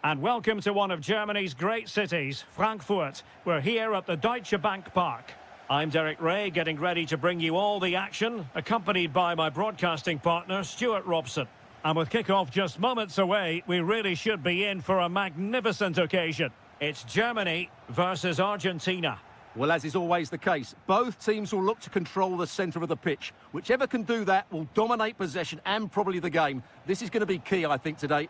And welcome to one of Germany's great cities, Frankfurt. We're here at the Deutsche Bank Park. I'm Derek Ray, getting ready to bring you all the action, accompanied by my broadcasting partner, Stuart Robson. And with kick-off just moments away, we really should be in for a magnificent occasion. It's Germany versus Argentina. Well, as is always the case, both teams will look to control the centre of the pitch. Whichever can do that will dominate possession and probably the game. This is going to be key, I think, today.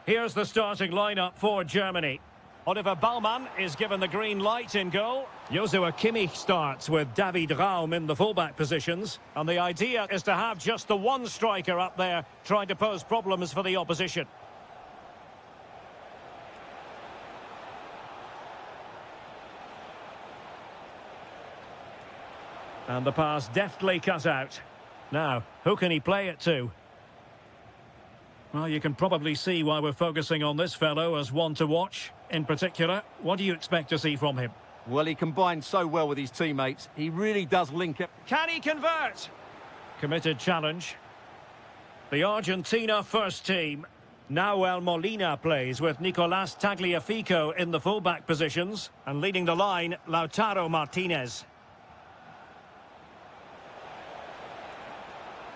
Here's the starting lineup for Germany. Oliver Baumann is given the green light in goal. Joshua Kimmich starts with David Raum in the fullback positions. And the idea is to have just the one striker up there trying to pose problems for the opposition. And the pass deftly cut out. Now, who can he play it to? Well, you can probably see why we're focusing on this fellow as one to watch. In particular, what do you expect to see from him? Well, he combines so well with his teammates. He really does link up. Can he convert? Committed challenge. The Argentina first team. Nahuel Molina plays with Nicolás Tagliafico in the fullback positions. And leading the line, Lautaro Martinez.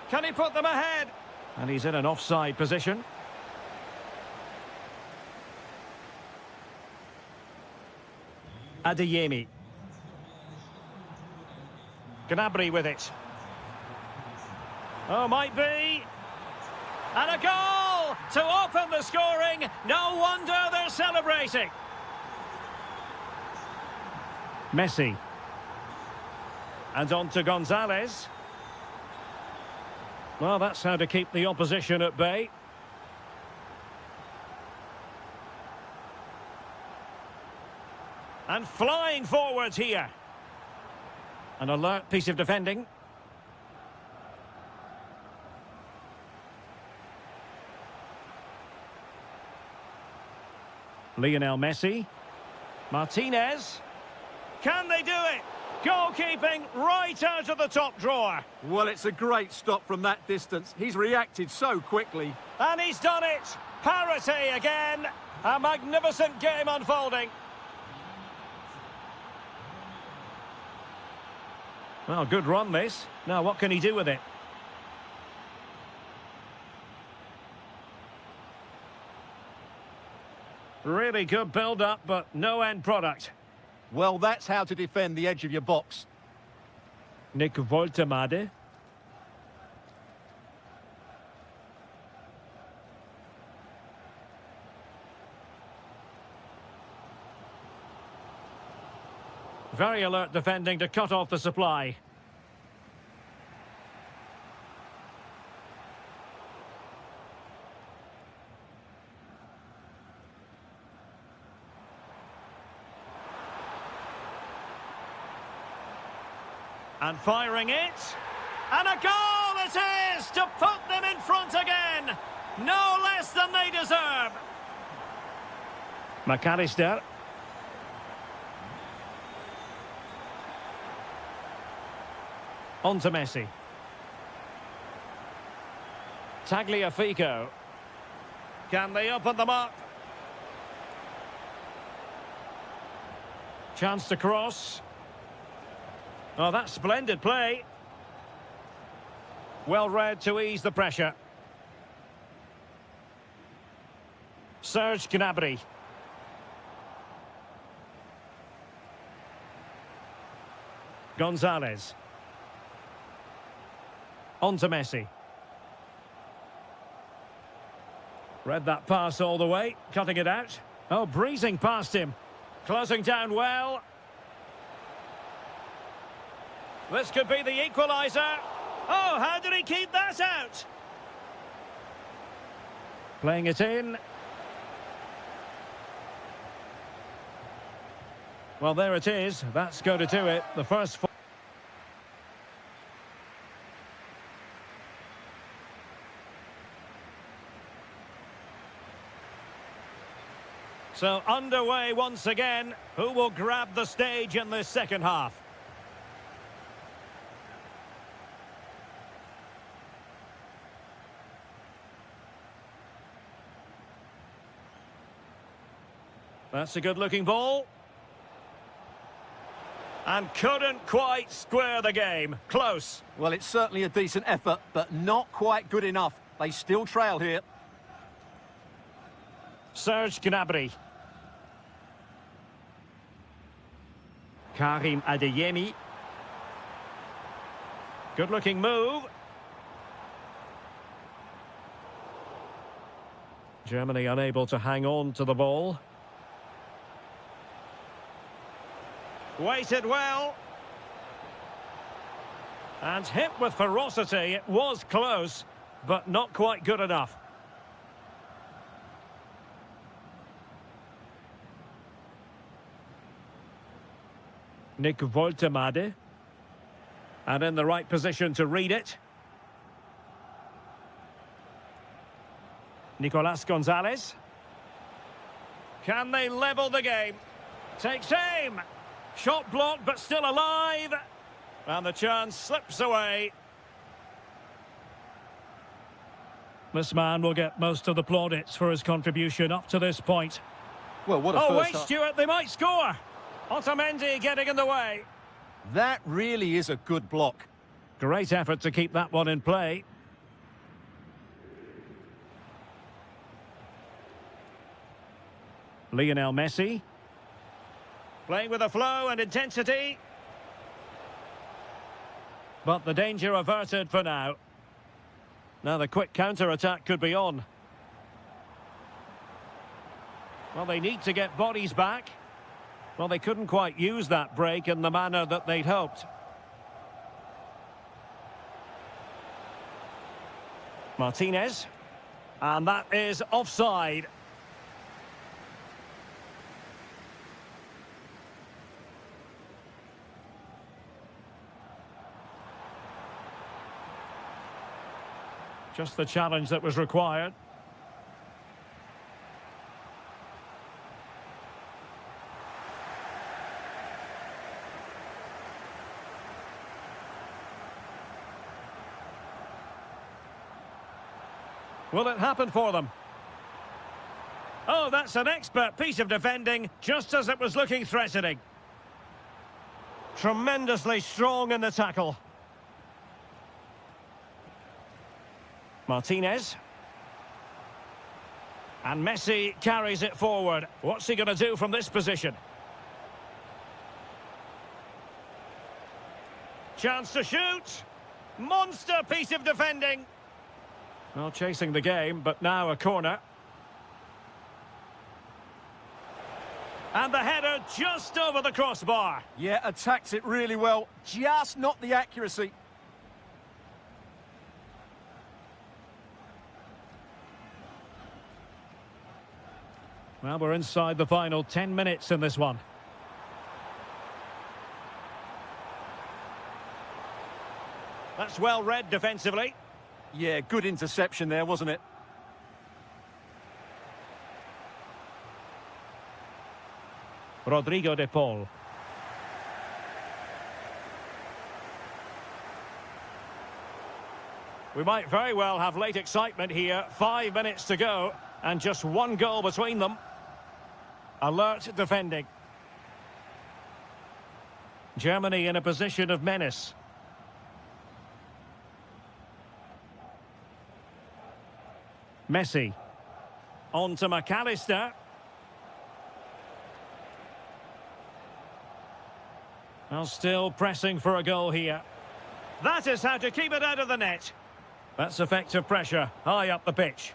Can he put them ahead? And he's in an offside position. Adeyemi. Gnabry with it. Oh, might be. And a goal to open the scoring. No wonder they're celebrating. Messi. And on to Gonzalez. Well, that's how to keep the opposition at bay. And flying forwards here. An alert piece of defending. Lionel Messi. Martinez. Can they do it? Goalkeeping right out of the top drawer. Well, it's a great stop from that distance. He's reacted so quickly. And he's done it. Parity again. A magnificent game unfolding. Well, good run this. Now, what can he do with it? Really good build-up, but no end product. Well, that's how to defend the edge of your box. Nick Woltemade. Very alert defending to cut off the supply. And firing it. And a goal it is to put them in front again. No less than they deserve. McAllister. On to Messi. Tagliafico. Can they open them up? Chance to cross. Oh, that's splendid play. Well read to ease the pressure. Serge Gnabry. Gonzalez. On to Messi. Read that pass all the way, cutting it out. Oh, breezing past him. Closing down well. This could be the equaliser. Oh, how did he keep that out? Playing it in. Well, there it is. That's going to do it. The first four. So underway once again. Who will grab the stage in this second half? That's a good-looking ball. And couldn't quite square the game. Close. Well, it's certainly a decent effort, but not quite good enough. They still trail here. Serge Gnabry. Karim Adeyemi. Good-looking move. Germany unable to hang on to the ball. Weighted well. And hit with ferocity. It was close, but not quite good enough. Nick Woltemade. And in the right position to read it. Nicolas Gonzalez. Can they level the game? Takes aim. Shot blocked, but still alive. And the chance slips away. This man will get most of the plaudits for his contribution up to this point. Well, what a Oh, first wait, half. Stuart, they might score. Otamendi getting in the way. That really is a good block. Great effort to keep that one in play. Lionel Messi. Playing with a flow and intensity. But the danger averted for now. Now the quick counter-attack could be on. Well, they need to get bodies back. Well, they couldn't quite use that break in the manner that they'd hoped. Martinez. And that is offside. Just the challenge that was required. Will it happen for them? Oh, that's an expert piece of defending, just as it was looking threatening. Tremendously strong in the tackle. Martinez. And Messi carries it forward. What's he going to do from this position? Chance to shoot. Monster piece of defending. Well, chasing the game, but now a corner. And the header just over the crossbar. Yeah, attacks it really well. Just not the accuracy. Well, we're inside the final 10 minutes in this one. That's well read defensively. Yeah, good interception there, wasn't it? Rodrigo de Paul. We might very well have late excitement here. 5 minutes to go and just one goal between them. Alert defending. Germany in a position of menace. Messi. On to McAllister. Well, still pressing for a goal here. That is how to keep it out of the net. That's effective pressure, high up the pitch.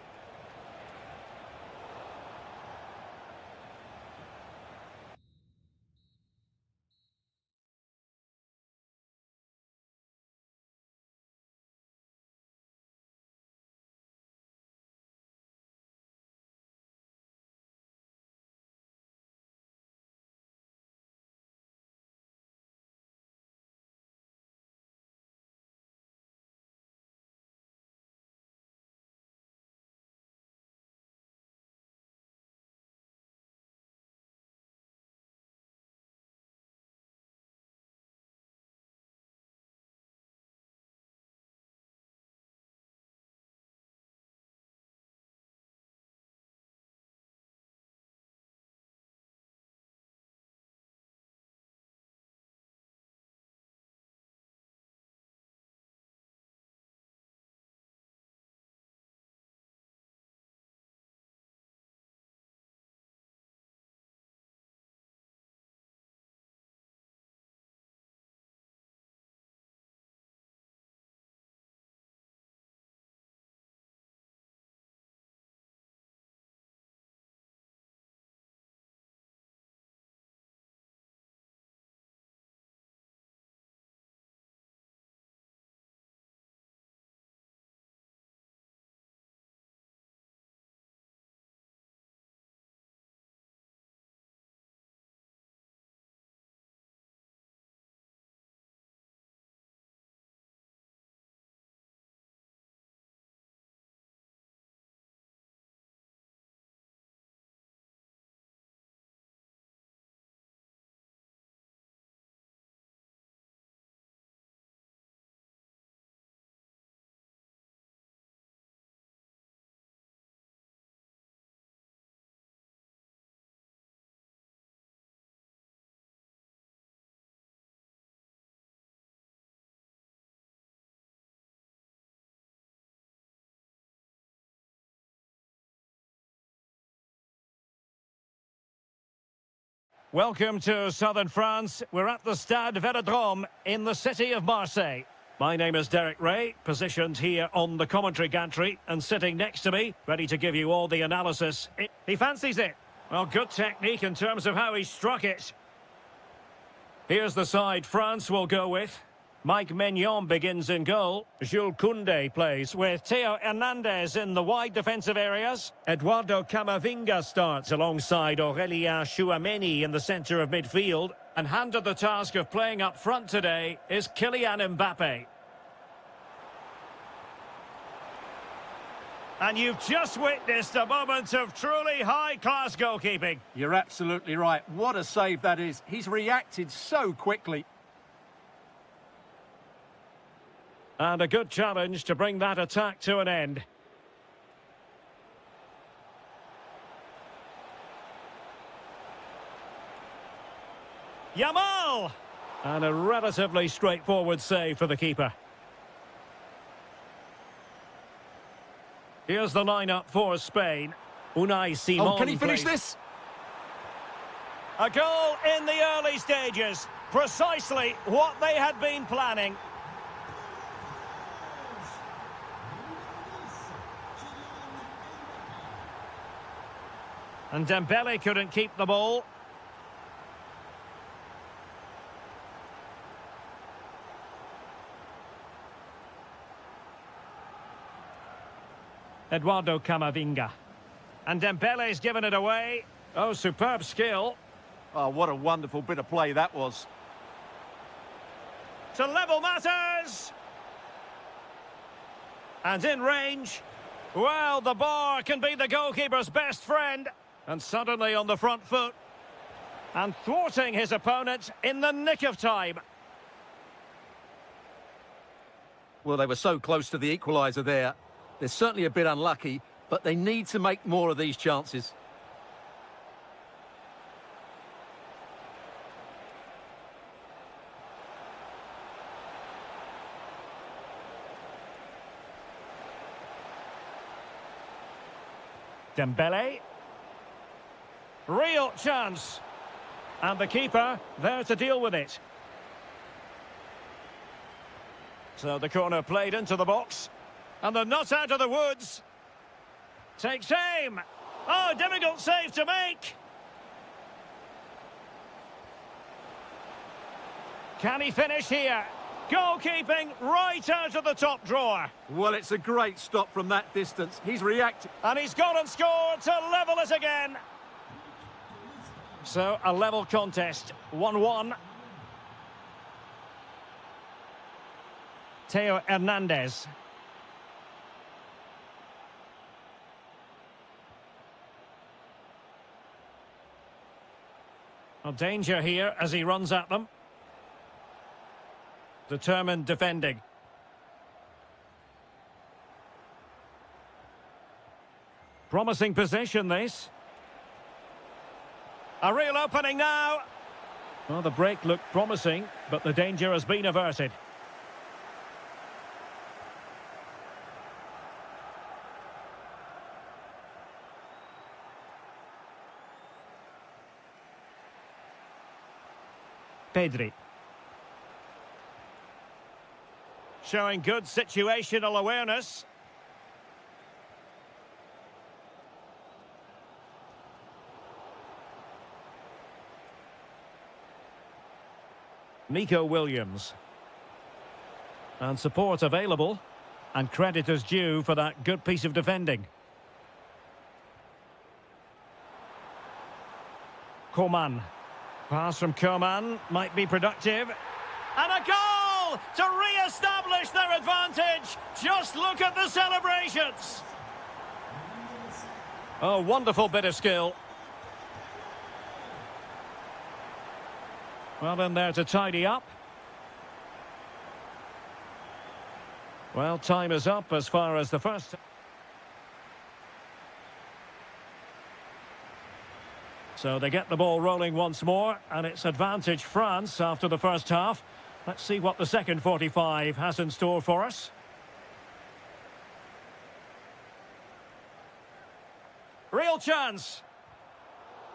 Welcome to southern France. We're at the Stade Vélodrome in the city of Marseille. My name is Derek Ray, positioned here on the commentary gantry, and sitting next to me, ready to give you all the analysis. He fancies it. Well, good technique in terms of how he struck it. Here's the side France will go with. Mike Maignan begins in goal. Jules Koundé plays with Theo Hernandez in the wide defensive areas. Eduardo Camavinga starts alongside Aurélien Chouameni in the centre of midfield. And handed the task of playing up front today is Kylian Mbappe. And you've just witnessed a moment of truly high-class goalkeeping. You're absolutely right. What a save that is. He's reacted so quickly. And a good challenge to bring that attack to an end. Yamal! And a relatively straightforward save for the keeper. Here's the lineup for Spain. Unai Simon. Oh, can he finish plays. this? A goal in the early stages. Precisely what they had been planning. And Dembele couldn't keep the ball. Eduardo Camavinga. And Dembele's given it away. Oh, superb skill. Oh, what a wonderful bit of play that was. To level matters. And in range. Well, the bar can be the goalkeeper's best friend. And suddenly on the front foot. And thwarting his opponent in the nick of time. Well, they were so close to the equaliser there. They're certainly a bit unlucky, but they need to make more of these chances. Dembele. Real chance. And the keeper there to deal with it. So the corner played into the box. And the not out of the woods. Takes aim. Oh, difficult save to make. Can he finish here? Goalkeeping right out of the top drawer. Well, it's a great stop from that distance. He's reacted. And he's gone and scored to level it again. So, a level contest. 1-1. Theo Hernandez. Well, danger here as he runs at them. Determined defending. Promising position, this. A real opening now. Well, the break looked promising, but the danger has been averted. Pedri. Showing good situational awareness. Nico Williams. And support available. And credit is due for that good piece of defending. Coman. Pass from Coman might be productive. And a goal to re-establish their advantage. Just look at the celebrations. Oh, wonderful bit of skill. Well, in there to tidy up. Well, time is up as far as the first. So they get the ball rolling once more, and it's advantage France after the first half. Let's see what the second 45 has in store for us. Real chance.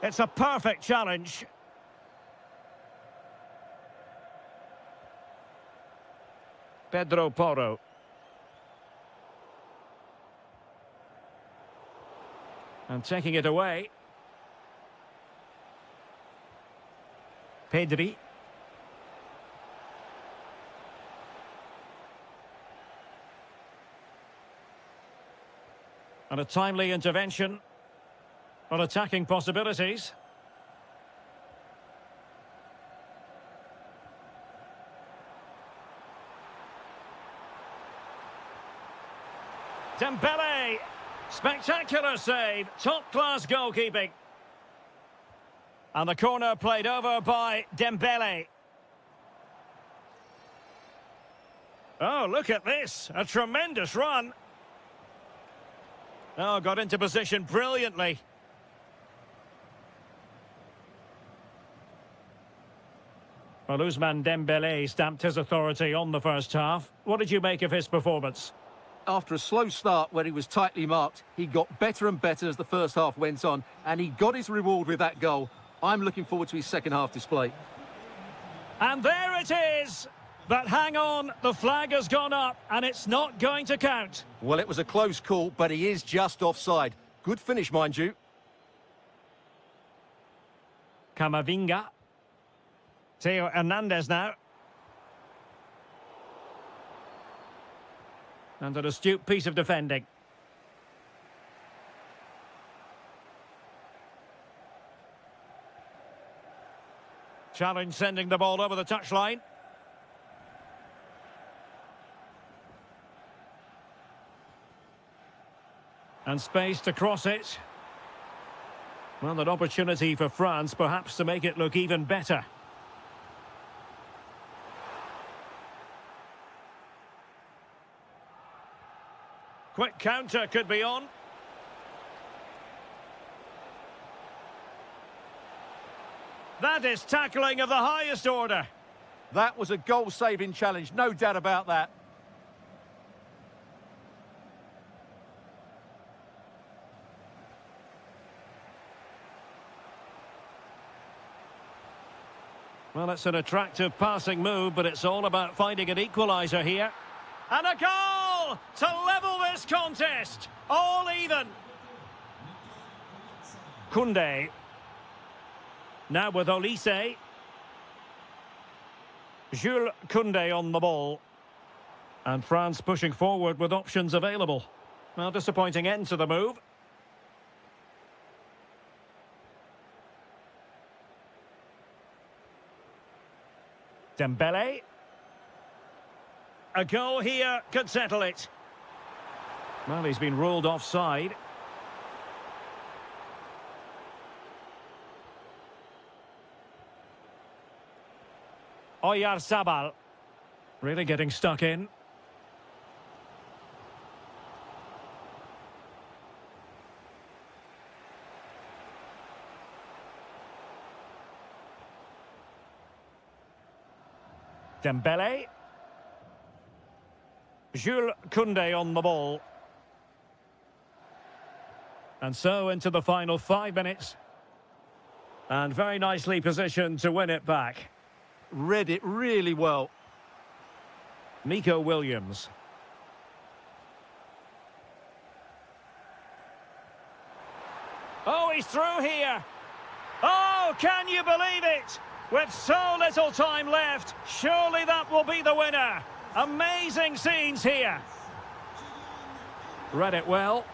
It's a perfect challenge. Pedro Porro. And taking it away. Pedri. And a timely intervention on attacking possibilities. Dembele. Spectacular save. Top-class goalkeeping. And the corner played over by Dembele. Oh, look at this. A tremendous run. Oh, got into position brilliantly. Well, Ousmane Dembele stamped his authority on the first half. What did you make of his performance? After a slow start where he was tightly marked, he got better and better as the first half went on, and he got his reward with that goal. I'm looking forward to his second half display. And there it is! But hang on, the flag has gone up, and it's not going to count. Well, it was a close call, but he is just offside. Good finish, mind you. Camavinga. Theo Hernandez now. And an astute piece of defending. Challenge sending the ball over the touchline. And space to cross it. Well, an opportunity for France perhaps to make it look even better. Quick counter could be on. That is tackling of the highest order. That was a goal-saving challenge, no doubt about that. Well, it's an attractive passing move, but it's all about finding an equaliser here. And a goal to level this contest. All even. Koundé. Now with Olise. Jules Koundé on the ball. And France pushing forward with options available. Well, disappointing end to the move. Dembele. A goal here could settle it. Well, he's been ruled offside. Oyarzabal. Really getting stuck in. Dembele. Jules Koundé on the ball. And so into the final 5 minutes. And very nicely positioned to win it back. Read it really well. Nico Williams. Oh, he's through here. Oh, can you believe it? With so little time left, surely that will be the winner. Amazing scenes here. Read it well.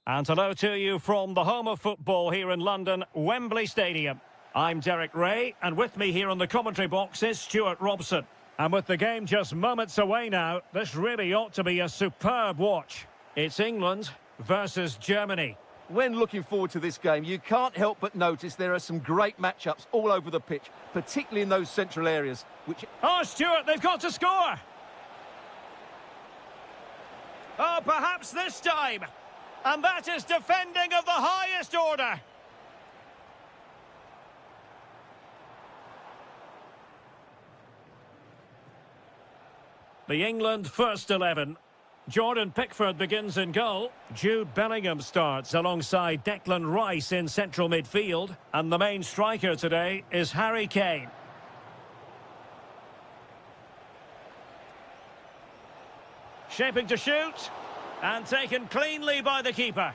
And hello to you from the home of football here in London, Wembley Stadium. I'm Derek Ray, and with me here on the commentary box is Stuart Robson. And with the game just moments away now, this really ought to be a superb watch. It's England versus Germany. When looking forward to this game, you can't help but notice there are some great matchups all over the pitch, particularly in those central areas, which... Oh, Stuart, they've got to score! Oh, perhaps this time. And that is defending of the highest order. The England first 11. Jordan Pickford begins in goal. Jude Bellingham starts alongside Declan Rice in central midfield. And the main striker today is Harry Kane. Shaping to shoot. And taken cleanly by the keeper.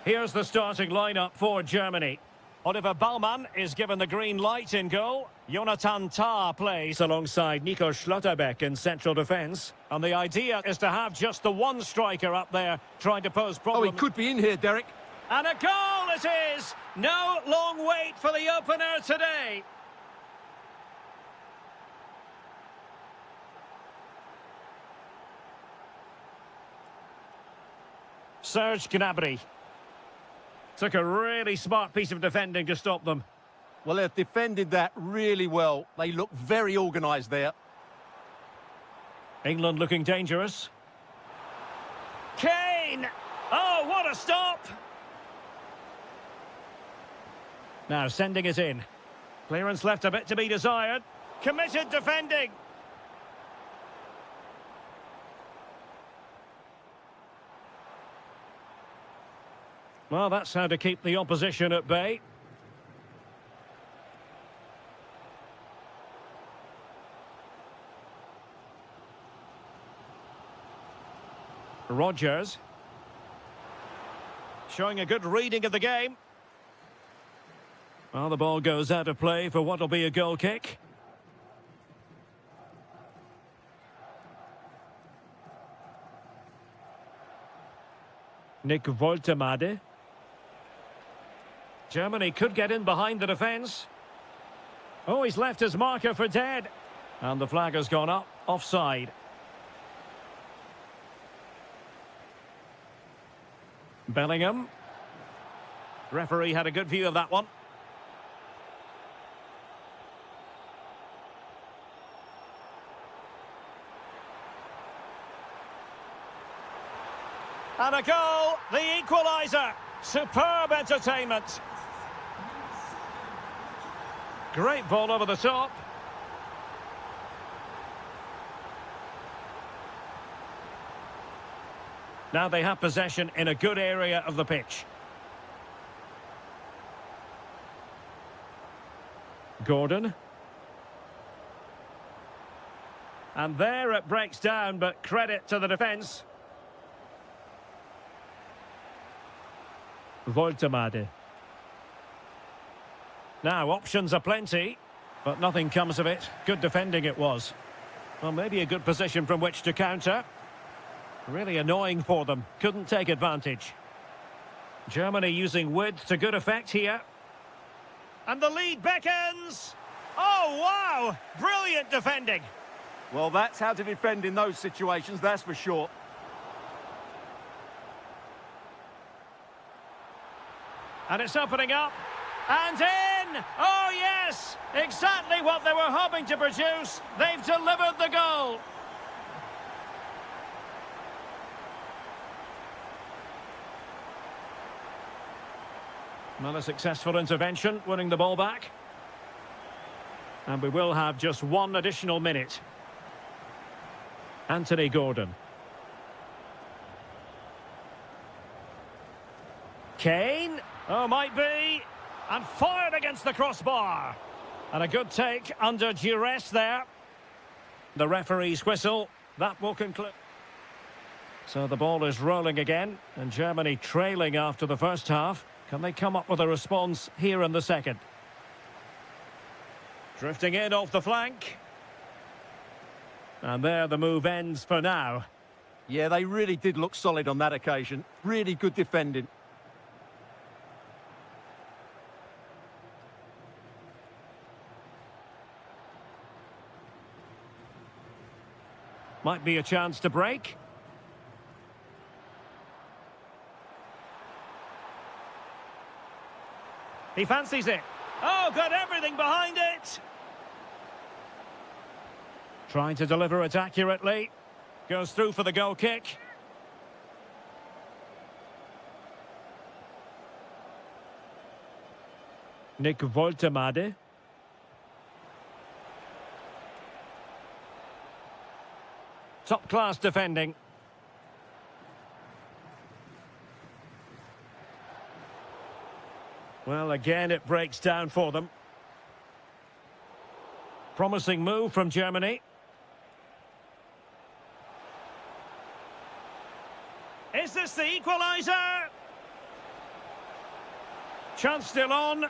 Here's the starting lineup for Germany. Oliver Ballmann is given the green light in goal. Jonathan Tah plays alongside Nico Schlotterbeck in central defence. And the idea is to have just the one striker up there trying to pose problems. Oh, he could be in here, Derek. And a goal it is! No long wait for the opener today. Serge Gnabry. Took a really smart piece of defending to stop them. Well, they've defended that really well. They look very organised there. England looking dangerous. Kane! Oh, what a stop! Now sending it in. Clearance left a bit to be desired. Committed defending. Well, that's how to keep the opposition at bay. Rodgers. Showing a good reading of the game. Well, the ball goes out of play for what will be a goal kick. Nick Woltemade. Germany could get in behind the defence. Oh, he's left his marker for dead. And the flag has gone up, offside. Bellingham. Referee had a good view of that one. And a goal, the equaliser. Superb entertainment. Great ball over the top. Now they have possession in a good area of the pitch. Gordon. And there it breaks down, but credit to the defence. Woltemade. Now, options are plenty, but nothing comes of it. Good defending it was. Well, maybe a good position from which to counter. Really annoying for them. Couldn't take advantage. Germany using width to good effect here. And the lead beckons. Oh, wow! Brilliant defending. Well, that's how to defend in those situations, that's for sure. And it's opening up. And in! Oh, yes! Exactly what they were hoping to produce. They've delivered the goal. Well, a successful intervention, winning the ball back. And we will have just one additional minute. Anthony Gordon. Kane. Oh, might be. And fired against the crossbar. And a good take under duress there. The referee's whistle. That will conclude. So the ball is rolling again. And Germany trailing after the first half. Can they come up with a response here in the second? Drifting in off the flank. And there the move ends for now. Yeah, they really did look solid on that occasion. Really good defending. Might be a chance to break. He fancies it. Oh, got everything behind it. Trying to deliver it accurately. Goes through for the goal kick. Nick Woltemade. Top-class defending. Well, again, it breaks down for them. Promising move from Germany. Is this the equaliser? Chance still on.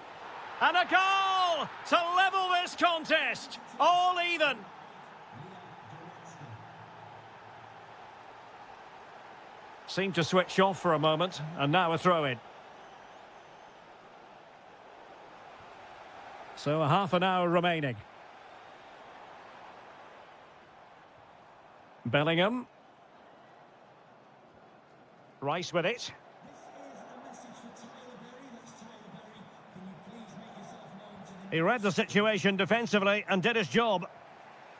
And a goal to level this contest. All even. Seemed to switch off for a moment, and now a throw-in. So a half an hour remaining. Bellingham. Rice with it. He read the situation defensively and did his job.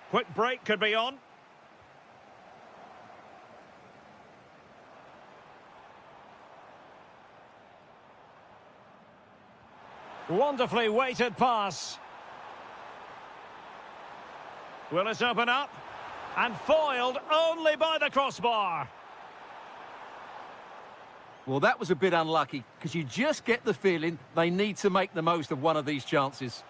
Quick break could be on. Wonderfully weighted pass. Will it open up? And foiled only by the crossbar. Well, that was a bit unlucky, because you just get the feeling they need to make the most of one of these chances.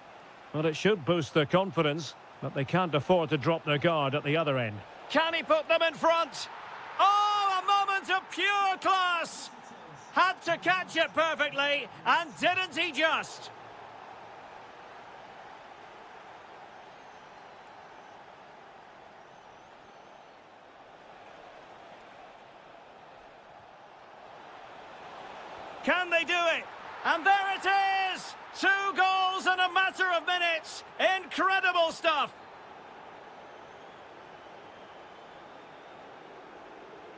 Well, it should boost their confidence, but they can't afford to drop their guard at the other end. Can he put them in front? Oh, a moment of pure class! Had to catch it perfectly, and didn't he just? Can they do it? And there it is! 2 goals in a matter of minutes. Incredible stuff.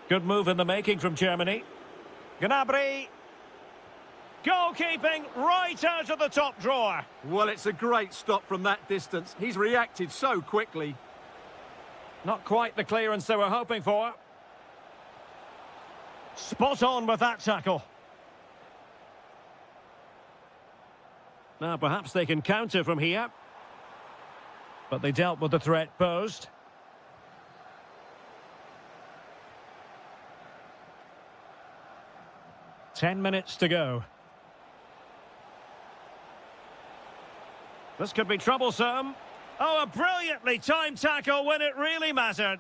Good move in the making from Germany. Gnabry. Goalkeeping right out of the top drawer. Well, it's a great stop from that distance. He's reacted so quickly. Not quite the clearance they were hoping for. Spot on with that tackle. Now, perhaps they can counter from here. But they dealt with the threat posed. Ten minutes to go. This could be troublesome. Oh, a brilliantly timed tackle when it really mattered.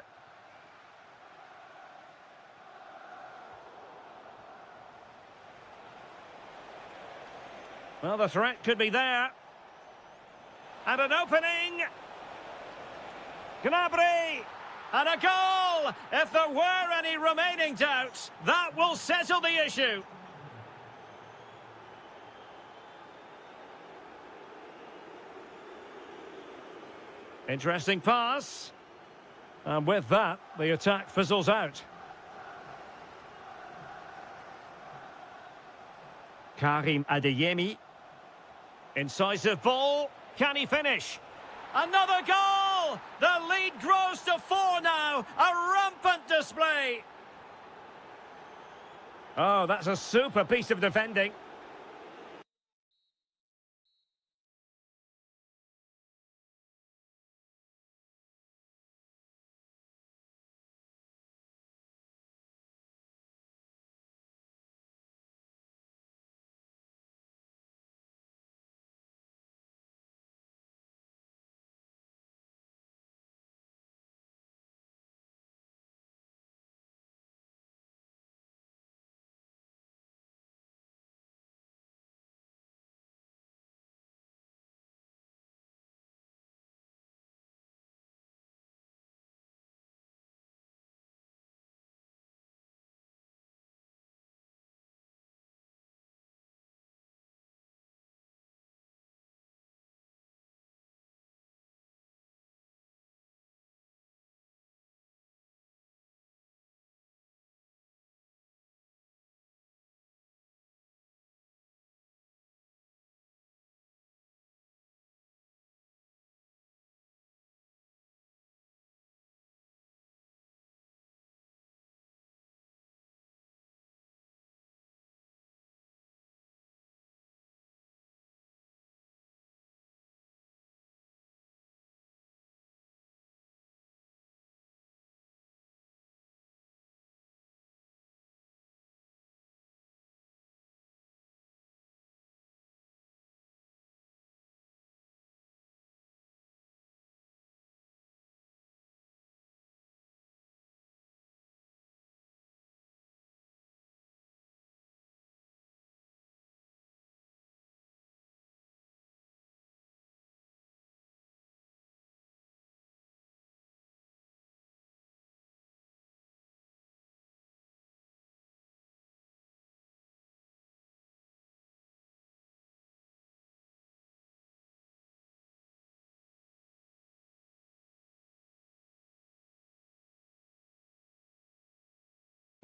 Well, the threat could be there. And an opening. Gnabry. And a goal! If there were any remaining doubts, that will settle the issue. Interesting pass. And with that, the attack fizzles out. Karim Adeyemi. Incisive ball. Can he finish? Another goal! The lead grows to 4 now. A rampant display. Oh, that's a super piece of defending.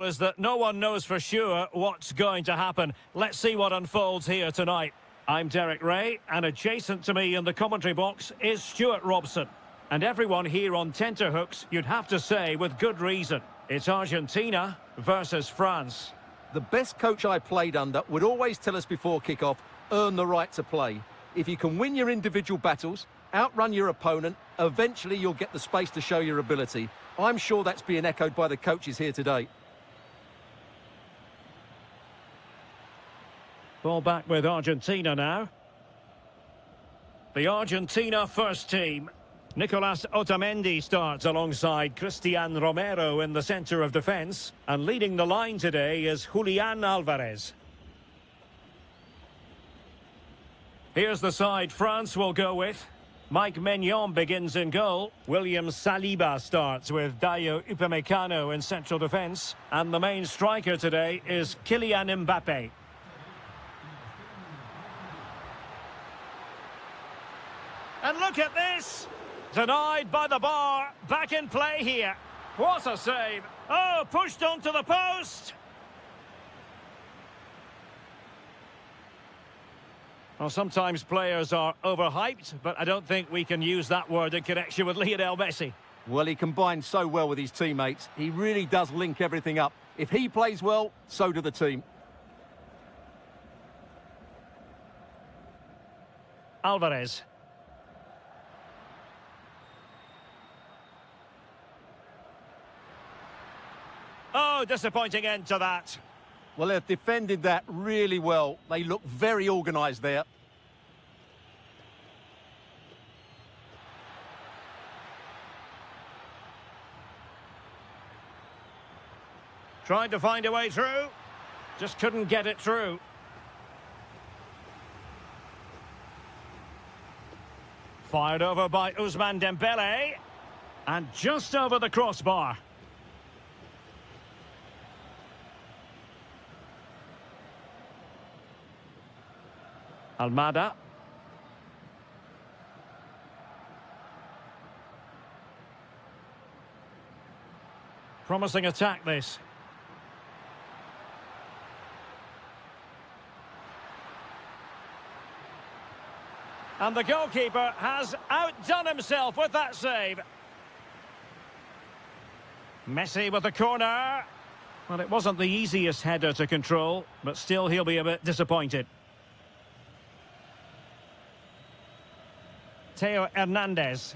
Is that no one knows for sure what's going to happen. Let's see what unfolds here tonight. I'm Derek Ray, and adjacent to me in the commentary box is Stuart Robson. And everyone here on tenterhooks, you'd have to say with good reason. It's Argentina versus France. The best coach I played under would always tell us before kick-off, earn the right to play. If you can win your individual battles, outrun your opponent, eventually you'll get the space to show your ability. I'm sure that's being echoed by the coaches here today. Ball back with Argentina now. The Argentina first team. Nicolas Otamendi starts alongside Cristian Romero in the centre of defence. And leading the line today is Julian Alvarez. Here's the side France will go with. Mike Maignan begins in goal. William Saliba starts with Dayo Upamecano in central defence. And the main striker today is Kylian Mbappe. And look at this! Denied by the bar. Back in play here. What a save. Oh, pushed onto the post. Well, sometimes players are overhyped, but I don't think we can use that word in connection with Lionel Messi. Well, he combines so well with his teammates. He really does link everything up. If he plays well, so do the team. Alvarez. Oh, disappointing end to that. Well, they've defended that really well. They look very organised there. Tried to find a way through. Just couldn't get it through. Fired over by Ousmane Dembele. And just over the crossbar. Almada. Promising attack, this. And the goalkeeper has outdone himself with that save. Messi with the corner. Well, it wasn't the easiest header to control, but still he'll be a bit disappointed. Theo Hernandez.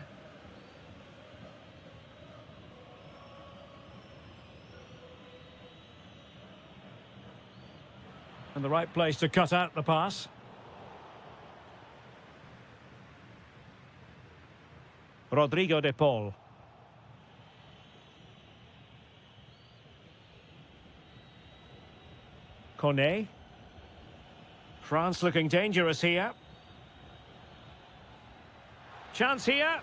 And the right place to cut out the pass. Rodrigo de Paul. Kone. France looking dangerous here. Chance here.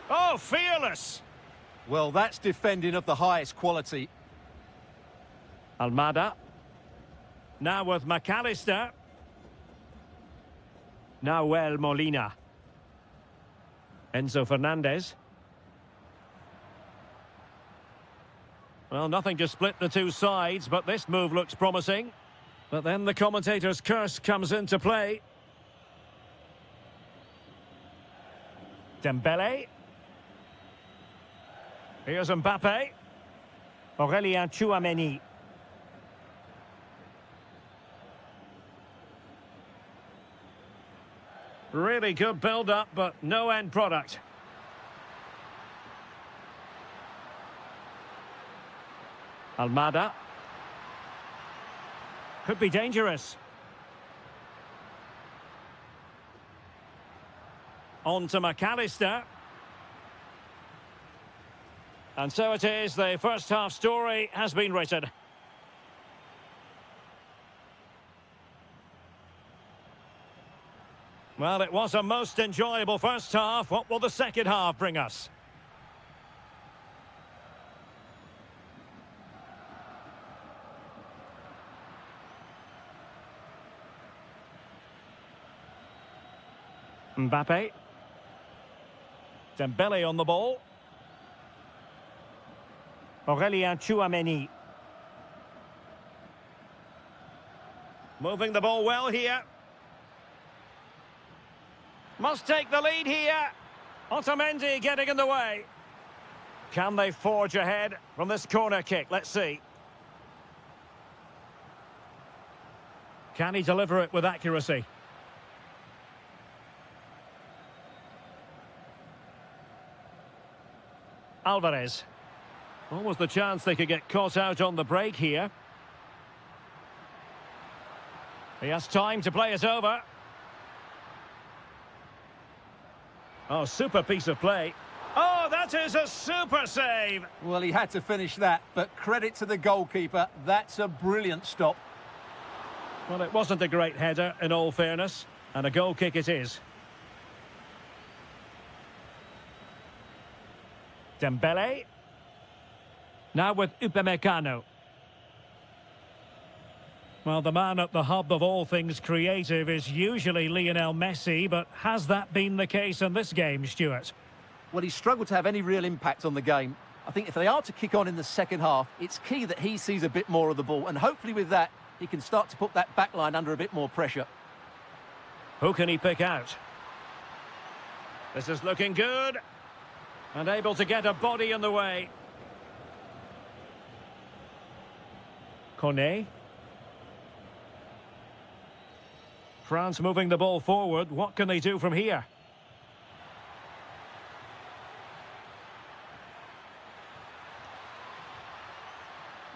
Oh, fearless. Well, that's defending of the highest quality. Almada. Now with McAllister. Nahuel Molina. Enzo Fernandez. Well, nothing to split the two sides, but this move looks promising. But then the commentator's curse comes into play. Dembele. Here's Mbappe. Aurélien Tchouameni. Really good build-up, but no end product. Almada. Could be dangerous. On to McAllister. And so it is, the first half story has been written. Well, it was a most enjoyable first half. What will the second half bring us? Mbappe. Dembele on the ball. Aurélien Tchouameni. Moving the ball well here. Must take the lead here. Otamendi getting in the way. Can they forge ahead from this corner kick? Let's see. Can he deliver it with accuracy? Alvarez. Almost the chance they could get caught out on the break here. He has time to play it over. Oh, super piece of play. Oh, that is a super save. Well, he had to finish that, but credit to the goalkeeper. That's a brilliant stop. Well, it wasn't a great header, in all fairness, and a goal kick it is. Dembele. Now with Upamecano. Well, the man at the hub of all things creative is usually Lionel Messi, but has that been the case in this game, Stuart? Well, he's struggled to have any real impact on the game. I think if they are to kick on in the second half, it's key that he sees a bit more of the ball, and hopefully with that, he can start to put that back line under a bit more pressure. Who can he pick out? This is looking good. And able to get a body in the way. Kone. France moving the ball forward. What can they do from here?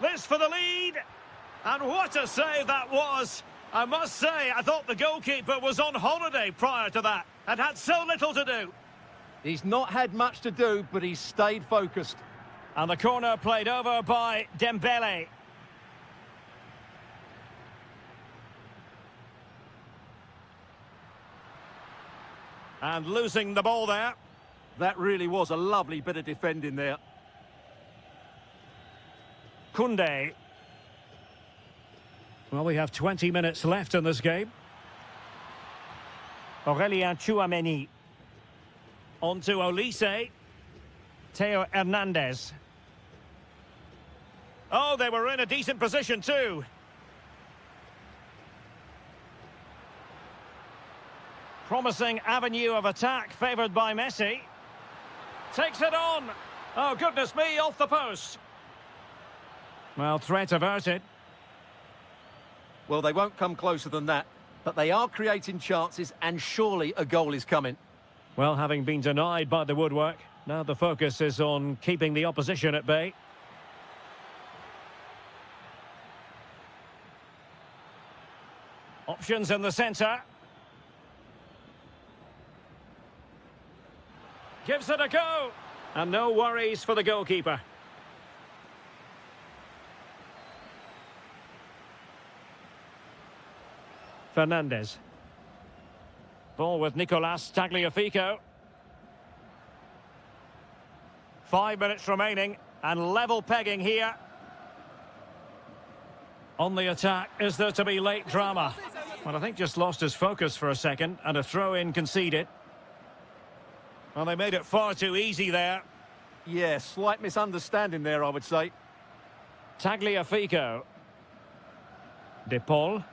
This for the lead. And what a save that was. I must say, I thought the goalkeeper was on holiday prior to that and had so little to do. He's not had much to do, but he's stayed focused. And the corner played over by Dembele. And losing the ball there. That really was a lovely bit of defending there. Koundé. Well, we have 20 minutes left in this game. Aurélien Tchouameni. On to Olise. Theo Hernandez. Oh, they were in a decent position too. Promising avenue of attack favoured by Messi. Takes it on. Oh, goodness me, off the post. Well, threat averted. Well, they won't come closer than that, but they are creating chances, and surely a goal is coming. Well, having been denied by the woodwork, now the focus is on keeping the opposition at bay. Options in the centre. Gives it a go. And no worries for the goalkeeper. Fernandez. Ball with Nicolas Tagliafico. 5 minutes remaining and level pegging here. On the attack, is there to be late drama? Well, I think just lost his focus for a second and a throw-in conceded. Well, they made it far too easy there. Yeah, slight misunderstanding there, I would say. Tagliafico. De Paul.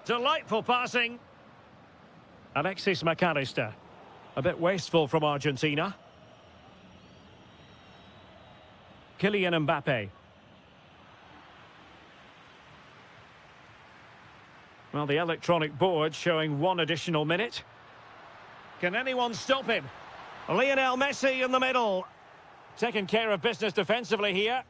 Delightful passing. Alexis McAllister. A bit wasteful from Argentina. Kylian Mbappe. Well, the electronic board showing 1 additional minute. Can anyone stop him? Lionel Messi in the middle. Taking care of business defensively here.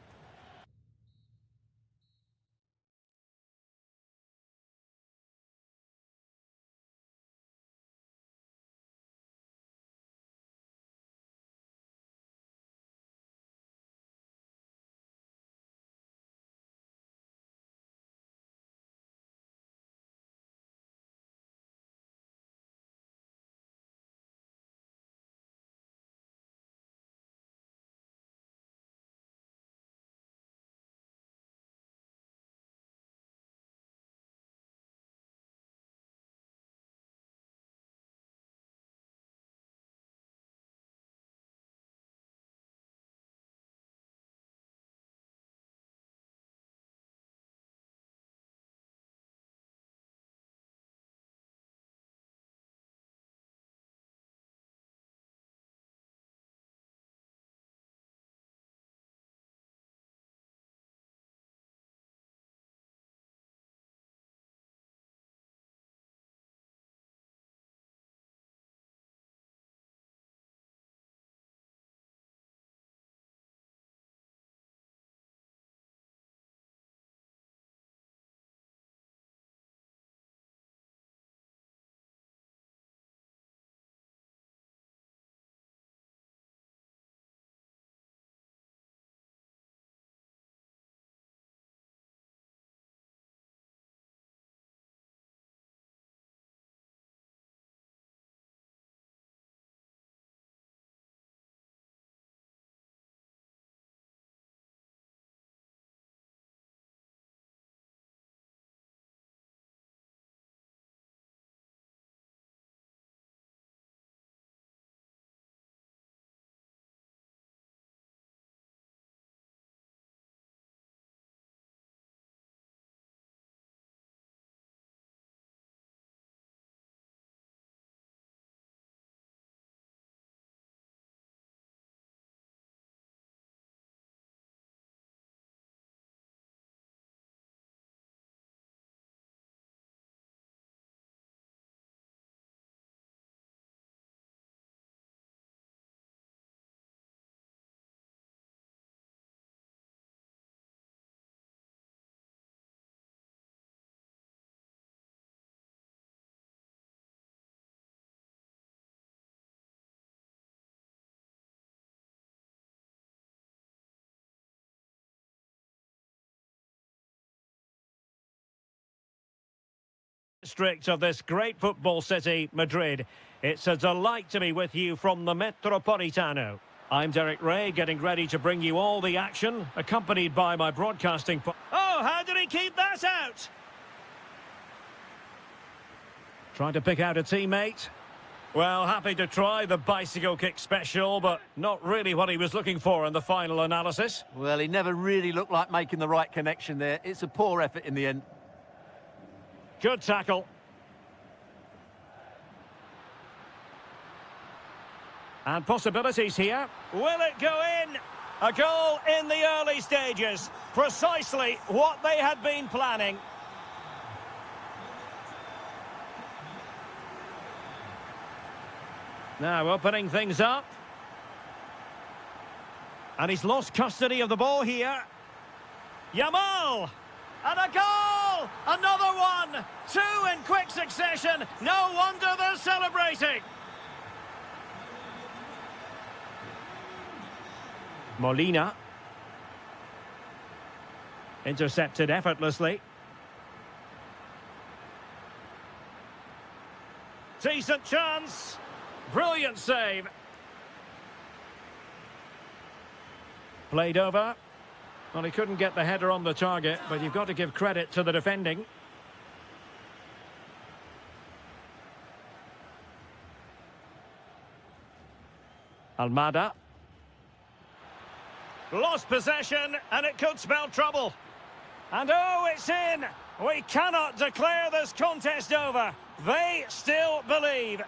district of this great football city, Madrid. It's a delight to be with you from the Metropolitano. I'm Derek Ray, getting ready to bring you all the action, accompanied by my broadcasting... Oh, how did he keep that out? Trying to pick out a teammate. Well, happy to try the bicycle kick special, but not really what he was looking for in the final analysis. Well, he never really looked like making the right connection there. It's a poor effort in the end. Good tackle. And possibilities here. Will it go in? A goal in the early stages. Precisely what they had been planning. Now opening things up. And he's lost custody of the ball here. Yamal! And a goal! Another one! Two in quick succession. No wonder they're celebrating. Molina. Intercepted effortlessly. Decent chance. Brilliant save. Played over. Well, he couldn't get the header on the target, but you've got to give credit to the defending. Almada. Lost possession, and it could spell trouble. And oh, it's in! We cannot declare this contest over. They still believe.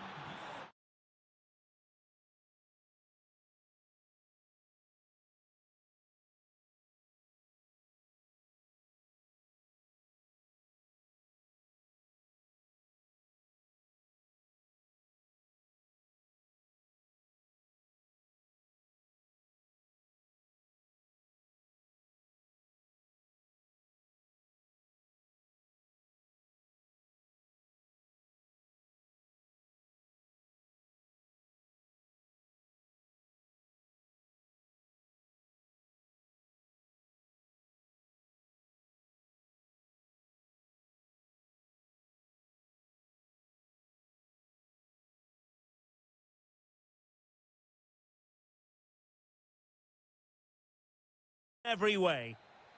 Every way.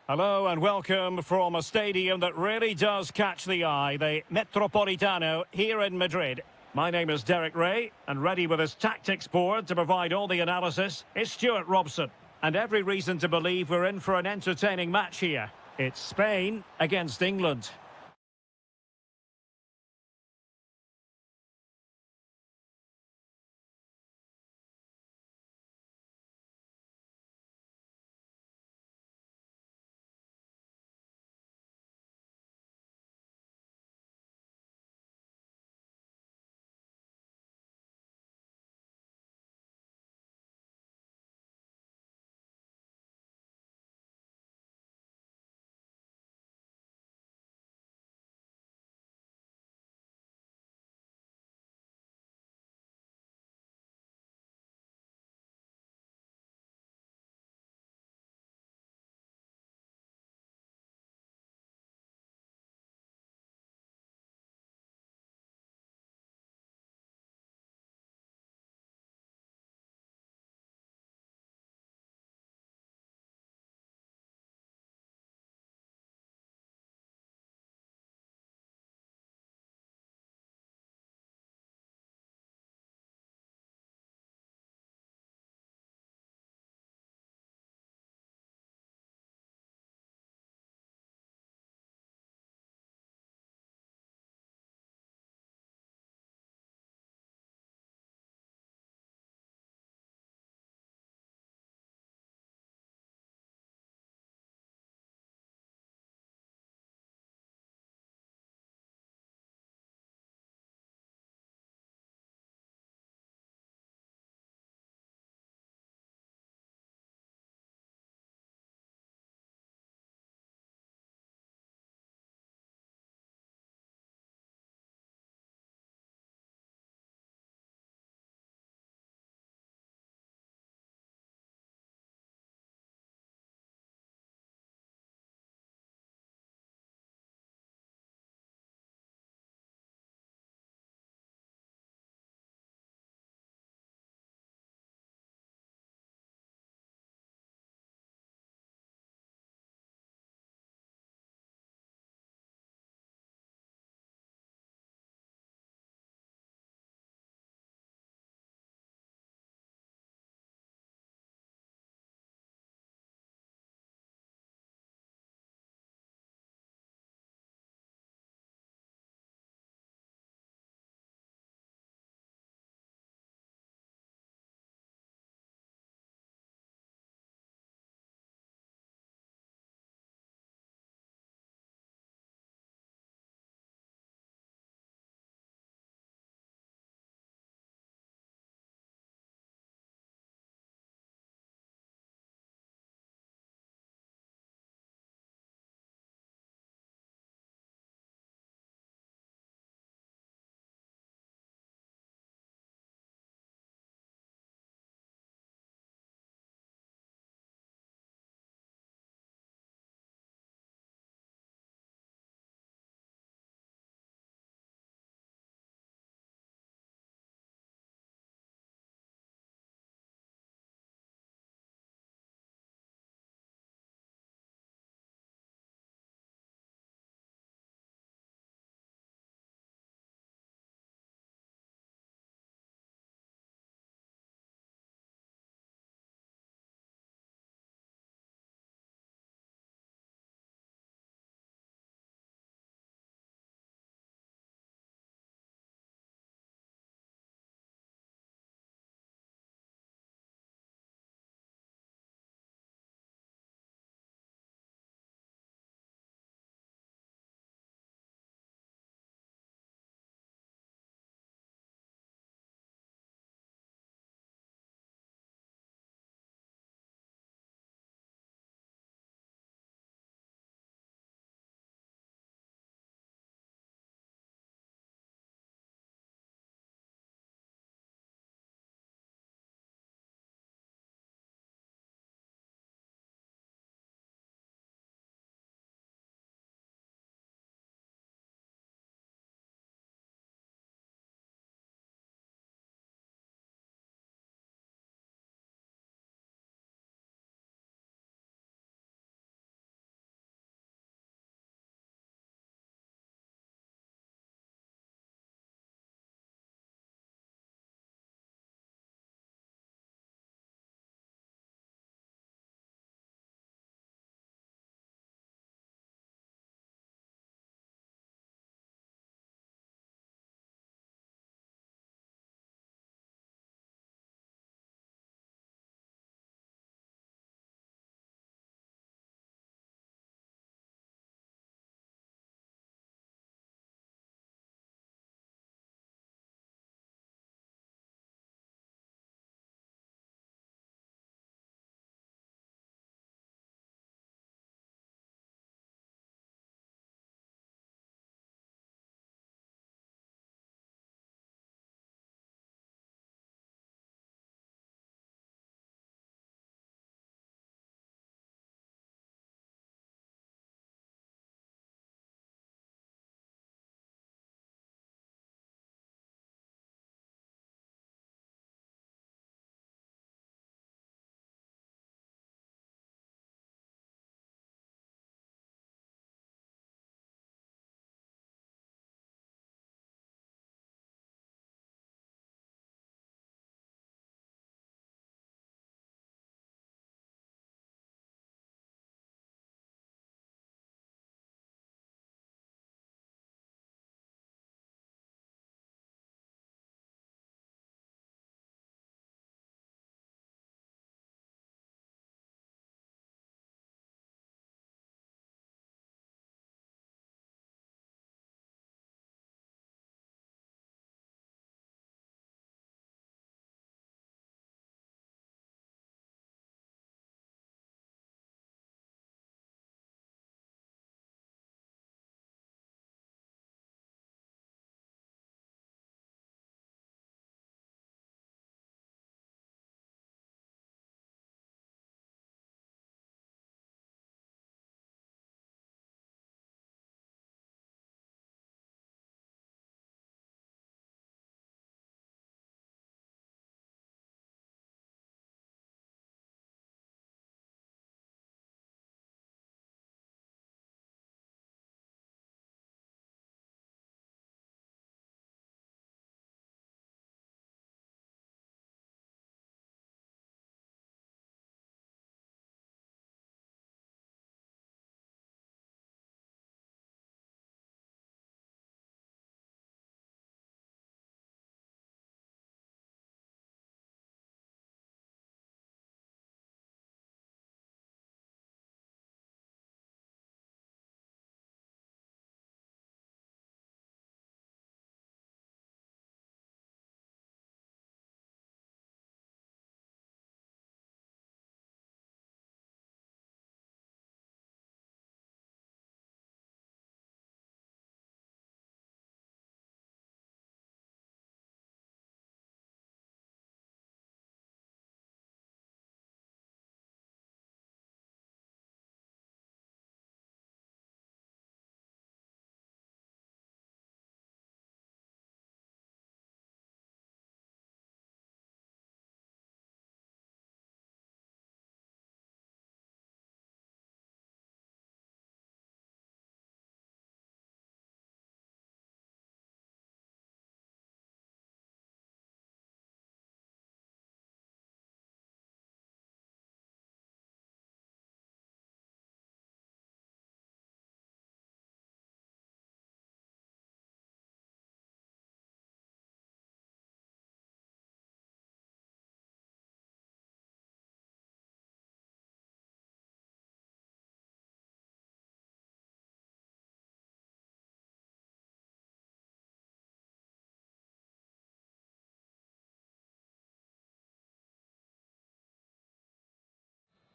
Hello and welcome from a stadium that really does catch the eye, the Metropolitano here in Madrid. My name is Derek Ray, and ready with his tactics board to provide all the analysis is Stuart Robson. And every reason to believe we're in for an entertaining match here. It's Spain against England.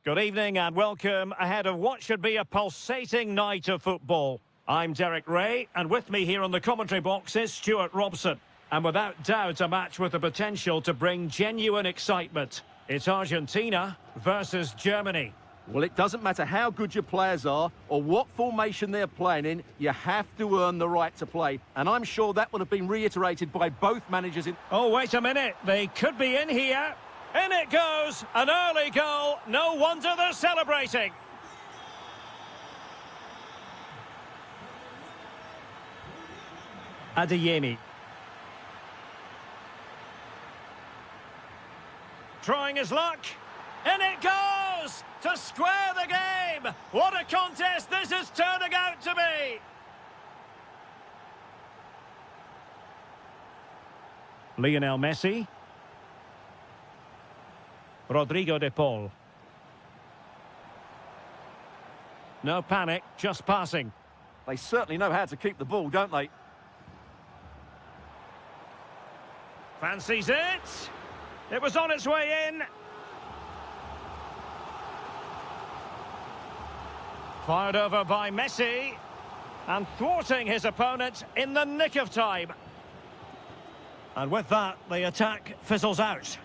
Good evening and welcome ahead of what should be a pulsating night of football. I'm Derek Ray, and with me here on the commentary box is Stuart Robson. And without doubt, a match with the potential to bring genuine excitement. It's Argentina versus Germany. Well, it doesn't matter how good your players are or what formation they're playing in, you have to earn the right to play. And I'm sure that would have been reiterated by both managers in... Oh, wait a minute. They could be in here. In it goes. An early goal. No wonder they're celebrating. Adeyemi. Trying his luck. In it goes! To square the game! What a contest this is turning out to be! Lionel Messi. Rodrigo de Paul. No panic, just passing. They certainly know how to keep the ball, don't they? Fancies it. It was on its way in. Fired over by Messi. And thwarting his opponent in the nick of time. And with that, the attack fizzles out.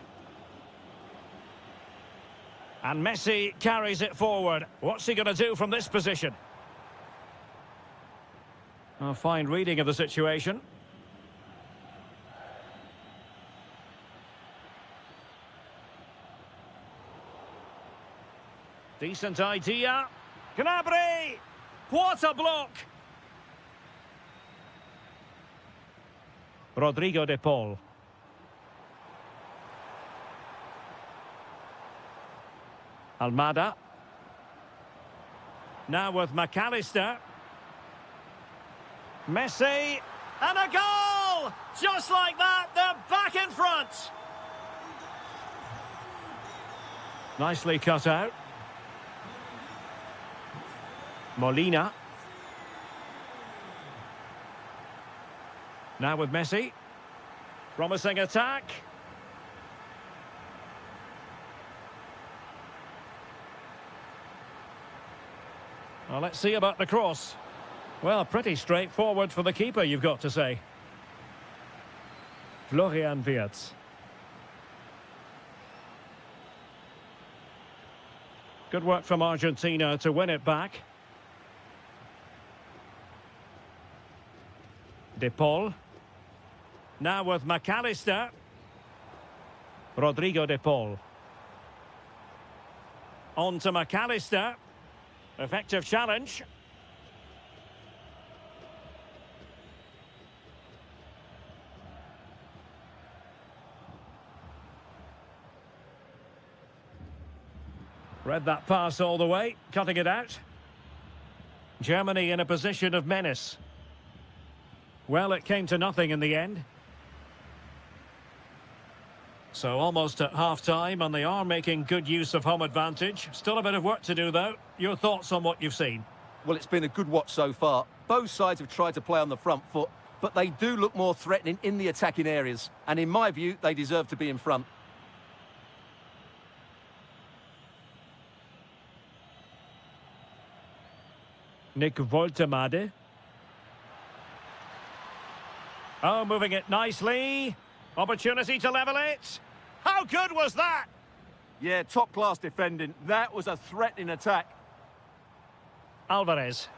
And Messi carries it forward. What's he going to do from this position? A fine reading of the situation. Decent idea. Gnabry! What a block! Rodrigo de Paul. Almada. Now with McAllister. Messi. And a goal! Just like that, they're back in front. Nicely cut out. Molina. Now with Messi. Promising attack. Well, let's see about the cross. Well, pretty straightforward for the keeper, you've got to say. Florian Wirtz. Good work from Argentina to win it back. De Paul. Now with McAllister. Rodrigo de Paul. On to McAllister. Effective challenge. Read that pass all the way, cutting it out. Germany in a position of menace. Well, it came to nothing in the end. So almost at half-time, and they are making good use of home advantage. Still a bit of work to do, though. Your thoughts on what you've seen? Well, it's been a good watch so far. Both sides have tried to play on the front foot, but they do look more threatening in the attacking areas. And in my view, they deserve to be in front. Nick Woltemade. Oh, moving it nicely. Opportunity to level it. How good was that? Yeah, top-class defending. That was a threatening attack. Alvarez.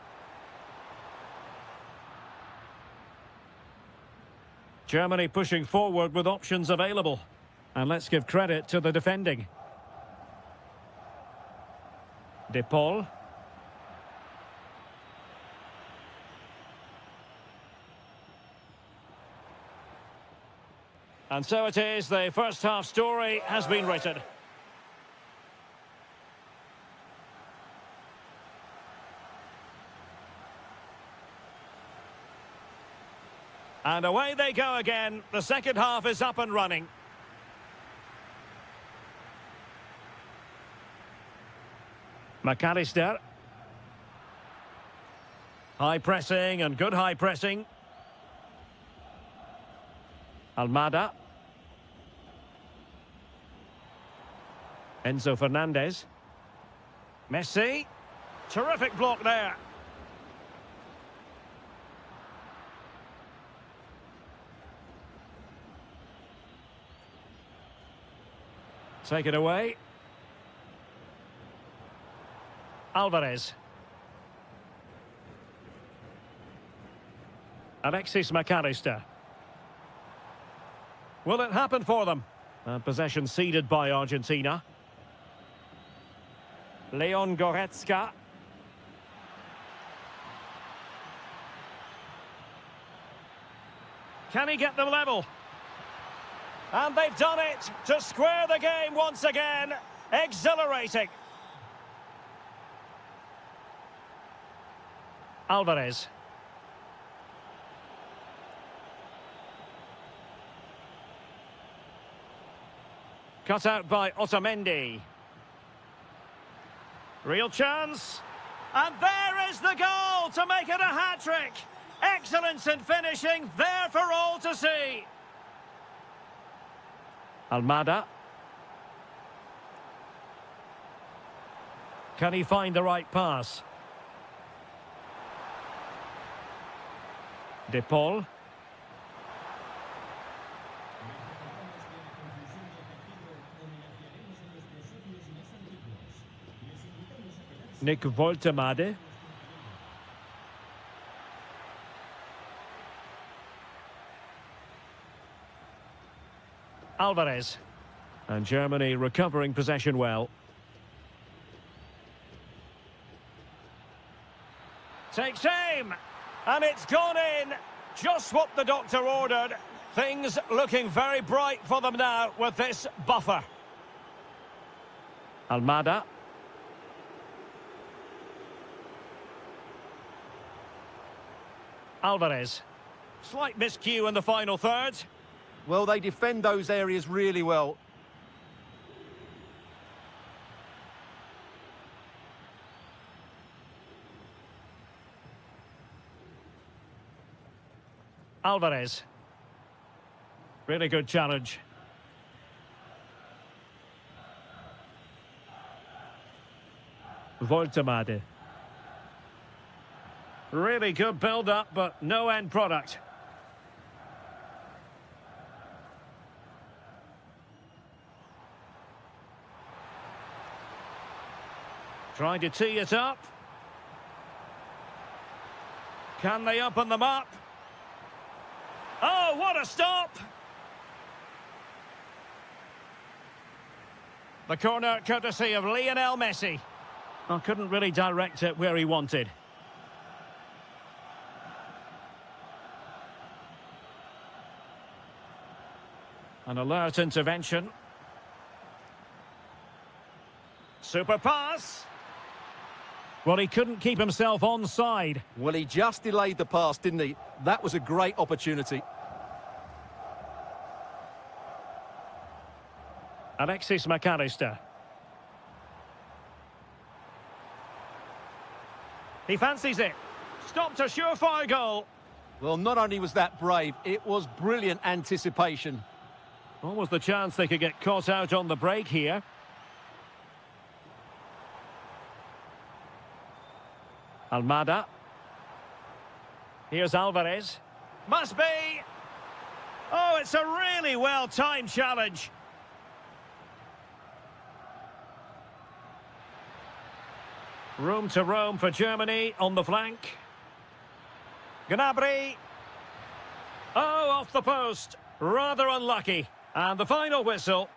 Germany pushing forward with options available. And let's give credit to the defending. De Paul. And so it is, the first half story has been written. And away they go again. The second half is up and running. McAllister. High pressing and good high pressing. Almada. Enzo Fernandez. Messi. Terrific block there. Take it away. Alvarez. Alexis McAllister. Will it happen for them? And possession ceded by Argentina. Leon Goretzka. Can he get them level? And they've done it to square the game once again. Exhilarating. Alvarez. Cut out by Otamendi. Real chance. And there is the goal to make it a hat-trick. Excellence in finishing, there for all to see. Almada. Can he find the right pass? De Paul. Nick Woltemade. Alvarez. And Germany recovering possession well. Takes aim. And it's gone in. Just what the doctor ordered. Things looking very bright for them now with this buffer. Almada. Alvarez. Slight miscue in the final third. Well, they defend those areas really well. Alvarez. Really good challenge. Woltemade. Really good build-up, but no end product. Trying to tee it up. Can they open them up? Oh, what a stop! The corner courtesy of Lionel Messi. Well, couldn't really direct it where he wanted. An alert intervention. Super pass. Well, he couldn't keep himself onside. Well, he just delayed the pass, didn't he? That was a great opportunity. Alexis McAllister. He fancies it. Stopped a surefire goal. Well, not only was that brave, it was brilliant anticipation. What was the chance they could get caught out on the break here? Almada. Here's Alvarez. Must be! Oh, it's a really well-timed challenge. Room to roam for Germany on the flank. Gnabry. Oh, off the post. Rather unlucky. And the final whistle.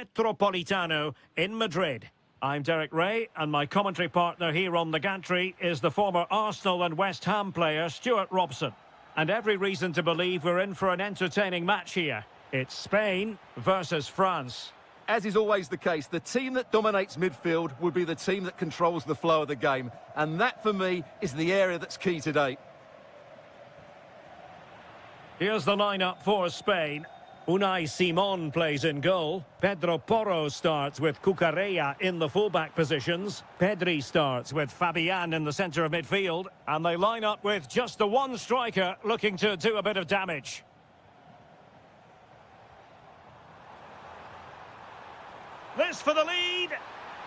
Metropolitano in Madrid. I'm Derek Ray, and my commentary partner here on the gantry is the former Arsenal and West Ham player Stuart Robson. And every reason to believe we're in for an entertaining match here. It's Spain versus France. As is always the case, the team that dominates midfield will be the team that controls the flow of the game. And that, for me, is the area that's key today. Here's the lineup for Spain. Unai Simon plays in goal. Pedro Porro starts with Cucurella in the fullback positions. Pedri starts with Fabian in the centre of midfield. And they line up with just the one striker looking to do a bit of damage. This for the lead.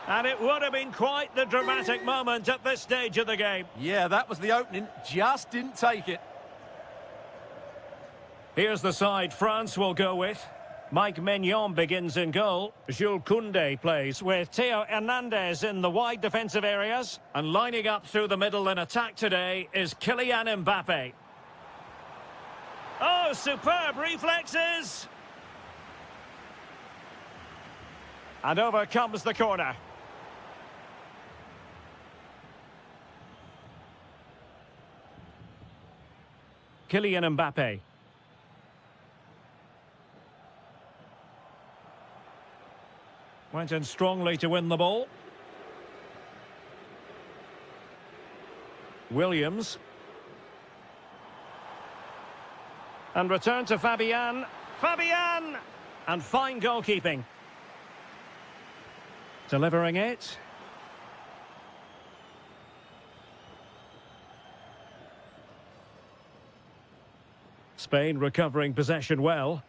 And it would have been quite the dramatic moment at this stage of the game. Yeah, that was the opening. Just didn't take it. Here's the side France will go with. Mike Maignan begins in goal. Jules Koundé plays with Theo Hernandez in the wide defensive areas. And lining up through the middle in attack today is Kylian Mbappe. Oh, superb reflexes! And over comes the corner. Kylian Mbappe. Went in strongly to win the ball. Williams. And return to Fabian. Fabian! And fine goalkeeping. Delivering it. Spain recovering possession well.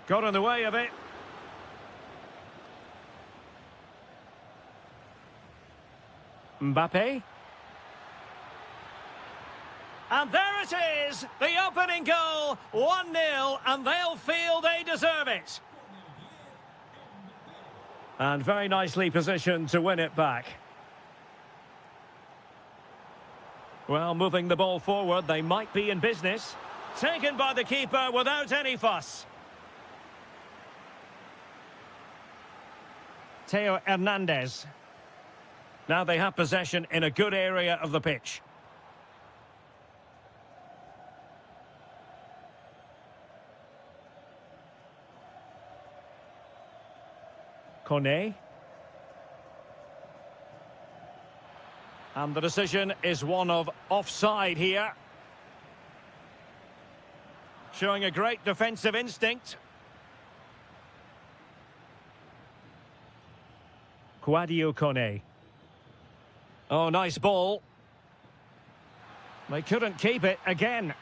Got in the way of it. Mbappe. And there it is, the opening goal, 1-0, and they'll feel they deserve it. And very nicely positioned to win it back. Well, moving the ball forward, they might be in business. Taken by the keeper without any fuss. Theo Hernandez. Now they have possession in a good area of the pitch. Koné. And the decision is one of offside here. Showing a great defensive instinct. Sadio Koné. Oh, nice ball. They couldn't keep it again.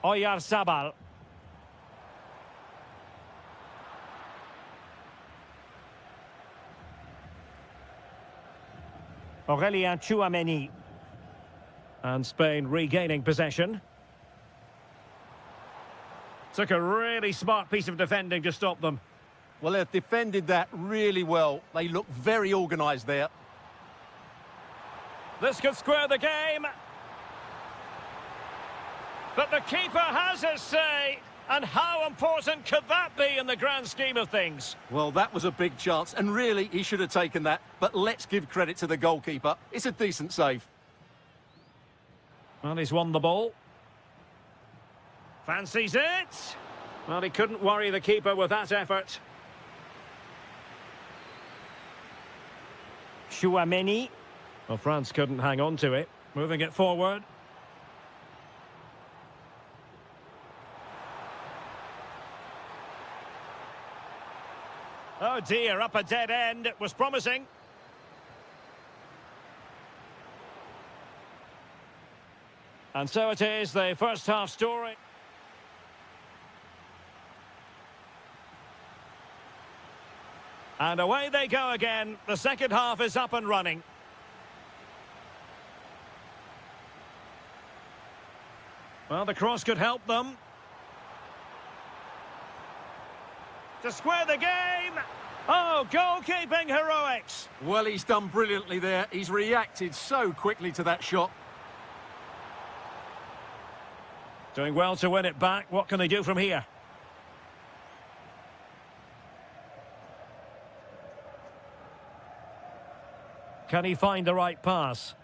Oyarzabal. Aurélien Tchouaméni. And Spain regaining possession. Took a really smart piece of defending to stop them. Well, they've defended that really well. They look very organised there. This could square the game. But the keeper has his say. And how important could that be in the grand scheme of things? Well, that was a big chance, and really, he should have taken that. But let's give credit to the goalkeeper. It's a decent save. Well, he's won the ball. Fancies it. Well, he couldn't worry the keeper with that effort. Tchouaméni. Well, France couldn't hang on to it. Moving it forward. Oh dear, up a dead end. It was promising. And so it is, the first half story. And away they go again. The second half is up and running. Well, the cross could help them. To square the game. Oh, goalkeeping heroics. Well, he's done brilliantly there. He's reacted so quickly to that shot. Doing well to win it back. What can they do from here? Can he find the right pass?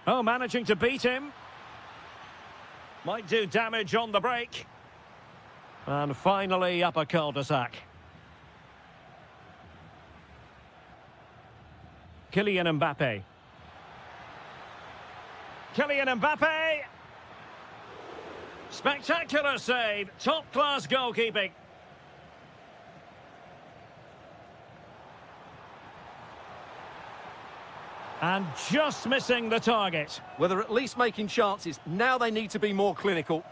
Oh, managing to beat him. Might do damage on the break. And finally up a cul-de-sac. Kylian Mbappe. Kylian Mbappe! Spectacular save. Top-class goalkeeping. And just missing the target. Well, they're at least making chances. Now they need to be more clinical.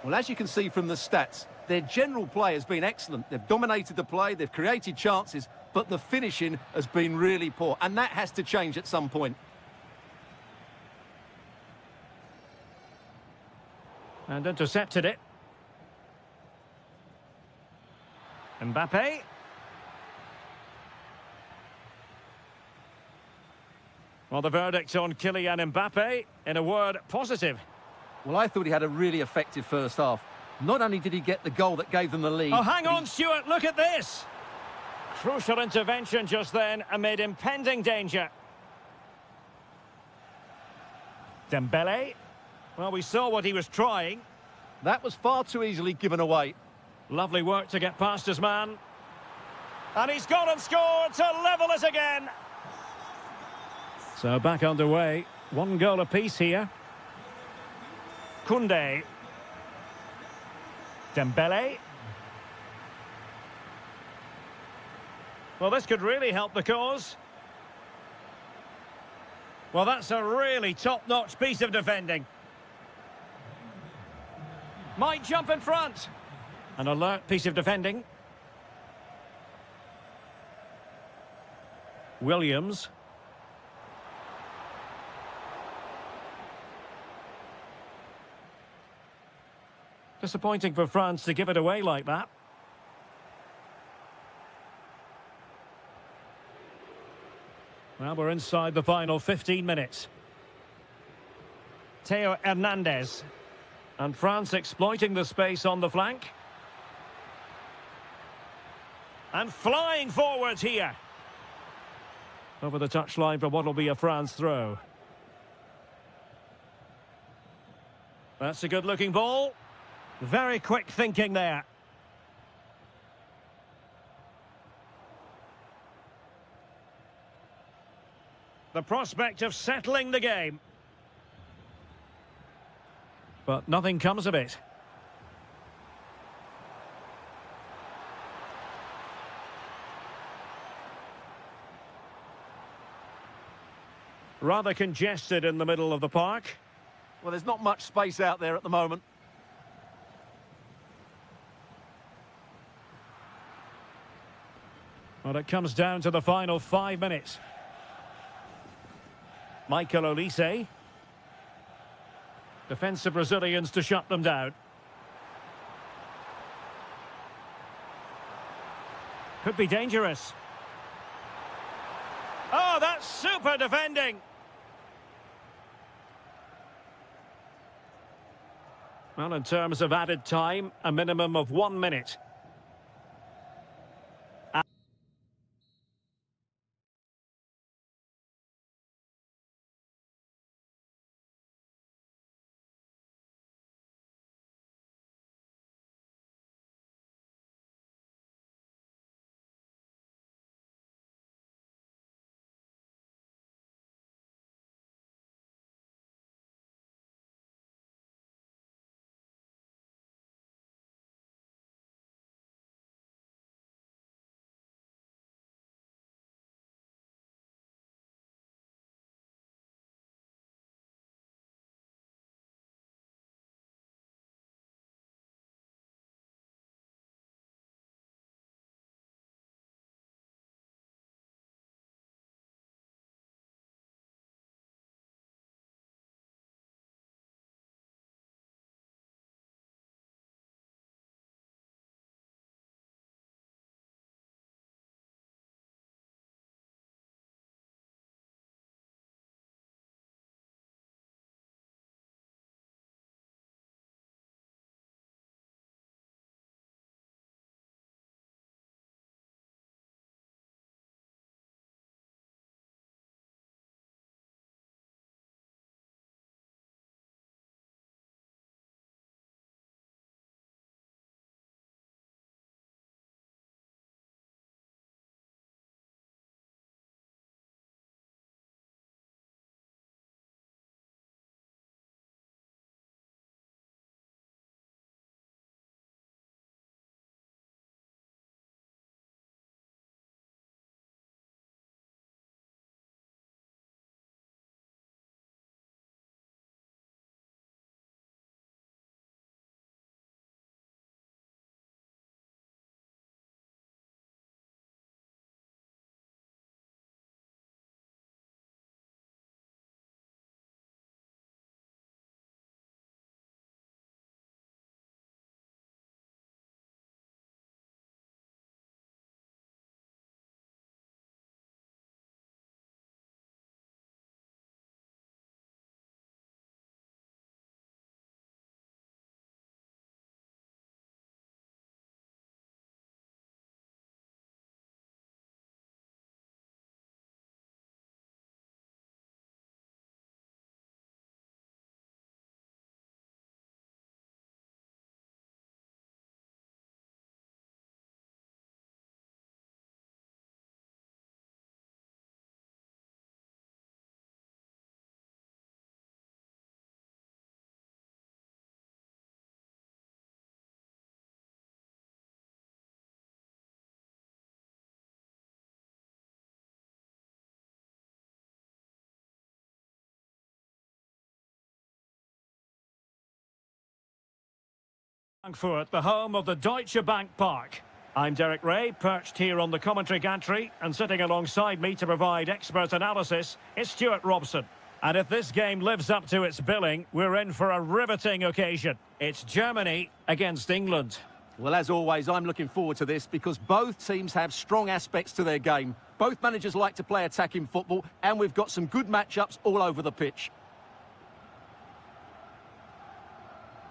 Well, as you can see from the stats, their general play has been excellent. They've dominated the play, they've created chances, but the finishing has been really poor, and that has to change at some point. And intercepted it. Mbappe. Well, the verdict on Kylian Mbappe, in a word, positive. Well, I thought he had a really effective first half. Not only did he get the goal that gave them the lead... Oh, hang on, Stuart, look at this! Crucial intervention just then amid impending danger. Dembele. Well, we saw what he was trying. That was far too easily given away. Lovely work to get past his man. And he's gone and scored to level it again. So back underway. One goal apiece here. Koundé. Dembele. Well, this could really help the cause. Well, that's a really top-notch piece of defending. Might jump in front. An alert piece of defending. Williams. Disappointing for France to give it away like that. Well, we're inside the final 15 minutes. Theo Hernandez. And France exploiting the space on the flank. And flying forwards here. Over the touchline for what will be a France throw. That's a good-looking ball. Very quick thinking there. The prospect of settling the game. But nothing comes of it. Rather congested in the middle of the park. Well, there's not much space out there at the moment. Well, it comes down to the final 5 minutes. Michael Olise. Defensive Brazilians to shut them down. Could be dangerous. Oh, that's super defending. Well, in terms of added time, a minimum of 1 minute. Frankfurt, the home of the Deutsche Bank Park. I'm Derek Ray, perched here on the commentary gantry, and sitting alongside me to provide expert analysis is Stuart Robson. And if this game lives up to its billing, we're in for a riveting occasion. It's Germany against England. Well, as always, I'm looking forward to this because both teams have strong aspects to their game. Both managers like to play attacking football, and we've got some good matchups all over the pitch.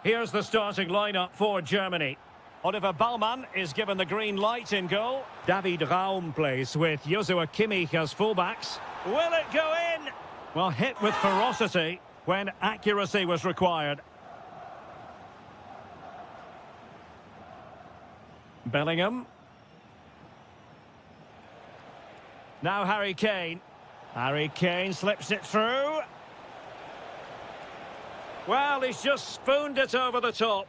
Here's the starting lineup for Germany. Oliver Baumann is given the green light in goal. David Raum plays with Joshua Kimmich as fullbacks. Will it go in? Well, hit with ferocity when accuracy was required. Bellingham. Now Harry Kane. Harry Kane slips it through. Well, he's just spooned it over the top.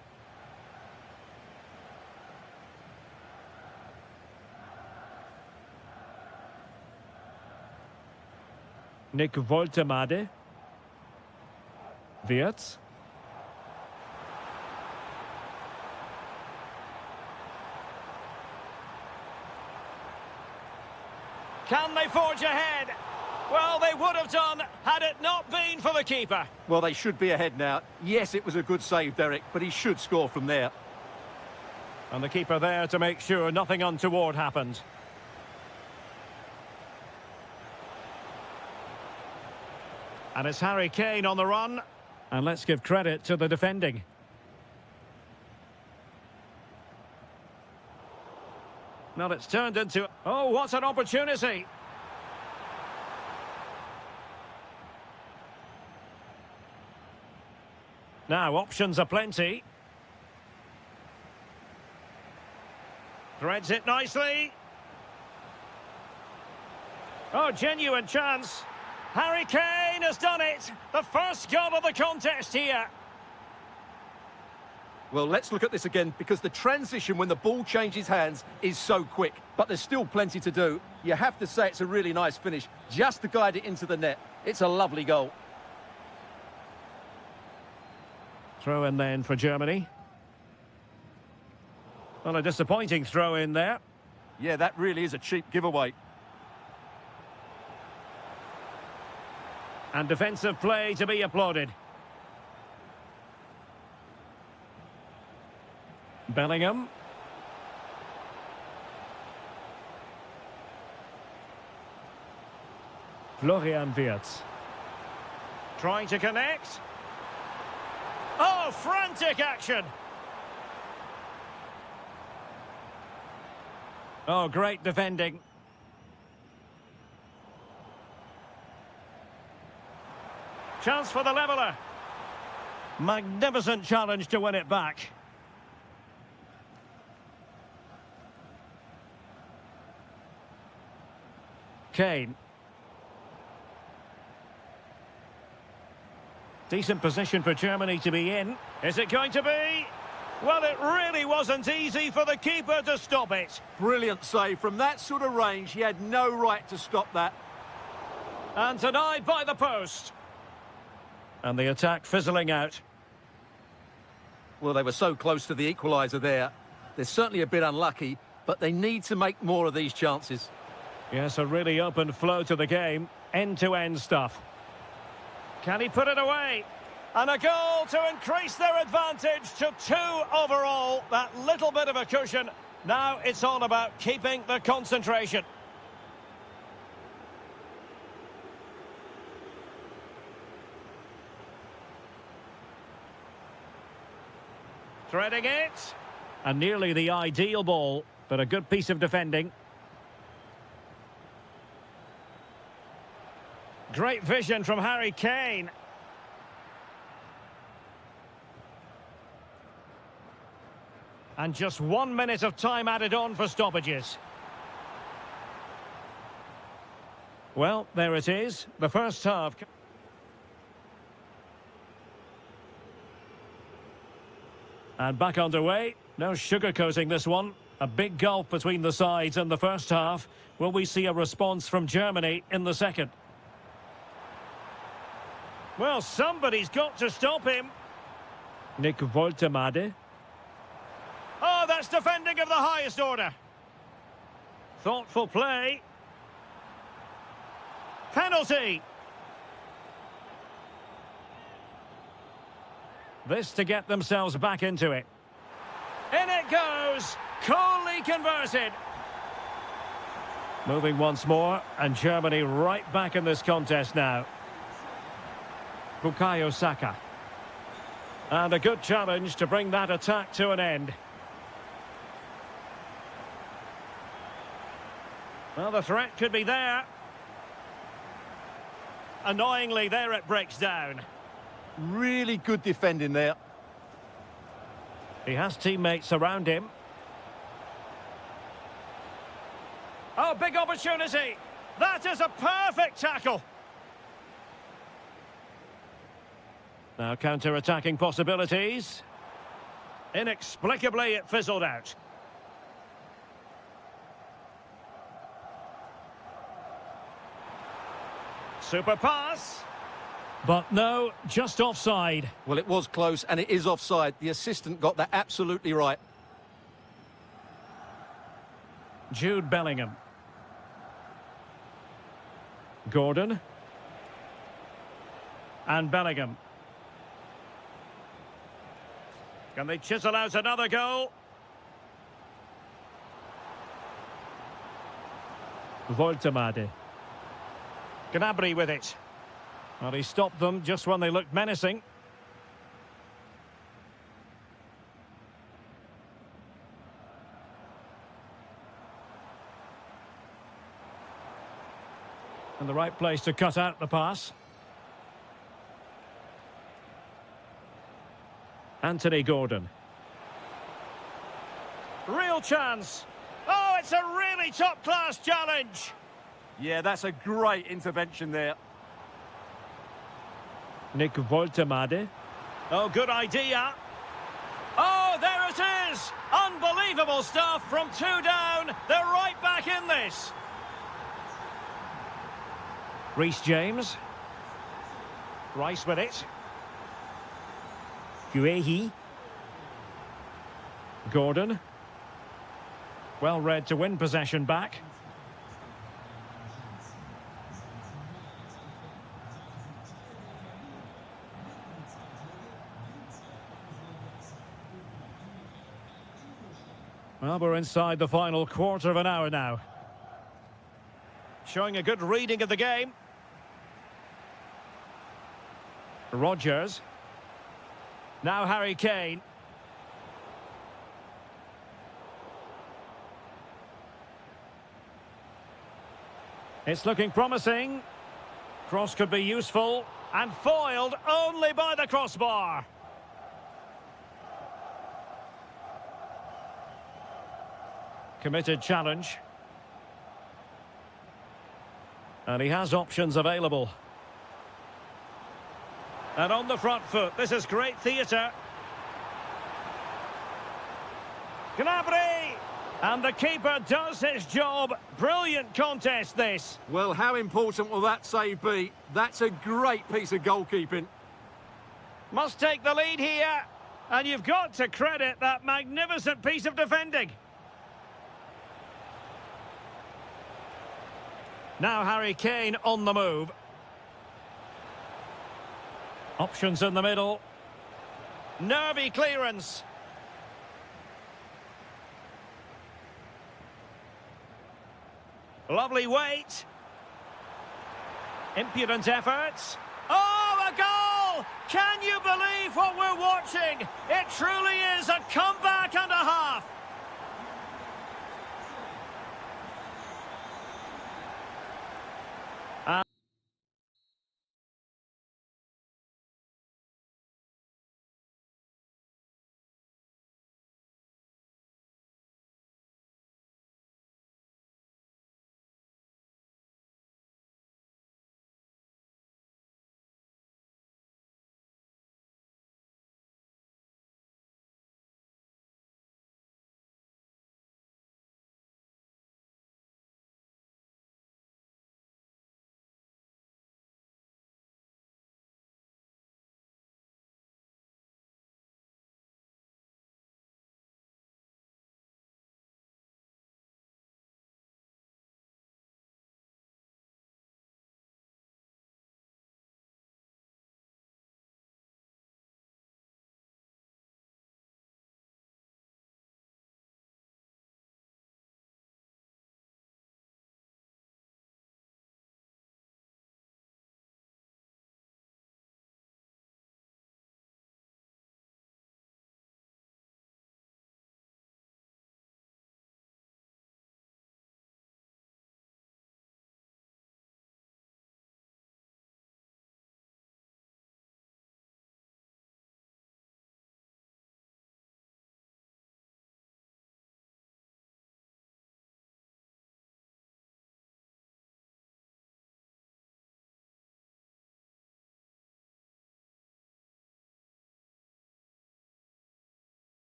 Nick Woltemade. Wirtz. Can they forge ahead? Well, they would have done had it not been for the keeper. Well, they should be ahead now. Yes, it was a good save, Derek, but he should score from there. And the keeper there to make sure nothing untoward happened. And it's Harry Kane on the run. And let's give credit to the defending. Now it's turned into... Oh, what an opportunity! Now, options are plenty. Threads it nicely. Oh, genuine chance. Harry Kane has done it. The first goal of the contest here. Well, let's look at this again, because the transition when the ball changes hands is so quick. But there's still plenty to do. You have to say it's a really nice finish, just to guide it into the net. It's a lovely goal. Throw in then for Germany. Well, a disappointing throw in there. Yeah, that really is a cheap giveaway. And defensive play to be applauded. Bellingham. Florian Wirtz. Trying to connect. Oh, frantic action! Oh, great defending. Chance for the leveller. Magnificent challenge to win it back. Kane. Decent position for Germany to be in. Is it going to be? Well, it really wasn't easy for the keeper to stop it. Brilliant save. From that sort of range, he had no right to stop that. And denied by the post. And the attack fizzling out. Well, they were so close to the equaliser there. They're certainly a bit unlucky, but they need to make more of these chances. Yes, a really open flow to the game. End-to-end stuff. Can he put it away? And a goal to increase their advantage to 2 overall. That little bit of a cushion. Now it's all about keeping the concentration. Threading it. And nearly the ideal ball, but a good piece of defending. Great vision from Harry Kane. And just 1 minute of time added on for stoppages. Well, there it is, the first half. And back underway. No sugarcoating this one. A big gulf between the sides in the first half. Will we see a response from Germany in the second? Well, somebody's got to stop him. Nick Woltemade. Oh, that's defending of the highest order. Thoughtful play. Penalty. This to get themselves back into it. In it goes. Coolly converted. Moving once more, and Germany right back in this contest now. Bukayo Saka. And a good challenge to bring that attack to an end. Well, the threat could be there. Annoyingly, there it breaks down. Really good defending there. He has teammates around him. Oh, big opportunity. That is a perfect tackle. Now counter-attacking possibilities. Inexplicably, it fizzled out. Super pass. But no, just offside. Well, it was close, and it is offside. The assistant got that absolutely right. Jude Bellingham. Gordon. And Bellingham. Can they chisel out another goal? Voltemade. Gnabry with it. Well, he stopped them just when they looked menacing. And the right place to cut out the pass. Anthony Gordon. Real chance. Oh, it's a really top-class challenge. Yeah, that's a great intervention there. Nick Voltemade. Oh, good idea. Oh, there it is. Unbelievable stuff from 2 down. They're right back in this. Reece James. Rice with it. Guehi. Gordon. Well read to win possession back. Well, we're inside the final quarter of an hour now. Showing a good reading of the game. Rodgers. Now Harry Kane. It's looking promising. Cross could be useful. And foiled only by the crossbar. Committed challenge. And he has options available. And on the front foot, this is great theatre. Gnabry! And the keeper does his job. Brilliant contest, this. Well, how important will that save be? That's a great piece of goalkeeping. Must take the lead here. And you've got to credit that magnificent piece of defending. Now Harry Kane on the move. Options in the middle. Nervy clearance. Lovely weight. Impudent efforts. Oh, a goal! Can you believe what we're watching? It truly is a comeback and a half.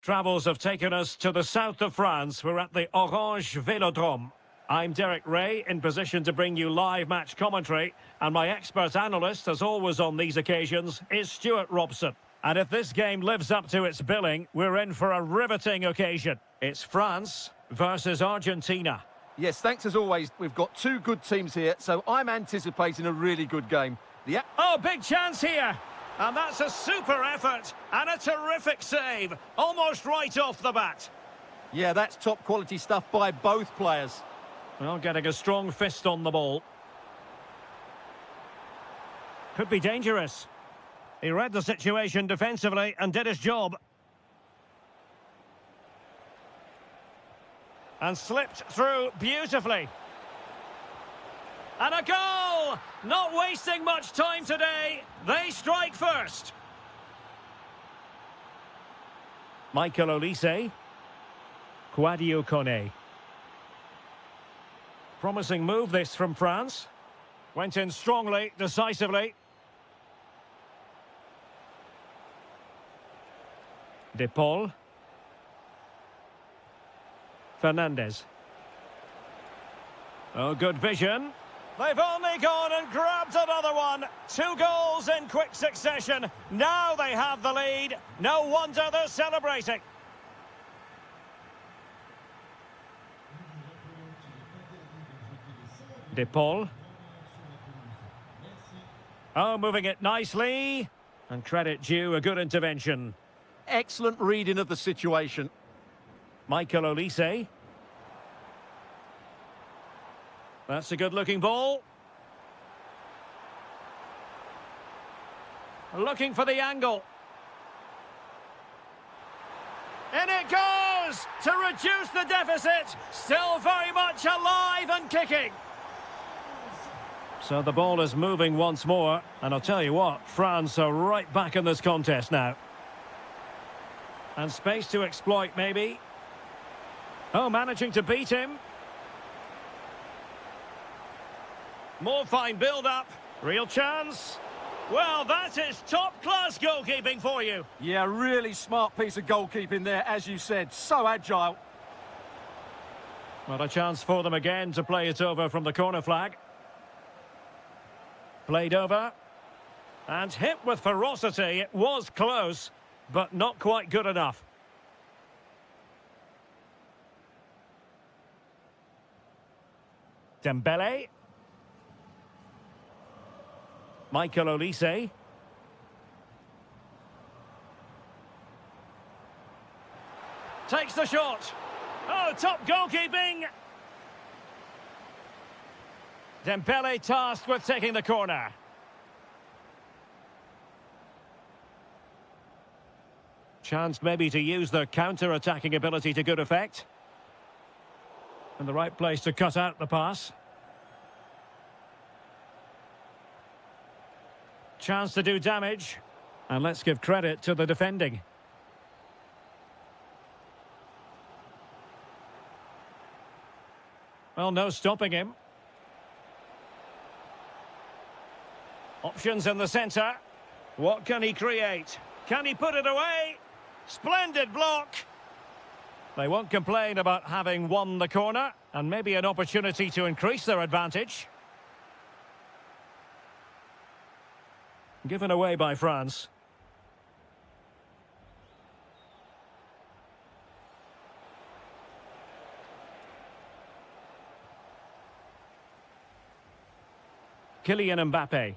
Travels have taken us to the south of France. We're at the Orange Vélodrome. I'm Derek Ray, in position to bring you live match commentary, and my expert analyst, as always on these occasions, is Stuart Robson. And if this game lives up to its billing, we're in for a riveting occasion. It's France versus Argentina. Yes, thanks as always. We've got two good teams here, so I'm anticipating a really good game. Oh, big chance here. And that's a super effort and a terrific save. Almost right off the bat. Yeah, that's top quality stuff by both players. Well, getting a strong fist on the ball. Could be dangerous. He read the situation defensively and did his job. And slipped through beautifully. And a goal! Not wasting much time today. They strike first. Michael Olise. Kouadio Kone. Promising move this from France. Went in strongly, decisively. De Paul. Fernandez. Oh, good vision. They've only gone and grabbed another one. 2 goals in quick succession. Now they have the lead. No wonder they're celebrating. De Paul. Oh, moving it nicely. And credit due, a good intervention. Excellent reading of the situation. Michael Olise. That's a good-looking ball. Looking for the angle. In it goes! To reduce the deficit. Still very much alive and kicking. So the ball is moving once more. And I'll tell you what, France are right back in this contest now. And space to exploit, maybe. Oh, managing to beat him. More fine build-up. Real chance. Well, that is top-class goalkeeping for you. Yeah, really smart piece of goalkeeping there, as you said. So agile. Well, a chance for them again to play it over from the corner flag. Played over. And hit with ferocity. It was close, but not quite good enough. Dembele. Michael Olise. Takes the shot. Oh, top goalkeeping. Dembele tasked with taking the corner. Chance maybe to use the counter-attacking ability to good effect. In the right place to cut out the pass. Chance to do damage. And let's give credit to the defending. Well, no stopping him. Options in the centre. What can he create? Can he put it away? Splendid block. They won't complain about having won the corner, and maybe an opportunity to increase their advantage. Given away by France. Kylian Mbappe.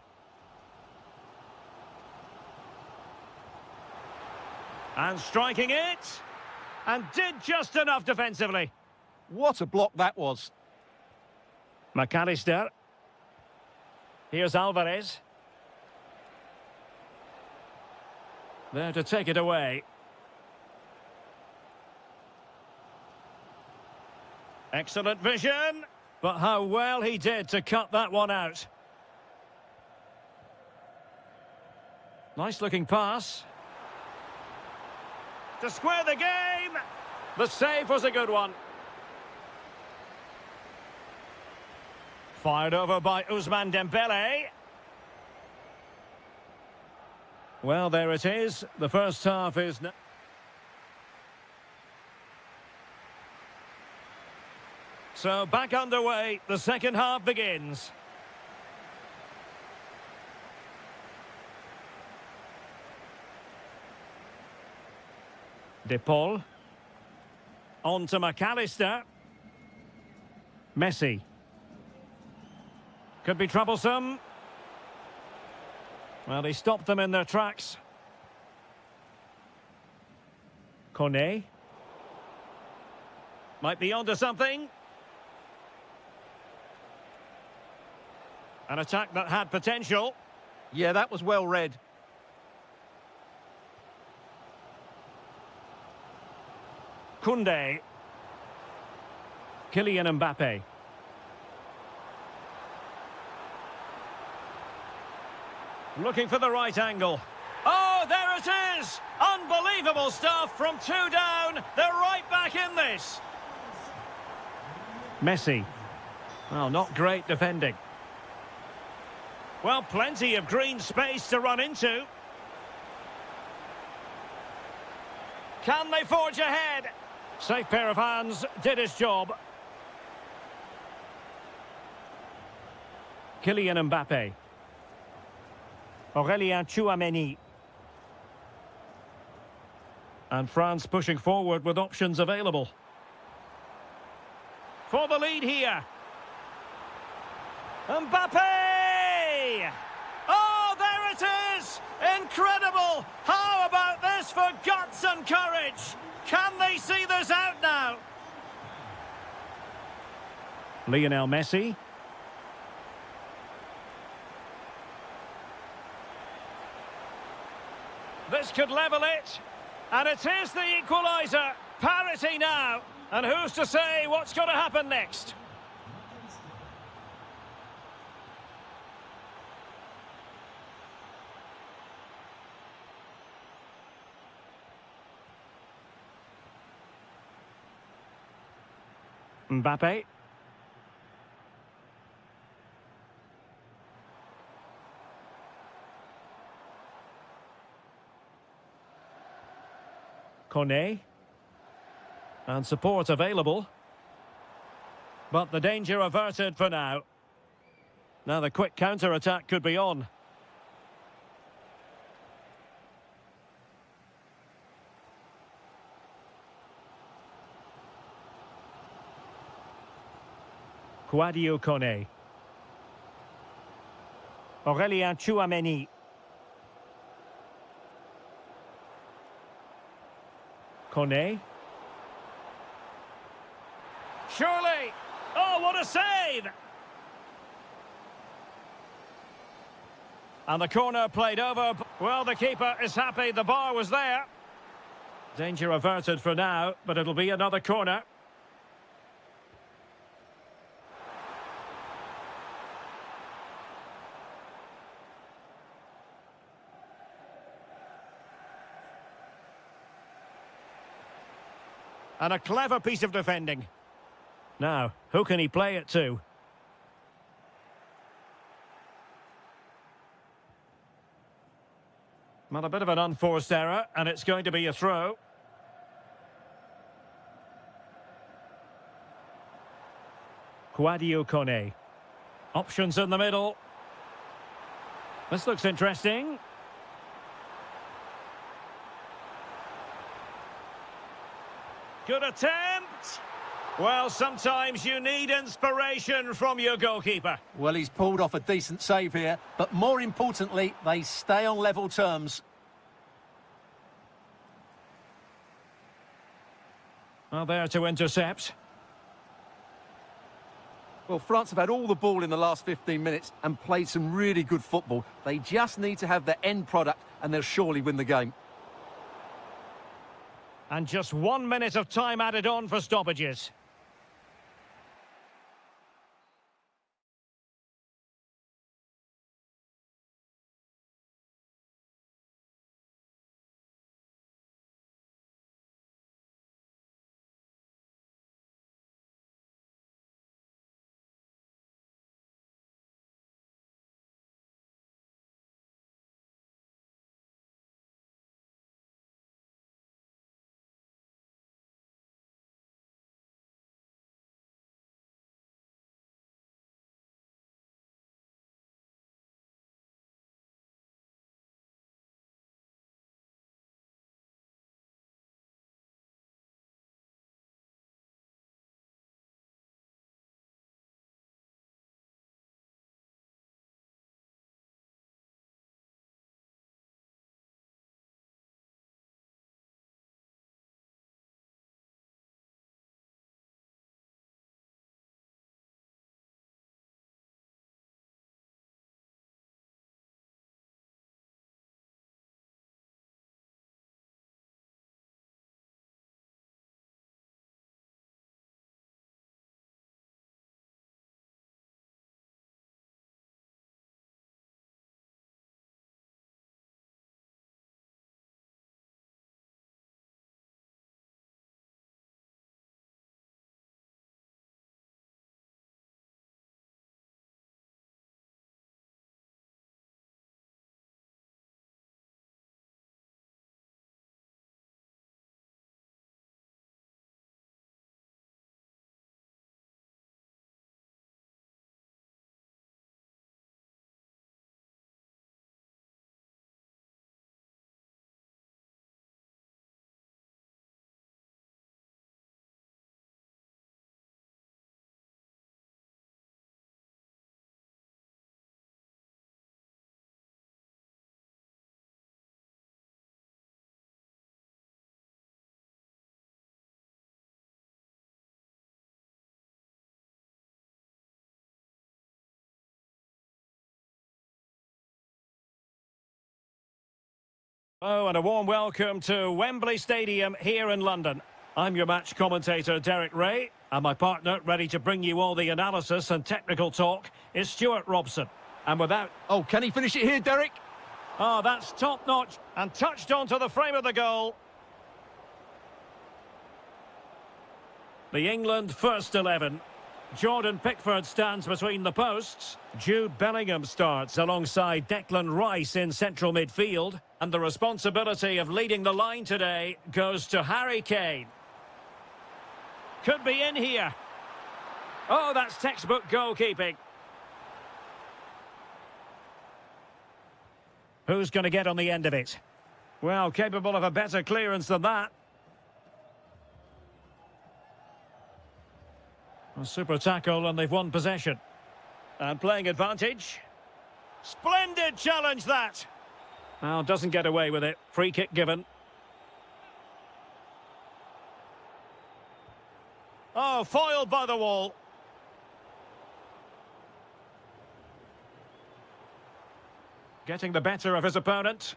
And striking it. And did just enough defensively. What a block that was. McAllister. Here's Alvarez. There to take it away. Excellent vision. But how well he did to cut that one out. Nice looking pass. To square the game. The save was a good one. Fired over by Ousmane Dembele. Well, there it is. The first half is... So back underway, the second half begins. De Paul. On to McAllister. Messi. Could be troublesome. Well, he stopped them in their tracks. Kone. Might be onto something. An attack that had potential. Yeah, that was well read. Koundé. Kylian Mbappe. Looking for the right angle. Oh, there it is! Unbelievable stuff from 2 down. They're right back in this. Messi. Well, not great defending. Well, plenty of green space to run into. Can they forge ahead? Safe pair of hands, did his job. Kylian Mbappe. Aurélien Tchouameni. And France pushing forward with options available. For the lead here. Mbappe! Oh, there it is! Incredible! How about this for guts and courage? Can they see this out now? Lionel Messi. This could level it. And it is the equaliser. Parity now. And who's to say what's going to happen next? Mbappe. Kone. And support available. But the danger averted for now. Now the quick counter-attack could be on. Sadio Kone. Aurélien Tchouameni. Kone. Surely! Oh, what a save! And the corner played over. Well, the keeper is happy the bar was there. Danger averted for now, but it'll be another corner. And a clever piece of defending. Now, who can he play it to? Well, a bit of an unforced error, and it's going to be a throw. Sadio Kone. Options in the middle. This looks interesting. Good attempt. Well, sometimes you need inspiration from your goalkeeper. Well, he's pulled off a decent save here, but more importantly, they stay on level terms. Well, there to intercept. Well, France have had all the ball in the last 15 minutes and played some really good football. They just need to have the end product and they'll surely win the game. And just 1 minute of time added on for stoppages. Oh, and a warm welcome to Wembley Stadium here in London. I'm your match commentator, Derek Ray, and my partner, ready to bring you all the analysis and technical talk, is Stuart Robson. And without... Oh, can he finish it here, Derek? Oh, that's top-notch, and touched onto the frame of the goal. The England first 11. Jordan Pickford stands between the posts. Jude Bellingham starts alongside Declan Rice in central midfield. And the responsibility of leading the line today goes to Harry Kane. Could be in here. Oh, that's textbook goalkeeping. Who's going to get on the end of it? Well, capable of a better clearance than that. A super tackle, and they've won possession. And playing advantage. Splendid challenge, that! Well, doesn't get away with it. Free kick given. Oh, foiled by the wall. Getting the better of his opponent.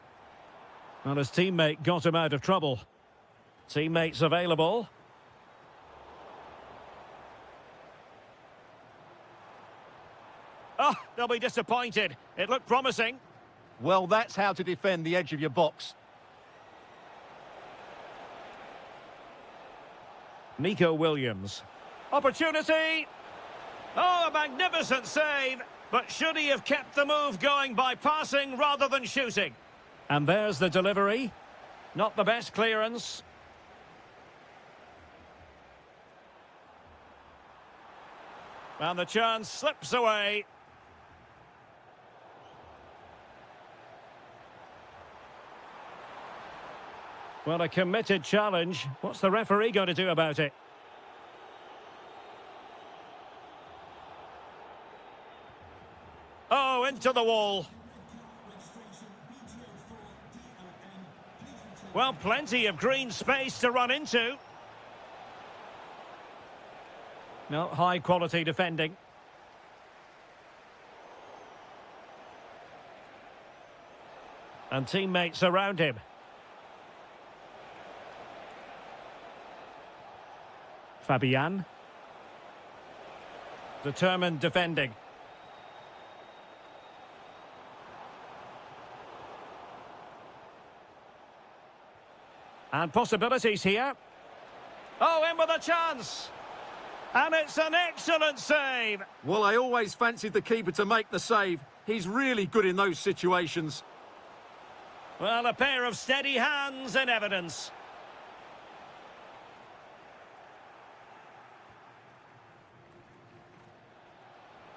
Well, his teammate got him out of trouble. Teammates available. Oh, they'll be disappointed. It looked promising. Well, that's how to defend the edge of your box. Nico Williams. Opportunity! Oh, a magnificent save! But should he have kept the move going by passing rather than shooting? And there's the delivery. Not the best clearance. And the chance slips away. Well, a committed challenge. What's the referee going to do about it? Oh, into the wall. Well, plenty of green space to run into. No, high quality defending. And teammates around him. Fabian. Determined defending. And possibilities here. Oh, in with a chance. And it's an excellent save. Well, I always fancied the keeper to make the save. He's really good in those situations. Well, a pair of steady hands in evidence.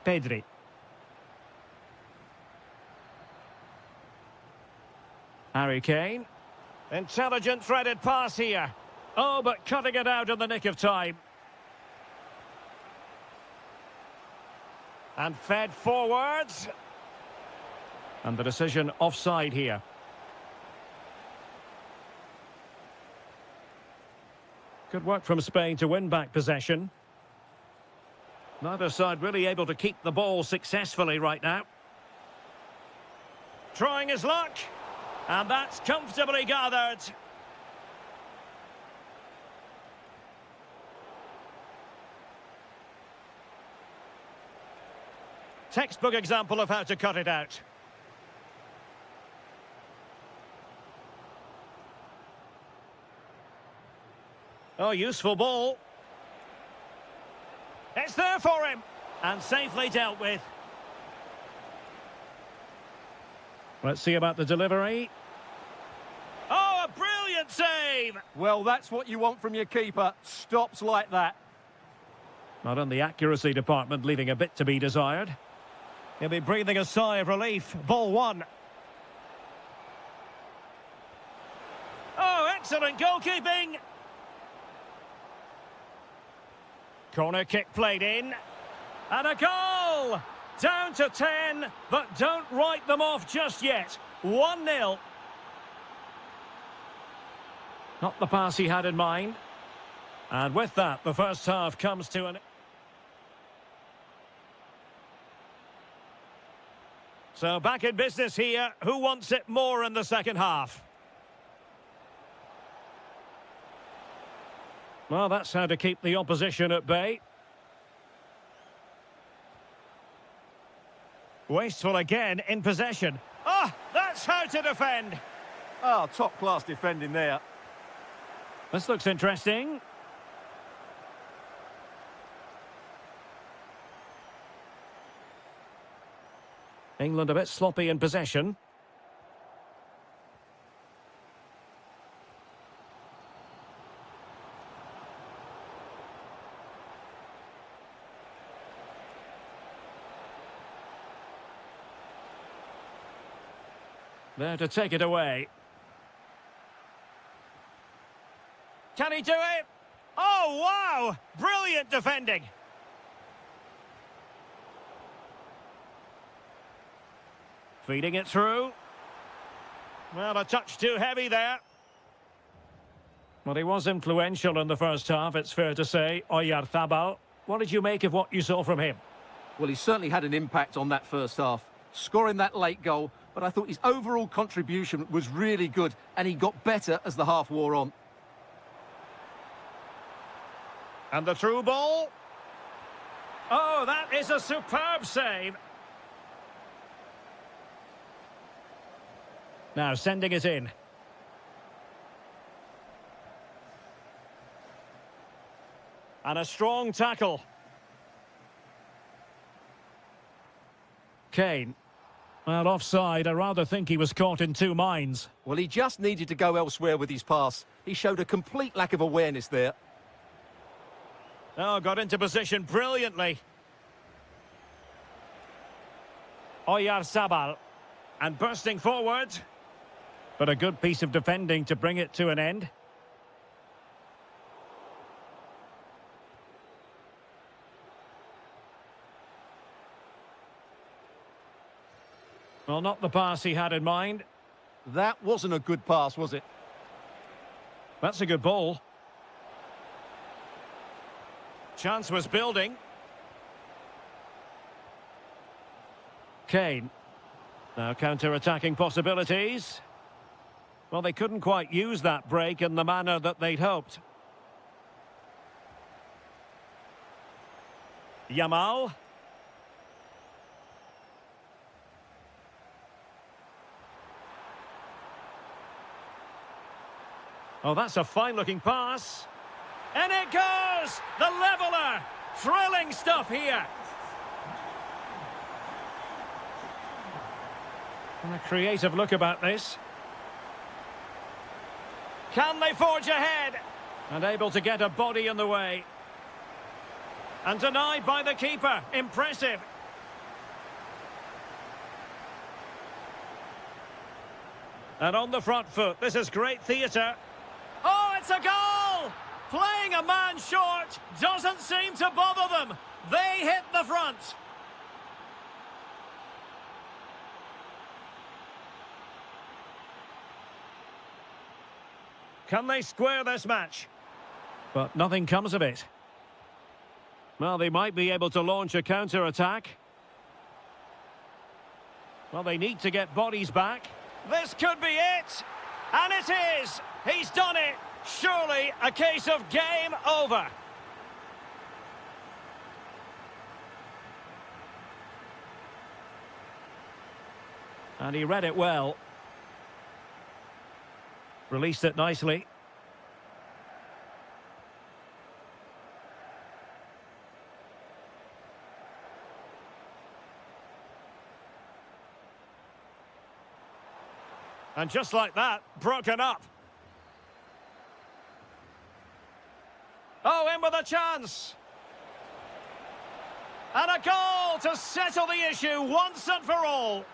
Pedri. Harry Kane. Intelligent threaded pass here. Oh, but cutting it out in the nick of time. And fed forwards. And the decision offside here. Good work from Spain to win back possession. Neither side really able to keep the ball successfully right now. Trying his luck. And that's comfortably gathered. Textbook example of how to cut it out. Oh, useful ball. It's there for him. And safely dealt with. Let's see about the delivery. Oh, a brilliant save! Well, that's what you want from your keeper. Stops like that. Not in the accuracy department, leaving a bit to be desired. He'll be breathing a sigh of relief. Ball one. Oh, excellent goalkeeping! Corner kick played in. And a goal! Down to 10, but don't write them off just yet. 1-0. Not the pass he had in mind. And with that, the first half comes to an... So back in business here. Who wants it more in the second half? Well, that's how to keep the opposition at bay. Wasteful again in possession. Ah, that's how to defend. Oh, top-class defending there. This looks interesting. England a bit sloppy in possession. There to take it away. Can he do it? Oh, wow! Brilliant defending. Feeding it through. Well, a touch too heavy there. Well, he was influential in the first half, it's fair to say. Oyarzabal. What did you make of what you saw from him? Well, he certainly had an impact on that first half, scoring that late goal, but I thought his overall contribution was really good, and he got better as the half wore on. And the through ball. Oh, that is a superb save. Now sending it in. And a strong tackle. Kane. Well, offside. I rather think he was caught in two minds. Well, he just needed to go elsewhere with his pass. He showed a complete lack of awareness there. Oh, got into position brilliantly. Oyarzabal. And bursting forward. But a good piece of defending to bring it to an end. Well, not the pass he had in mind. That wasn't a good pass, was it? That's a good ball. Chance was building. Kane. Now counter-attacking possibilities. Well, they couldn't quite use that break in the manner that they'd hoped. Yamal. Oh, that's a fine-looking pass. And it goes! The leveller! Thrilling stuff here. And a creative look about this. Can they forge ahead? And able to get a body in the way. And denied by the keeper. Impressive. And on the front foot, this is great theatre. Oh, it's a goal! Playing a man short doesn't seem to bother them. They hit the front. Can they square this match? But nothing comes of it. Well, they might be able to launch a counter-attack. Well, they need to get bodies back. This could be it! And it is! He's done it! Surely a case of game over. And he read it well. Released it nicely. And just like that, broken up. Oh, in with a chance. And a goal to settle the issue once and for all.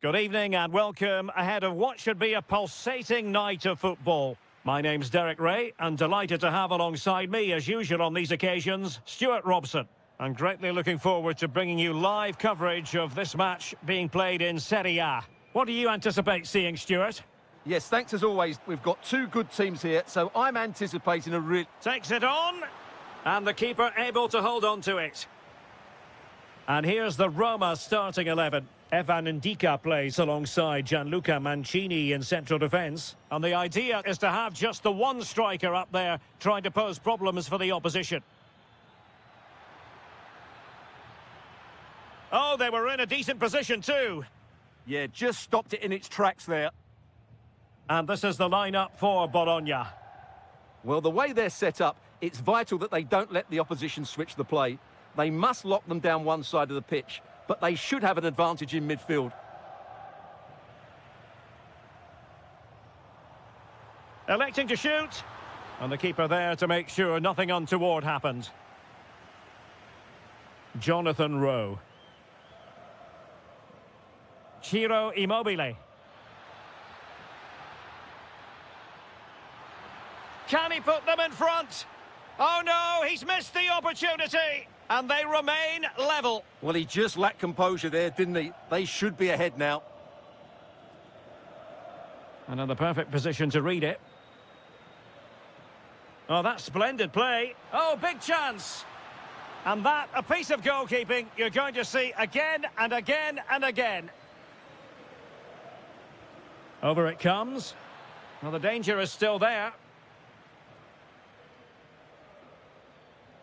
Good evening and welcome ahead of what should be a pulsating night of football. My name's Derek Ray and delighted to have alongside me, as usual on these occasions, Stuart Robson. I'm greatly looking forward to bringing you live coverage of this match being played in Serie A. What do you anticipate seeing, Stuart? Yes, thanks as always. We've got two good teams here, so I'm anticipating a real... Takes it on, and the keeper able to hold on to it. And here's the Roma starting 11. Evan Ndika plays alongside Gianluca Mancini in central defence. And the idea is to have just the one striker up there trying to pose problems for the opposition. Oh, they were in a decent position too. Yeah, just stopped it in its tracks there. And this is the lineup for Bologna. Well, the way they're set up, it's vital that they don't let the opposition switch the play. They must lock them down one side of the pitch, but they should have an advantage in midfield. Electing to shoot. And the keeper there to make sure nothing untoward happened. Jonathan Rowe. Ciro Immobile. Can he put them in front? Oh no, he's missed the opportunity. And they remain level. Well, he just lacked composure there, didn't he? They should be ahead now. And in the perfect position to read it. Oh, that's splendid play. Oh, big chance. And that, a piece of goalkeeping you're going to see again and again and again. Over it comes. Well, the danger is still there.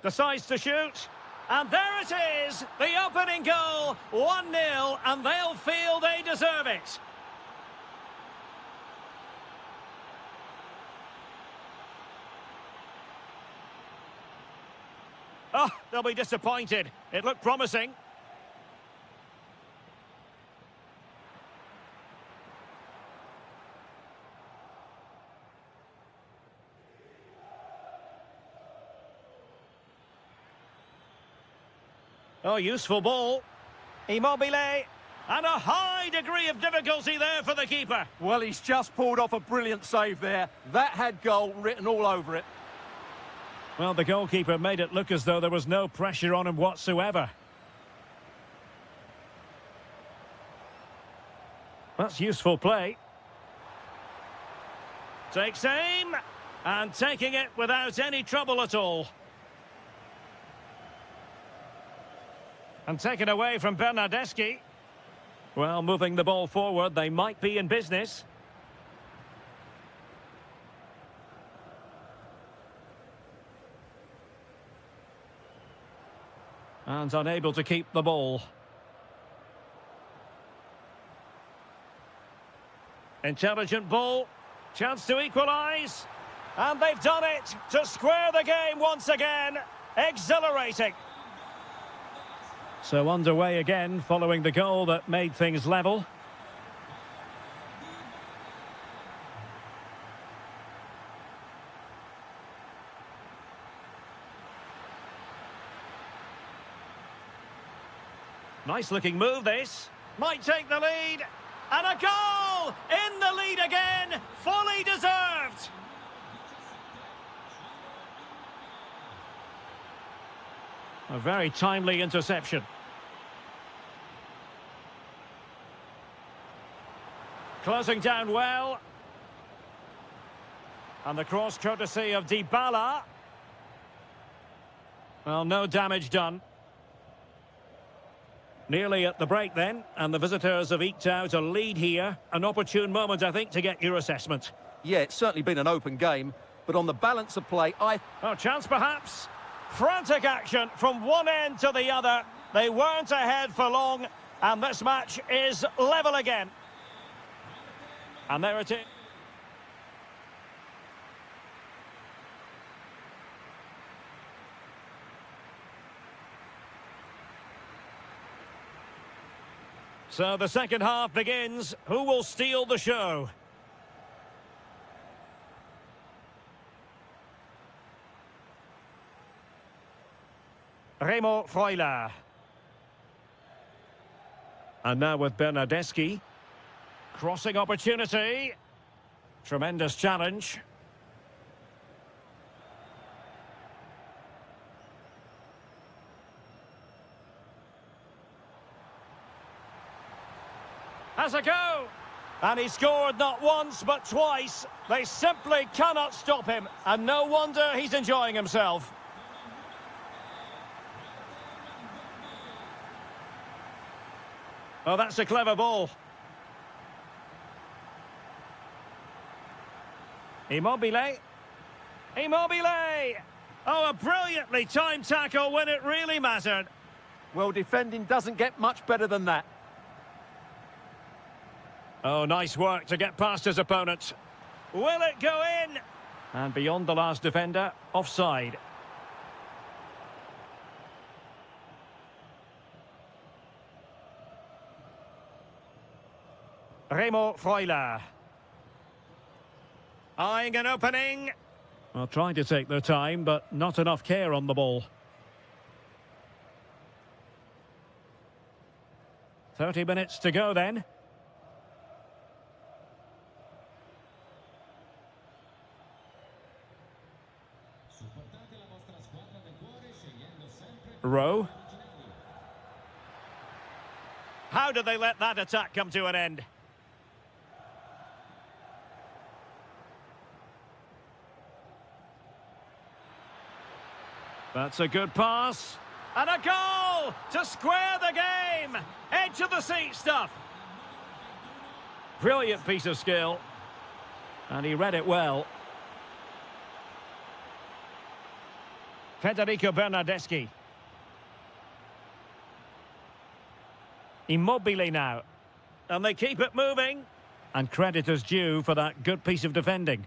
Decides to shoot. And there it is, the opening goal, 1-0, and they'll feel they deserve it. Oh, they'll be disappointed. It looked promising. Oh, useful ball. Immobile. And a high degree of difficulty there for the keeper. Well, he's just pulled off a brilliant save there. That had goal written all over it. Well, the goalkeeper made it look as though there was no pressure on him whatsoever. That's useful play. Takes aim. And taking it without any trouble at all. And taken away from Bernardeschi. Well, moving the ball forward, they might be in business. And unable to keep the ball. Intelligent ball. Chance to equalise. And they've done it to square the game once again. Exhilarating. So underway again following the goal that made things level. Nice looking move this. Might take the lead. And a goal! In the lead again! Fully deserved! A very timely interception. Closing down well. And the cross courtesy of Dybala. Well, no damage done. Nearly at the break then, and the visitors have eked out a lead here. An opportune moment, I think, to get your assessment. Yeah, it's certainly been an open game, but on the balance of play, Oh, chance perhaps. Frantic action from one end to the other. They weren't ahead for long, and this match is level again. And there it is. So the second half begins. Who will steal the show? Remo Freuler. And now with Bernardeschi. Crossing opportunity. Tremendous challenge. Has a go. And he scored not once but twice. They simply cannot stop him. And no wonder he's enjoying himself. Oh, that's a clever ball. Immobile. Immobile! Oh, a brilliantly timed tackle when it really mattered. Well, defending doesn't get much better than that. Oh, nice work to get past his opponent. Will it go in? And beyond the last defender, offside. Remo Freuler. Eyeing an opening. Well, trying to take their time, but not enough care on the ball. 30 minutes to go then. Rowe. How did they let that attack come to an end? That's a good pass. And a goal to square the game. Edge of the seat stuff. Brilliant piece of skill. And he read it well. Federico Bernardeschi. Immobile now. And they keep it moving. And credit is due for that good piece of defending.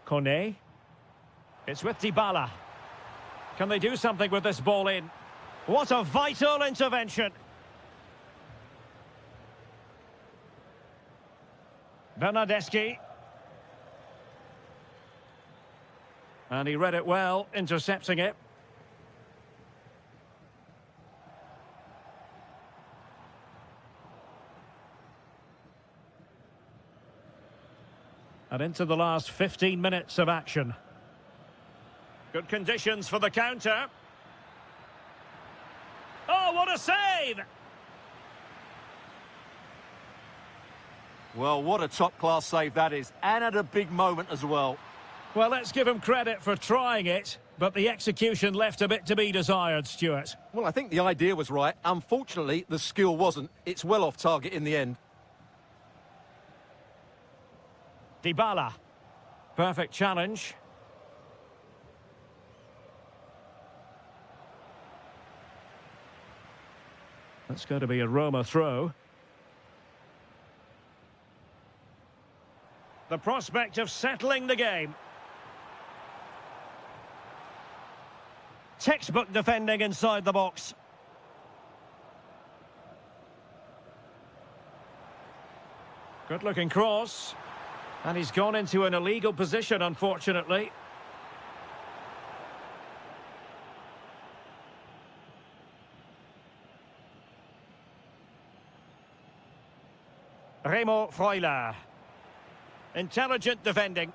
Kone. It's with Dybala. Can they do something with this ball in? What a vital intervention. Bernardeschi. And he read it well, intercepting it. And into the last 15 minutes of action. Good conditions for the counter. Oh, what a save! Well, what a top-class save that is, and at a big moment as well. Well, let's give him credit for trying it, but the execution left a bit to be desired, Stuart. Well, I think the idea was right. Unfortunately, the skill wasn't. It's well off target in the end. Dybala. Perfect challenge. That's going to be a Roma throw. The prospect of settling the game. Textbook defending inside the box. Good-looking cross. And he's gone into an illegal position, unfortunately. Remo Freuler. Intelligent defending.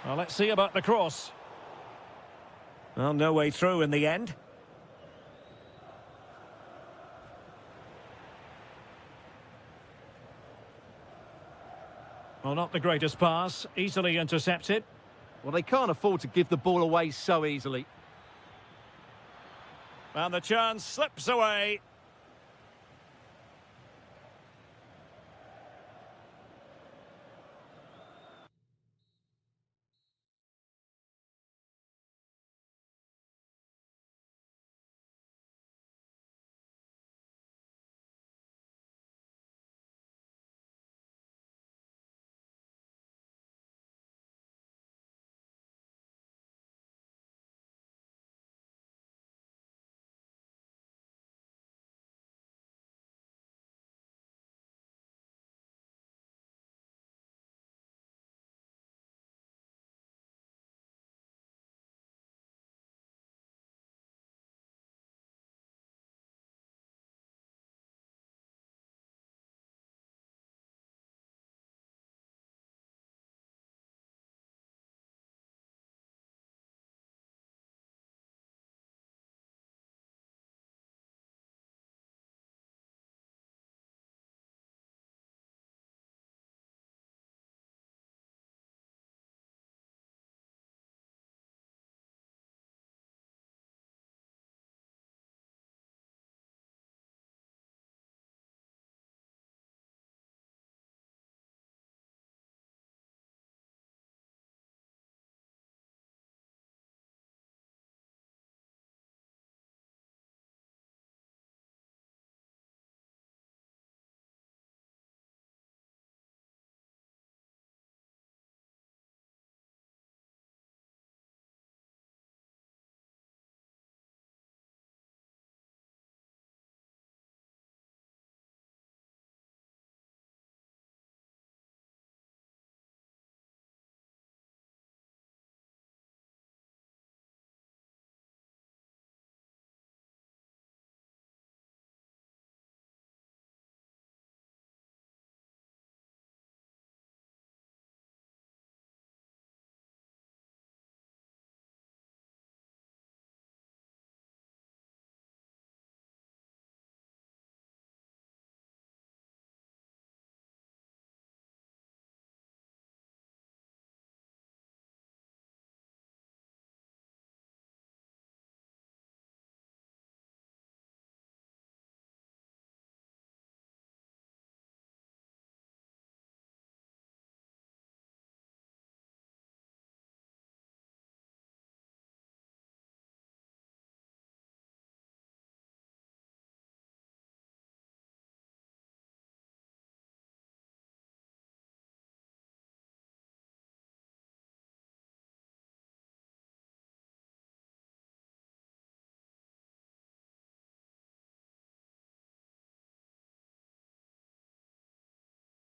Well, let's see about the cross. Well, no way through in the end. Well, not the greatest pass. Easily intercepted. Well, they can't afford to give the ball away so easily. And the chance slips away.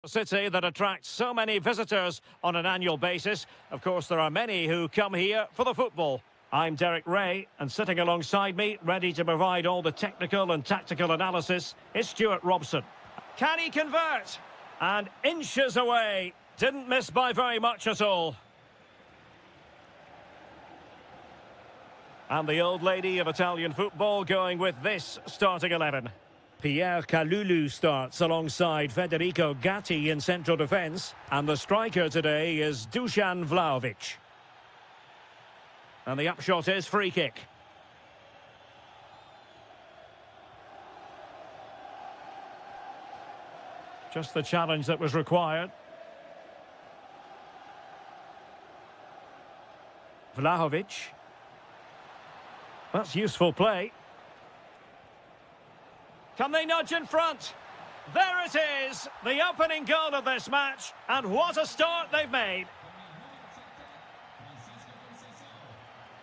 A city that attracts so many visitors on an annual basis. Of course, there are many who come here for the football. I'm Derek Ray, and sitting alongside me, ready to provide all the technical and tactical analysis, is Stuart Robson. Can he convert? And inches away. Didn't miss by very much at all. And the old lady of Italian football going with this starting 11. Pierre Kalulu starts alongside Federico Gatti in central defence. And the striker today is Dusan Vlahovic. And the upshot is free kick. Just the challenge that was required. Vlahovic. That's useful play. Can they nudge in front? There it is, the opening goal of this match, and what a start they've made.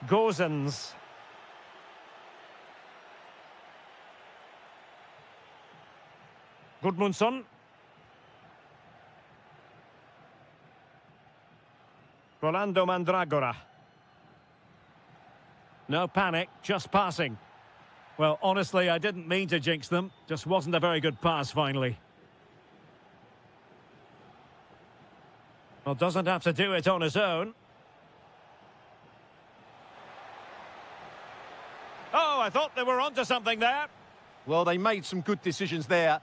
Gozens. Gudmundsson. Rolando Mandragora. No panic, just passing. Well, honestly, I didn't mean to jinx them. Just wasn't a very good pass, finally. Well, doesn't have to do it on his own. Oh, I thought they were onto something there. Well, they made some good decisions there.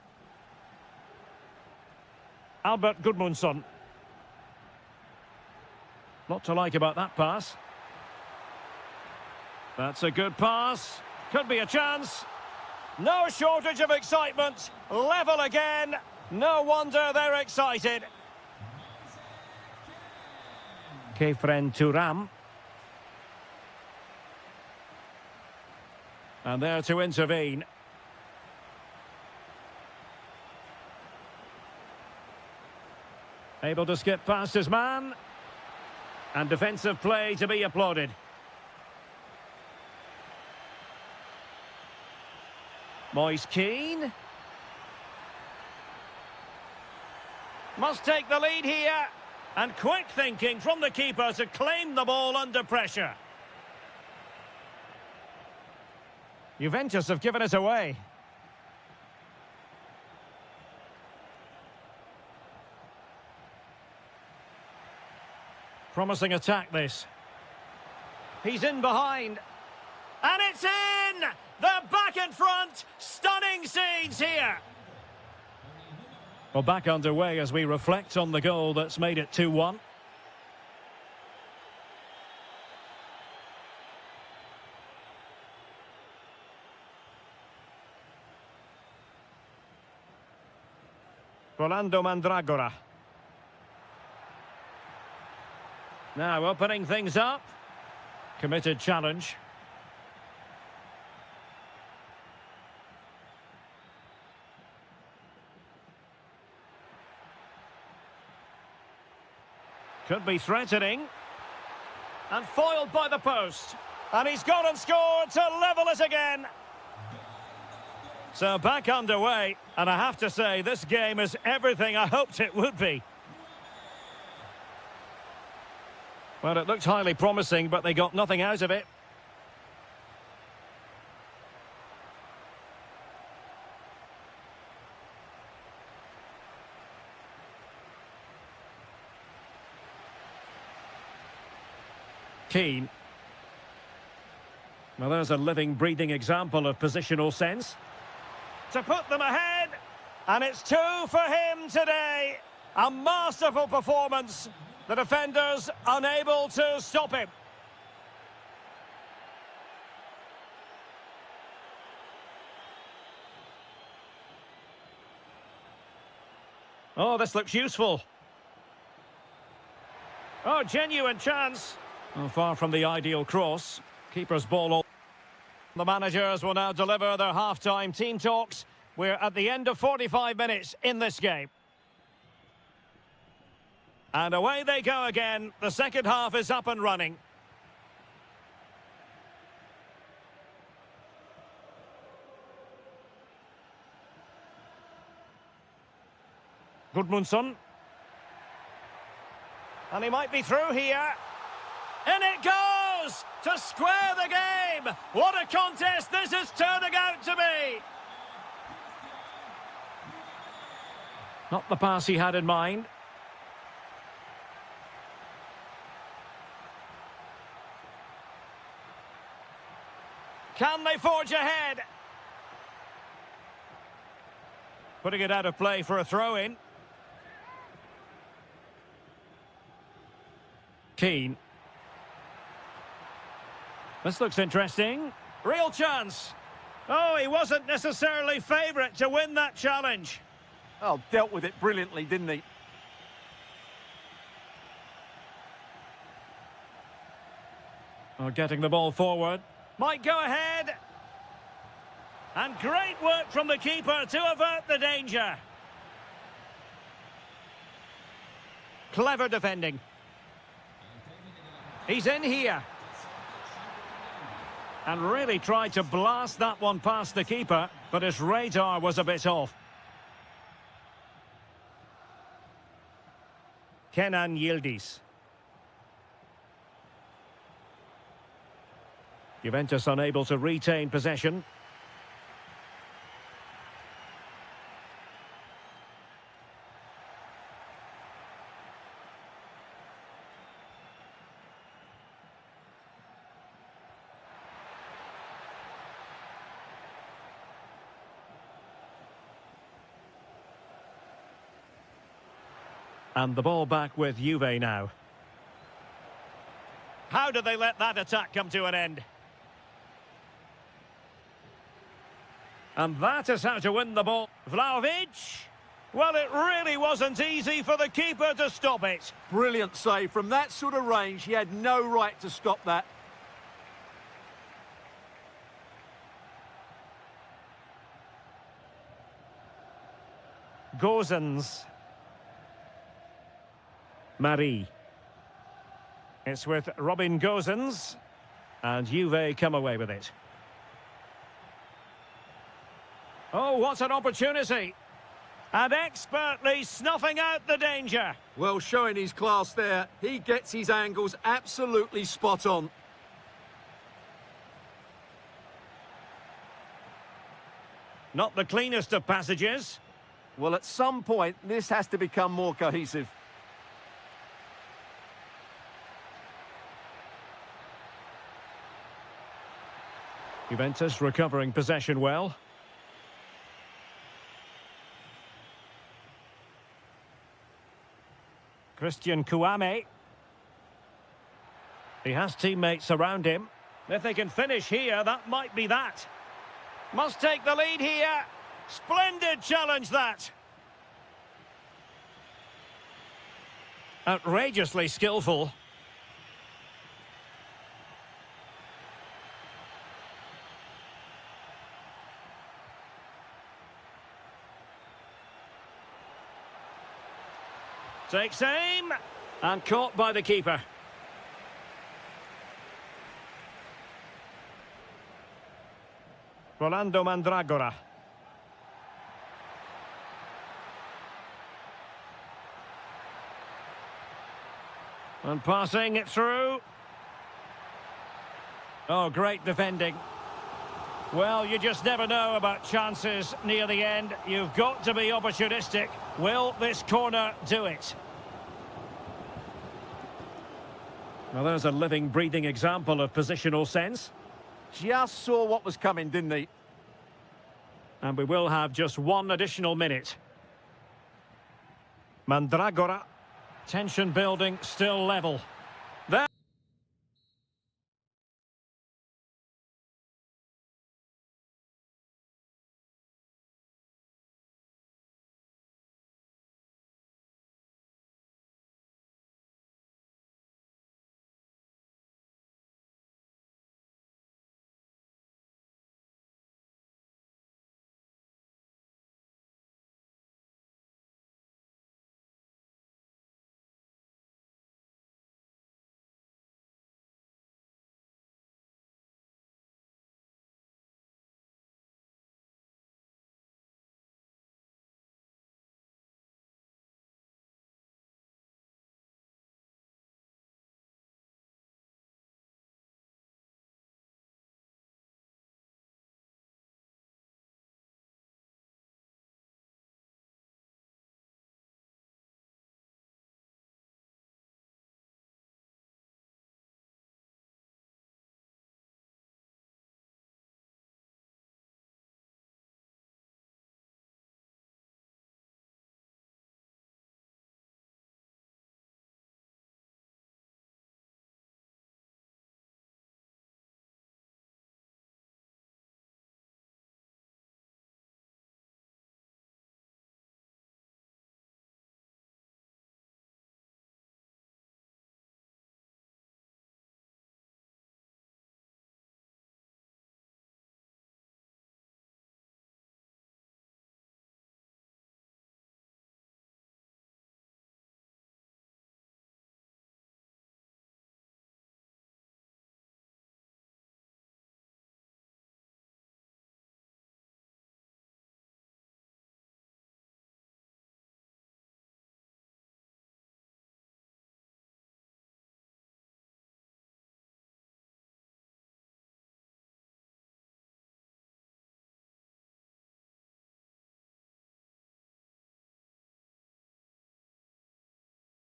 Albert Gudmundsson. Lot to like about that pass. That's a good pass. Could be a chance. No shortage of excitement. Level again. No wonder they're excited. Kefren Turam. And there to intervene. Able to skip past his man. And defensive play to be applauded. Moise Keane. Must take the lead here. And quick thinking from the keeper to claim the ball under pressure. Juventus have given it away. Promising attack, this. He's in behind. And it's in! They're back in front! Stunning scenes here! Well, back underway as we reflect on the goal that's made it 2-1. Rolando Mandragora. Now opening things up. Committed challenge. Could be threatening. And foiled by the post. And he's gone and scored to level it again. So back underway. And I have to say, this game is everything I hoped it would be. Well, it looked highly promising, but they got nothing out of it. Keane. Well, there's a living, breathing example of positional sense. To put them ahead, and it's 2 for him today. A masterful performance. The defenders unable to stop him. Oh, this looks useful. Oh, genuine chance. Oh, far from the ideal cross. Keeper's ball. The managers will now deliver their half-time team talks. We're at the end of 45 minutes in this game. And away they go again. The second half is up and running. Gudmundsson. And he might be through here. In it goes! To square the game! What a contest this is turning out to be! Not the pass he had in mind. Can they forge ahead? Putting it out of play for a throw-in. Keane. This looks interesting. Real chance. Oh, he wasn't necessarily favourite to win that challenge. Oh, dealt with it brilliantly, didn't he? Oh, getting the ball forward. Might go ahead. And great work from the keeper to avert the danger. Clever defending. He's in here. And really tried to blast that one past the keeper, but his radar was a bit off. Kenan Yildiz. Juventus unable to retain possession. And the ball back with Juve now. How did they let that attack come to an end? And that is how to win the ball. Vlahovic. Well, it really wasn't easy for the keeper to stop it. Brilliant save. From that sort of range, he had no right to stop that. Gozens. Marie. It's with Robin Gozens. And Juve come away with it. Oh, what an opportunity. And expertly snuffing out the danger. Well, showing his class there. He gets his angles absolutely spot on. Not the cleanest of passages. Well, at some point, this has to become more cohesive. Juventus recovering possession well. Christian Kouame. He has teammates around him. If they can finish here, that might be that. Must take the lead here. Splendid challenge, that. Outrageously skillful. Takes aim, and caught by the keeper. Rolando Mandragora. And passing it through. Oh, great defending. Well, you just never know about chances near the end. You've got to be opportunistic. Will this corner do it? Well, there's a living, breathing example of positional sense. Just saw what was coming, didn't he? And we will have just one additional minute. Mandragora. Tension building, still level. There.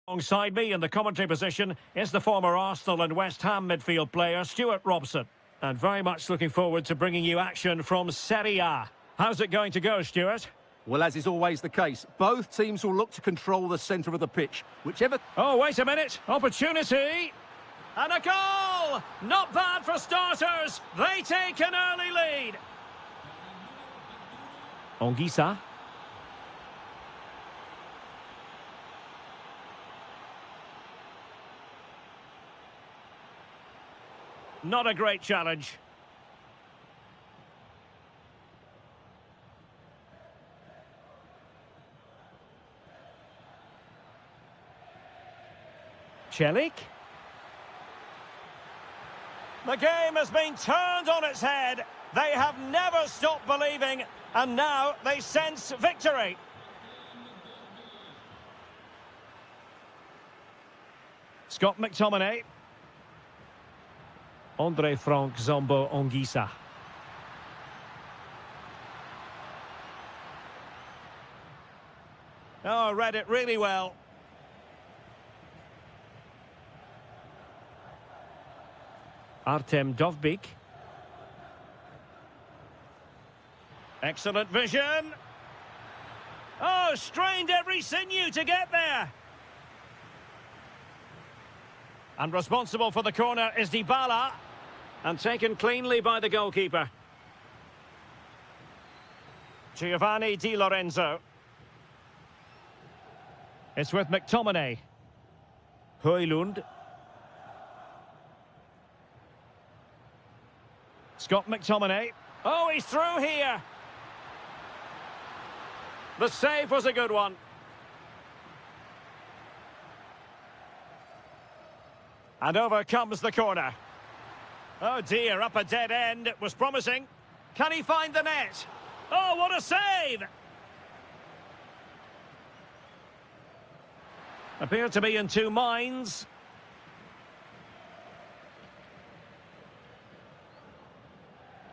Alongside me in the commentary position is the former Arsenal and West Ham midfield player, Stuart Robson. And very much looking forward to bringing you action from Serie A. How's it going to go, Stuart? Well, as is always the case, both teams will look to control the centre of the pitch. Whichever... Oh, wait a minute. Opportunity. And a goal! Not bad for starters. They take an early lead. Anguissa. Not a great challenge. Celik. The game has been turned on its head. They have never stopped believing, and now they sense victory. Scott McTominay. Andre Frank Zombo Anguissa. Oh, read it really well. Artem Dovbyk. Excellent vision. Oh, strained every sinew to get there. And responsible for the corner is Dybala. And taken cleanly by the goalkeeper. Giovanni Di Lorenzo. It's with McTominay. Højlund. Scott McTominay. Oh, he's through here. The save was a good one. And over comes the corner. Oh dear, up a dead end. It was promising. Can he find the net? Oh, what a save! Appear to be in two minds.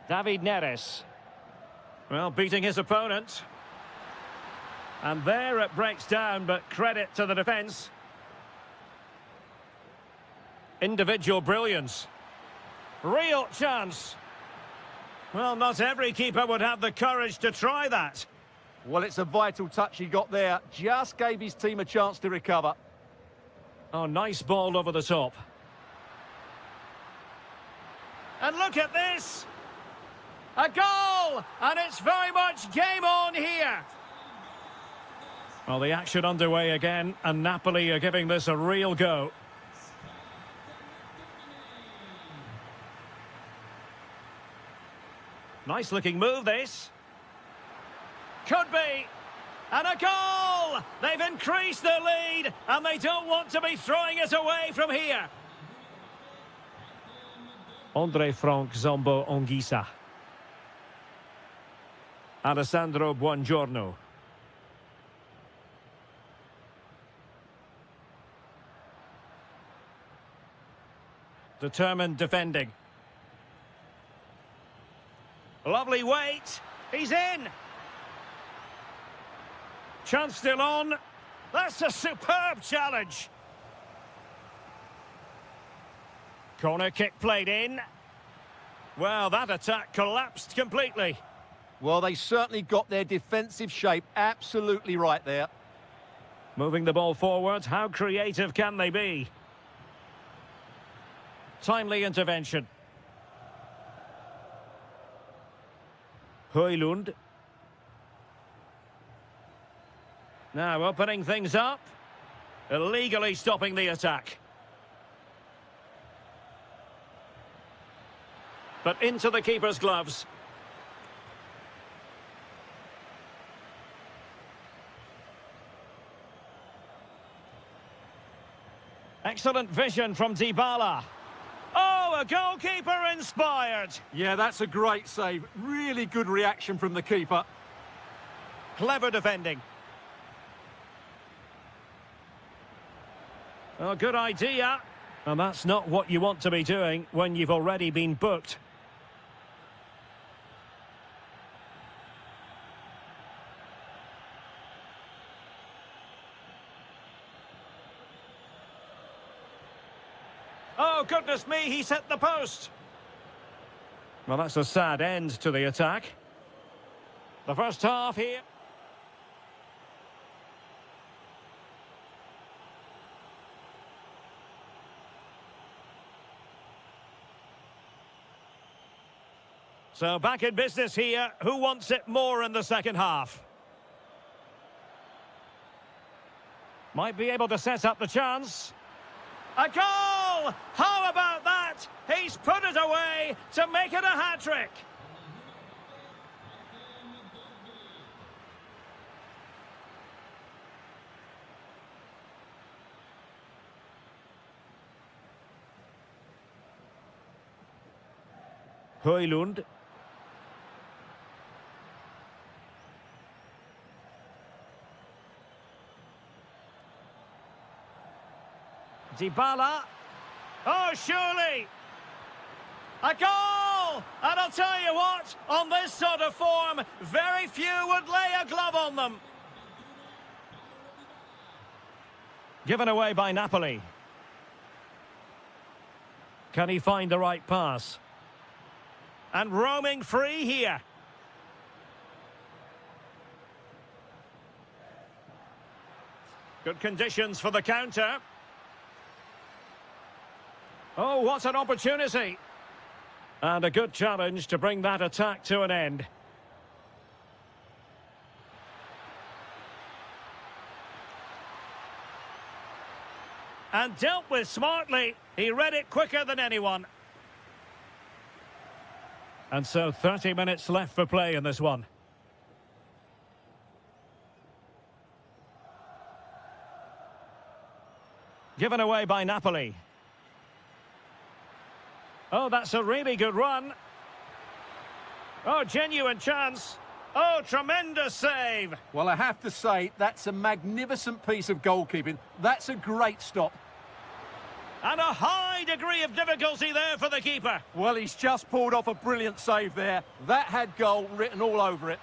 David Neres. Well, beating his opponent. And there it breaks down, but credit to the defence. Individual brilliance. Real chance. Well, not every keeper would have the courage to try that. Well, it's a vital touch he got there. Just gave his team a chance to recover. Oh, nice ball over the top. And look at this. A goal! And it's very much game on here. Well, the action underway again, and Napoli are giving this a real go. Nice looking move, this. Could be. And a goal! They've increased their lead, and they don't want to be throwing it away from here. Andre Frank Zombo Anguissa. Alessandro Buongiorno. Determined defending. Lovely weight. He's in. Chance still on. That's a superb challenge. Corner kick played in. Well, that attack collapsed completely. Well, they certainly got their defensive shape absolutely right there. Moving the ball forward, how creative can they be? Timely intervention. Højlund. Now opening things up. Illegally stopping the attack. But into the keeper's gloves. Excellent vision from Dybala. Oh, a goalkeeper inspired. Yeah, that's a great save. Really good reaction from the keeper. Clever defending. Oh, good idea. And that's not what you want to be doing when you've already been booked. Oh, goodness me, he's hit the post. Well, that's a sad end to the attack. The first half here. So back in business here. Who wants it more in the second half? Might be able to set up the chance. A goal! How about that? He's put it away to make it a hat-trick. Højlund. Dybala. Oh, surely! A goal! And I'll tell you what, on this sort of form, very few would lay a glove on them. Given away by Napoli. Can he find the right pass? And roaming free here. Good conditions for the counter. Oh, what an opportunity. And a good challenge to bring that attack to an end. And dealt with smartly. He read it quicker than anyone. And so 30 minutes left for play in this one. Given away by Napoli. Oh, that's a really good run. Oh, genuine chance. Oh, tremendous save. Well, I have to say, that's a magnificent piece of goalkeeping. That's a great stop. And a high degree of difficulty there for the keeper. Well, he's just pulled off a brilliant save there. That had goal written all over it.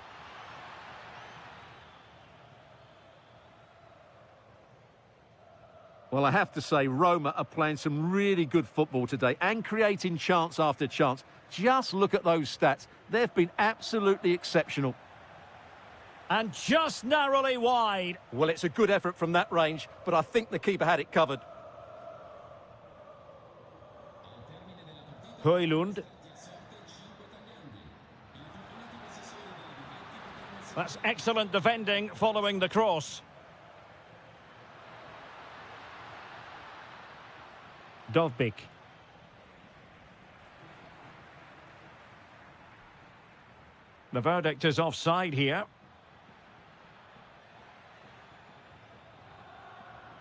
Well, I have to say, Roma are playing some really good football today and creating chance after chance. Just look at those stats. They've been absolutely exceptional. And just narrowly wide. Well, it's a good effort from that range, but I think the keeper had it covered. Højlund. That's excellent defending following the cross. Dovbik. The verdict is offside here.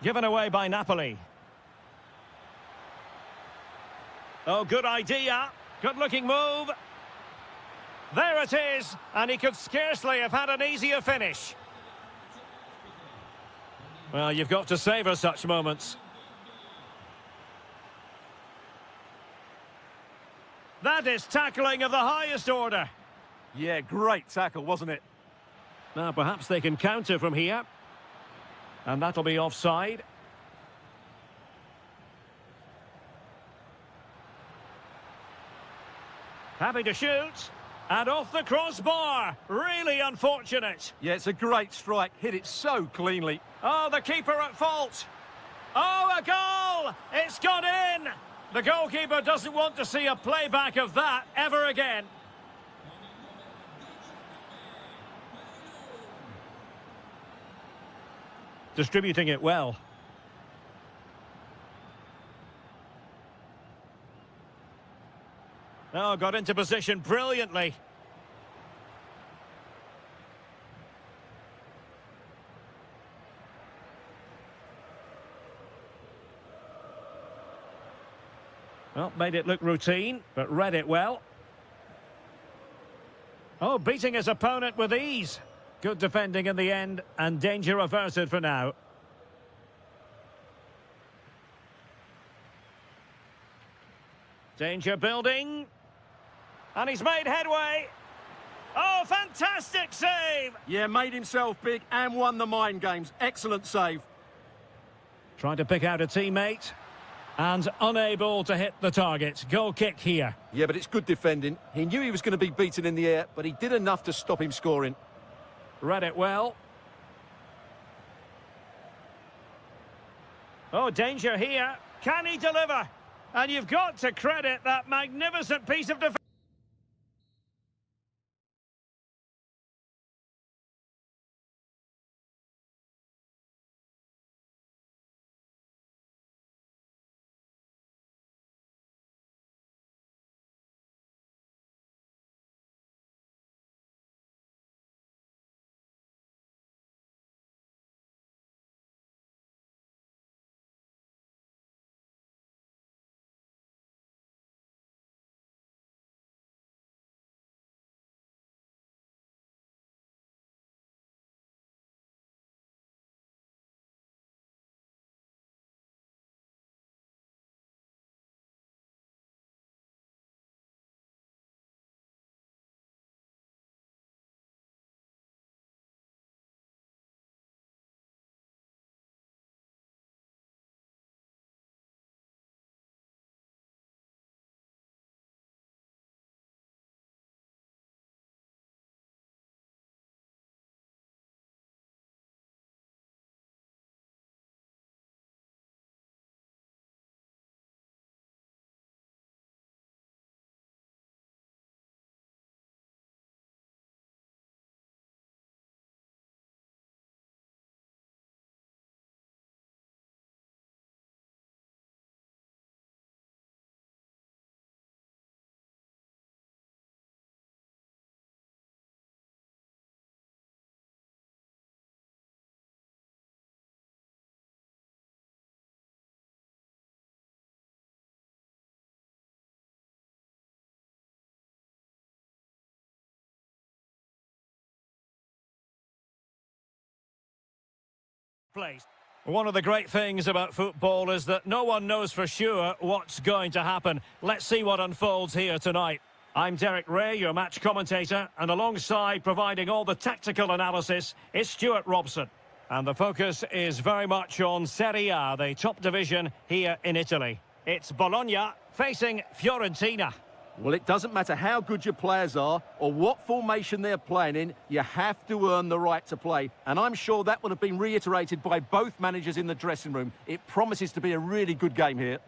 Given away by Napoli. Oh, good idea. Good-looking move. There it is, and he could scarcely have had an easier finish. Well, you've got to savour such moments. That is tackling of the highest order. Yeah, great tackle, wasn't it? Now, perhaps they can counter from here. And that'll be offside. Happy to shoot. And off the crossbar. Really unfortunate. Yeah, it's a great strike. Hit it so cleanly. Oh, the keeper at fault. Oh, a goal! It's gone in! The goalkeeper doesn't want to see a playback of that ever again. Distributing it well. Oh, got into position brilliantly. Well, made it look routine, but read it well. Oh, beating his opponent with ease. Good defending in the end, and danger averted for now. Danger building. And he's made headway. Oh, fantastic save! Yeah, made himself big and won the mind games. Excellent save. Trying to pick out a teammate. And unable to hit the target. Goal kick here. Yeah, but it's good defending. He knew he was going to be beaten in the air, but he did enough to stop him scoring. Read it well. Oh, danger here. Can he deliver? And you've got to credit that magnificent piece of defence. Place. One of the great things about football is that no one knows for sure what's going to happen. Let's see what unfolds here tonight. I'm Derek Ray, your match commentator, and alongside providing all the tactical analysis is Stuart Robson. And the focus is very much on Serie A, the top division here in Italy. It's Bologna facing Fiorentina. Well, it doesn't matter how good your players are or what formation they're playing in, you have to earn the right to play. And I'm sure that would have been reiterated by both managers in the dressing room. It promises to be a really good game here.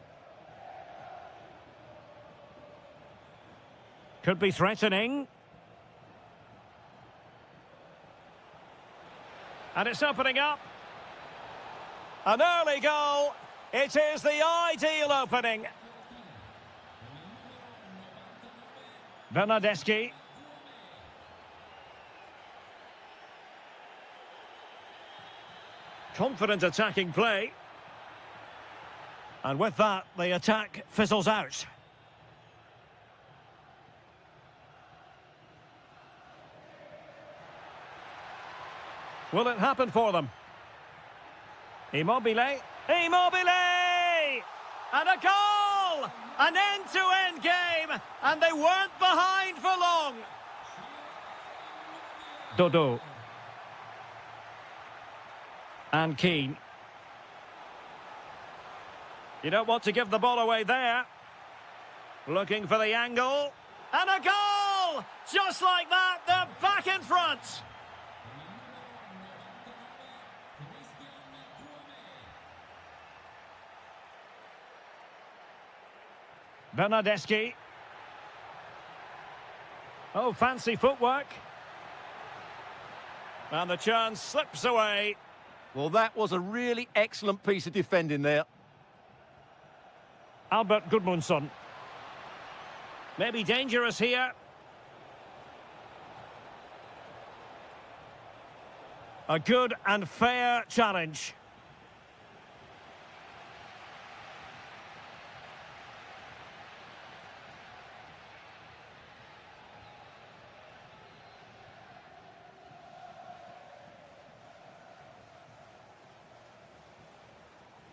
Could be threatening. And it's opening up. An early goal. It is the ideal opening. Bernardeschi. Confident attacking play. And with that, the attack fizzles out. Will it happen for them? Immobile. Immobile! And a goal! An end-to-end game, and they weren't behind for long. Dodo. And Keane. You don't want to give the ball away there. Looking for the angle. And a goal! Just like that, they're back in front. Bernardeschi. Oh, fancy footwork. And the chance slips away. Well, that was a really excellent piece of defending there. Albert Gudmundsson. Maybe dangerous here. A good and fair challenge.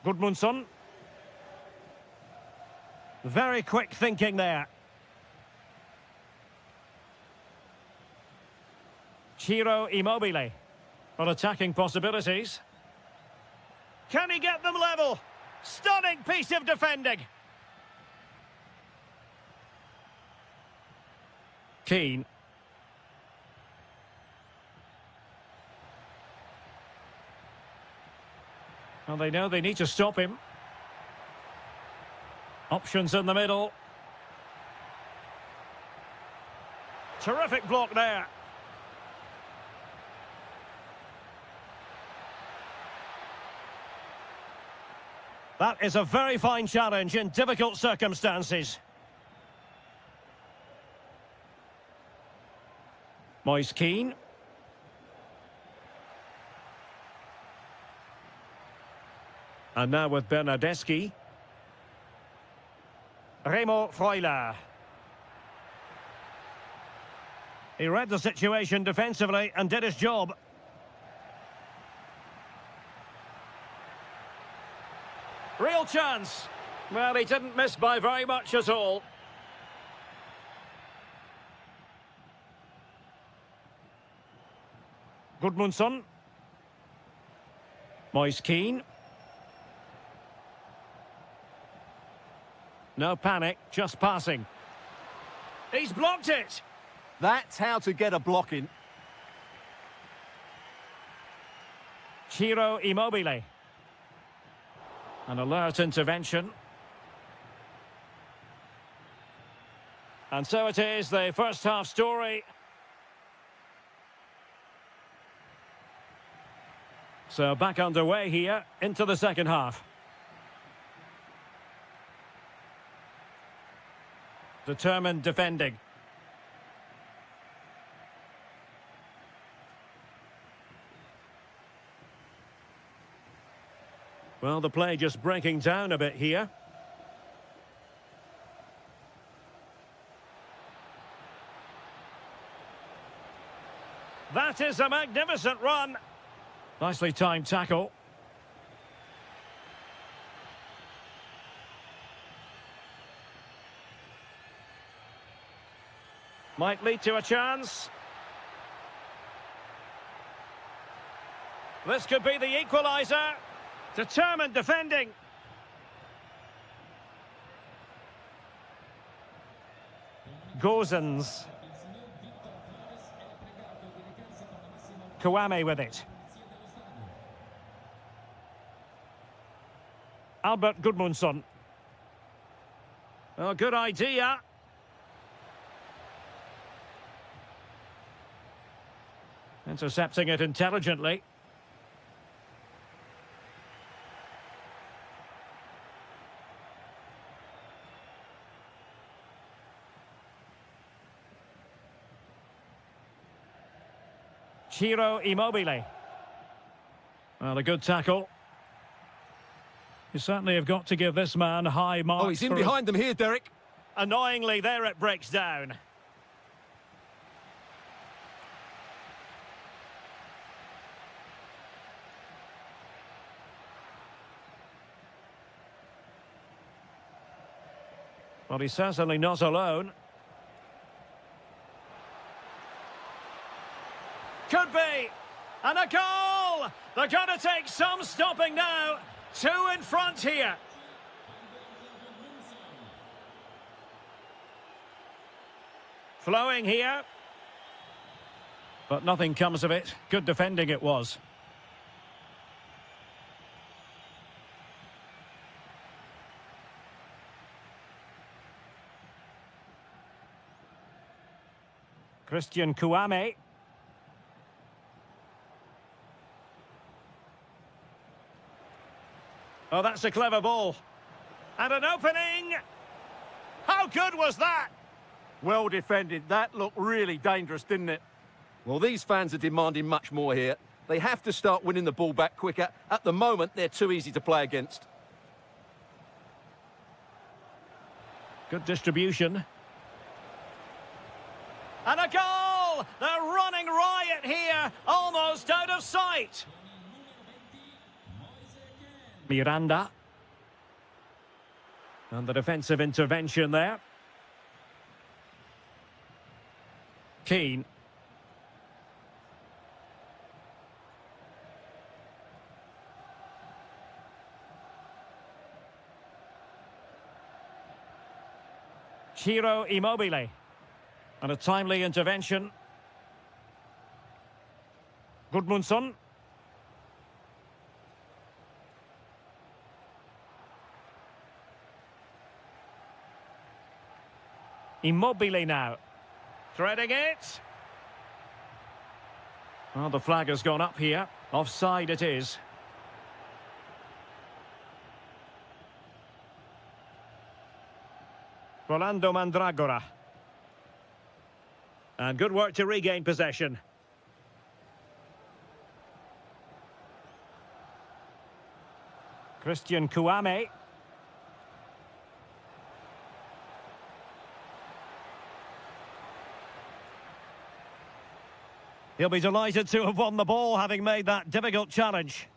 Gudmundsson. Very quick thinking there. Ciro Immobile. On attacking possibilities. Can he get them level? Stunning piece of defending. Keane. Well, they know they need to stop him. Options in the middle. Terrific block there. That is a very fine challenge in difficult circumstances. Moise Keane. And now with Bernardeschi. Remo Freuler. He read the situation defensively and did his job. Real chance. Well, he didn't miss by very much at all. Gudmundsson. Moise Keane. No panic, just passing. He's blocked it. That's how to get a block in. Ciro Immobile. An alert intervention. And so it is, the first half story. So back underway here, into the second half. Determined defending. Well, the play just breaking down a bit here. That is a magnificent run. Nicely timed tackle. Might lead to a chance. This could be the equaliser. Determined defending. Gozens. Kouame with it. Albert Gudmundsson. Oh, good idea. Intercepting it intelligently. Ciro Immobile. Well, a good tackle. You certainly have got to give this man high marks. Oh, he's in behind them here, Derek. Annoyingly, there it breaks down. Well, he's certainly not alone. Could be. And a goal! They're going to take some stopping now. Two in front here. Flowing here. But nothing comes of it. Good defending it was. Christian Kouame. Oh, that's a clever ball. And an opening. How good was that? Well defended. That looked really dangerous, didn't it? Well, these fans are demanding much more here. They have to start winning the ball back quicker. At the moment, they're too easy to play against. Good distribution. And a goal! They're running riot here, almost out of sight. Miranda. And the defensive intervention there. Keane. Ciro Immobile. And a timely intervention. Gudmundsson. Immobile now. Threading it. Well, the flag has gone up here. Offside it is. Rolando Mandragora. And good work to regain possession. Christian Kouame. He'll be delighted to have won the ball, having made that difficult challenge.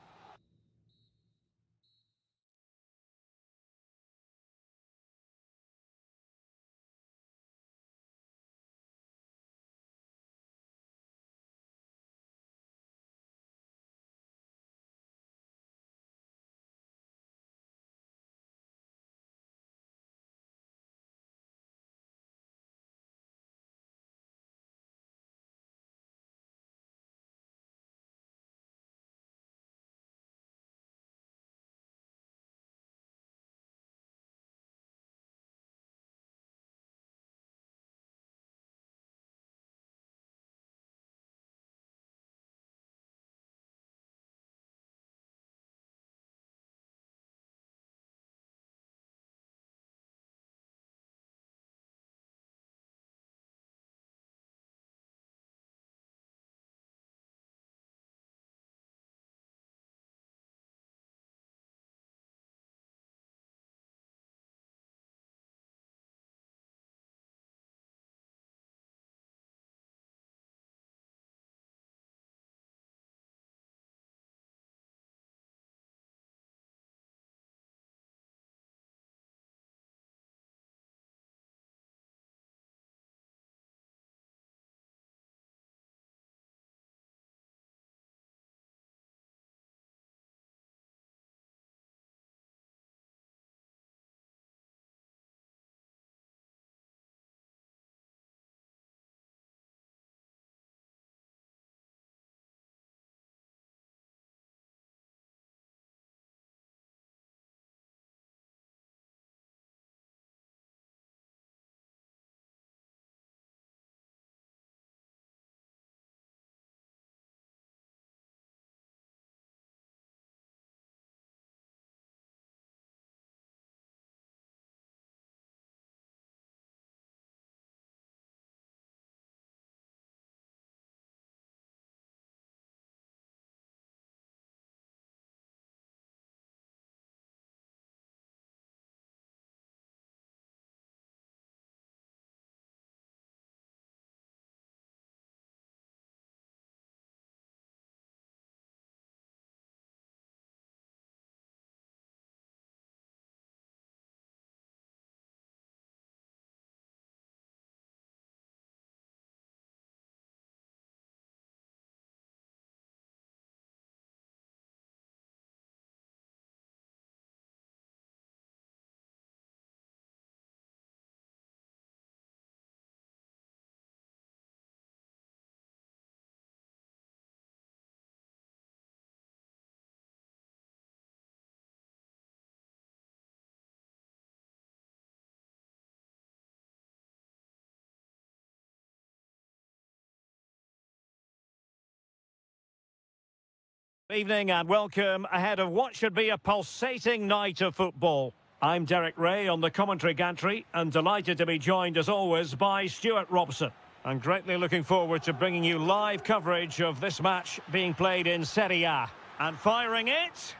Evening and welcome ahead of what should be a pulsating night of football. I'm Derek Ray on the commentary gantry and delighted to be joined as always by Stuart Robson. I'm greatly looking forward to bringing you live coverage of this match being played in Serie A. And firing it,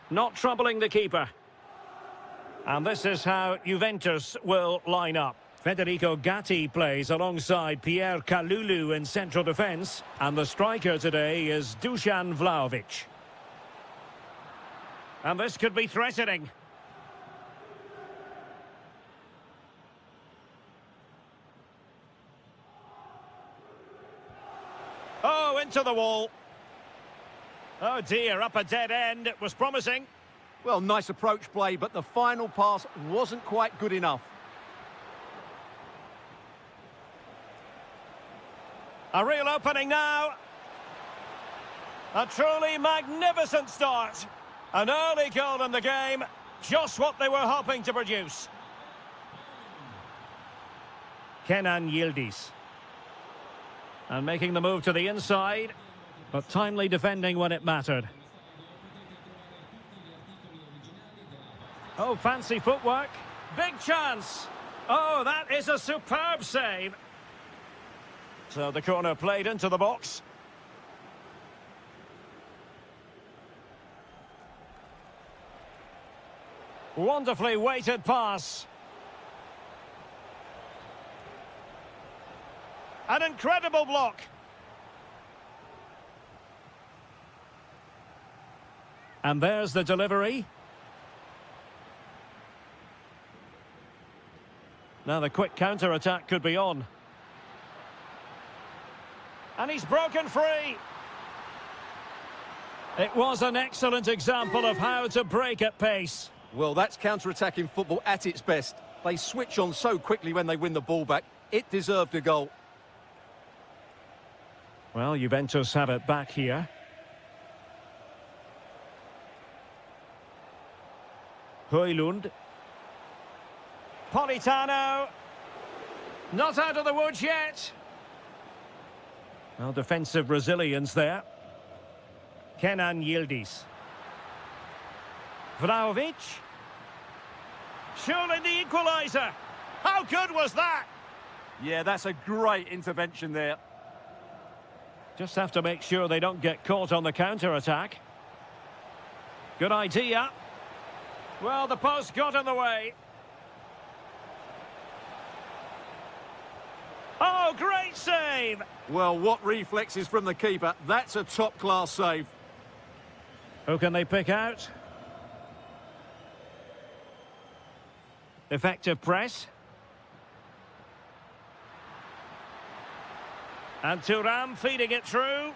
not troubling the keeper. And this is how Juventus will line up. Federico Gatti plays alongside Pierre Kalulu in central defence. And the striker today is Dusan Vlahovic. And this could be threatening. Oh, into the wall. Oh dear, up a dead end. It was promising. Well, nice approach play, but the final pass wasn't quite good enough. A real opening now. A truly magnificent start. An early goal in the game. Just what they were hoping to produce. Kenan Yildiz. And making the move to the inside. But timely defending when it mattered. Oh, fancy footwork. Big chance. Oh, that is a superb save. So the corner played into the box. Wonderfully weighted pass. An incredible block. And there's the delivery. Now the quick counter-attack could be on. And he's broken free. It was an excellent example of how to break at pace. Well, that's counter-attacking football at its best. They switch on so quickly when they win the ball back. It deserved a goal. Well, Juventus have it back here. Højlund. Politano. Not out of the woods yet. Well, defensive resilience there. Kenan Yildiz. Vlahovic. Surely the equaliser. How good was that? Yeah, that's a great intervention there. Just have to make sure they don't get caught on the counter-attack. Good idea. Well, the post got in the way. Oh, great save! Well, what reflexes from the keeper. That's a top-class save. Who can they pick out? Effective press. And Thuram feeding it through.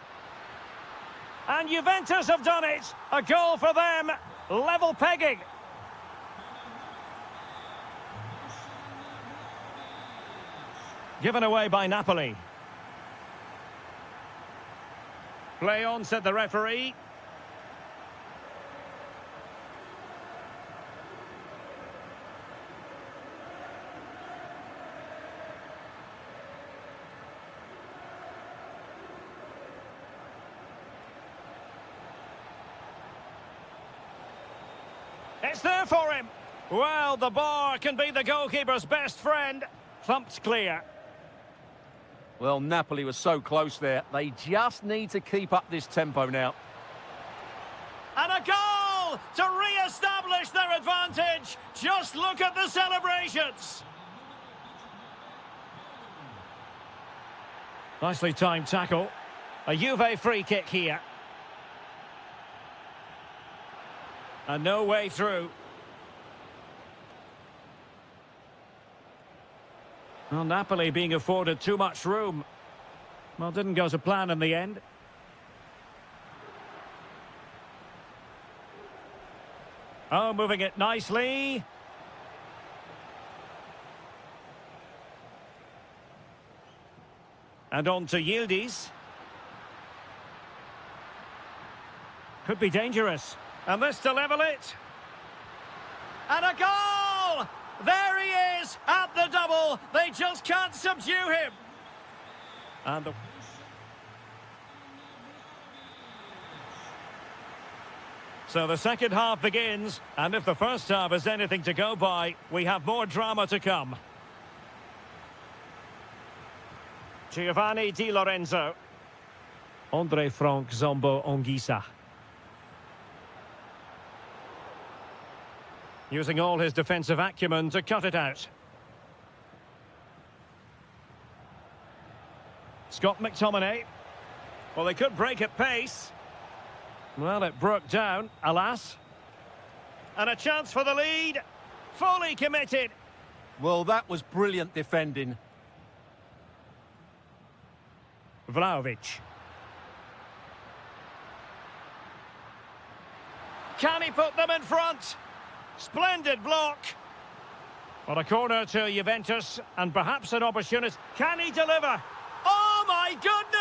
And Juventus have done it! A goal for them! Level pegging! Given away by Napoli. Play on, said the referee. It's there for him. Well, the bar can be the goalkeeper's best friend. Thumped clear. Well, Napoli was so close there. They just need to keep up this tempo now. And a goal to re-establish their advantage. Just look at the celebrations. Nicely timed tackle. A Juve free kick here. And no way through. Well, Napoli being afforded too much room. Well, didn't go to plan in the end. Oh, moving it nicely. And on to Yildiz. Could be dangerous. And this to level it. And a goal! There he is at the double. They just can't subdue him. And so the second half begins, and if the first half is anything to go by, we have more drama to come. Giovanni Di Lorenzo. Andre Frank Zombo Ongisa. Using all his defensive acumen to cut it out. Scott McTominay. Well, they could break at pace. Well, it broke down, alas. And a chance for the lead. Fully committed. Well, that was brilliant defending. Vlahovic. Can he put them in front? Splendid block. Well, a corner to Juventus, and perhaps an opportunity. Can he deliver? Oh, my goodness!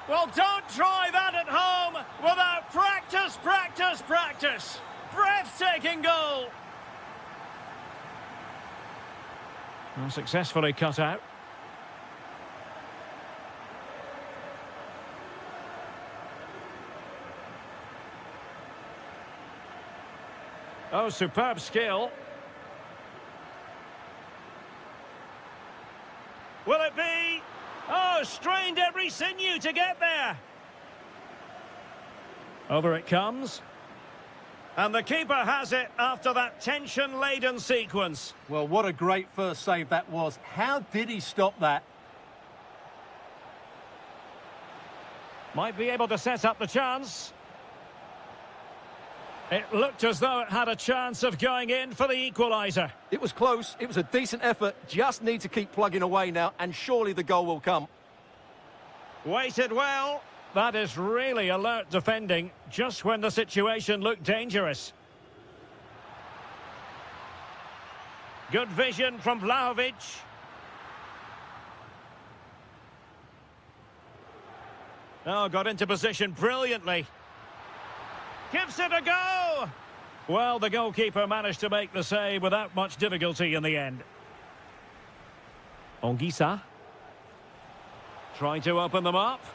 Well, don't try that at home without practice, practice, practice. Breathtaking goal. Well, successfully cut out. Oh, superb skill. Will it be? Oh, strained every sinew to get there. Over it comes. And the keeper has it after that tension-laden sequence. Well, what a great first save that was. How did he stop that? Might be able to set up the chance. It looked as though it had a chance of going in for the equaliser. It was close. It was a decent effort. Just need to keep plugging away now, and surely the goal will come. Waited well. That is really alert defending, just when the situation looked dangerous. Good vision from Vlahovic. Oh, got into position brilliantly. Gives it a go! Well, the goalkeeper managed to make the save without much difficulty in the end. Onguissa. Trying to open them up.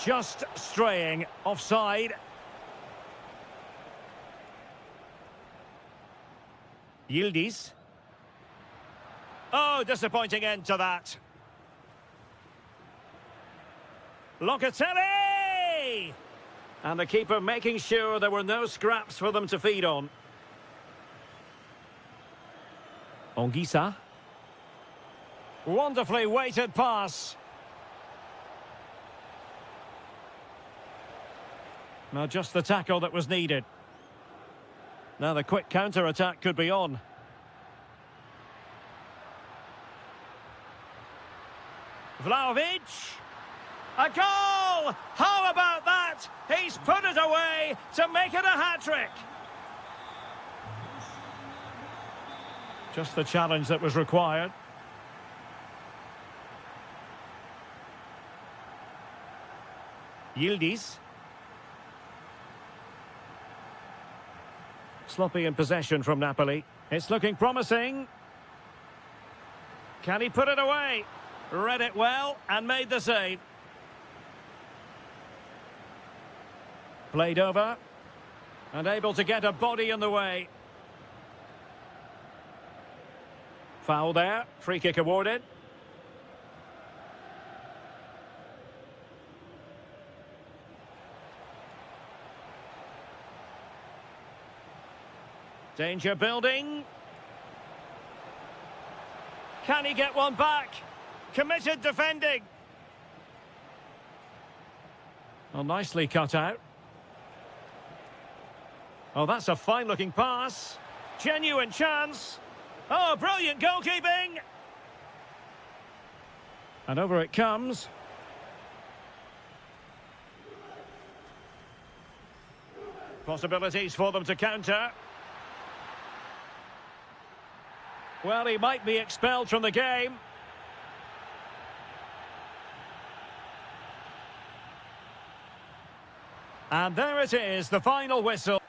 Just straying offside. Yildiz. Oh, disappointing end to that. Locatelli! And the keeper making sure there were no scraps for them to feed on. Onguissa. Wonderfully weighted pass. Now just the tackle that was needed. Now the quick counter-attack could be on. Vlahovic. A goal! How about that? He's put it away to make it a hat-trick. Just the challenge that was required. Yildiz. Sloppy in possession from Napoli. It's looking promising. Can he put it away? Read it well and made the save. Played over. And able to get a body in the way. Foul there. Free kick awarded. Danger building. Can he get one back? Committed defending. Well, nicely cut out. Oh, that's a fine-looking pass. Genuine chance. Oh, brilliant goalkeeping. And over it comes. Possibilities for them to counter. Well, he might be expelled from the game. And there it is, the final whistle.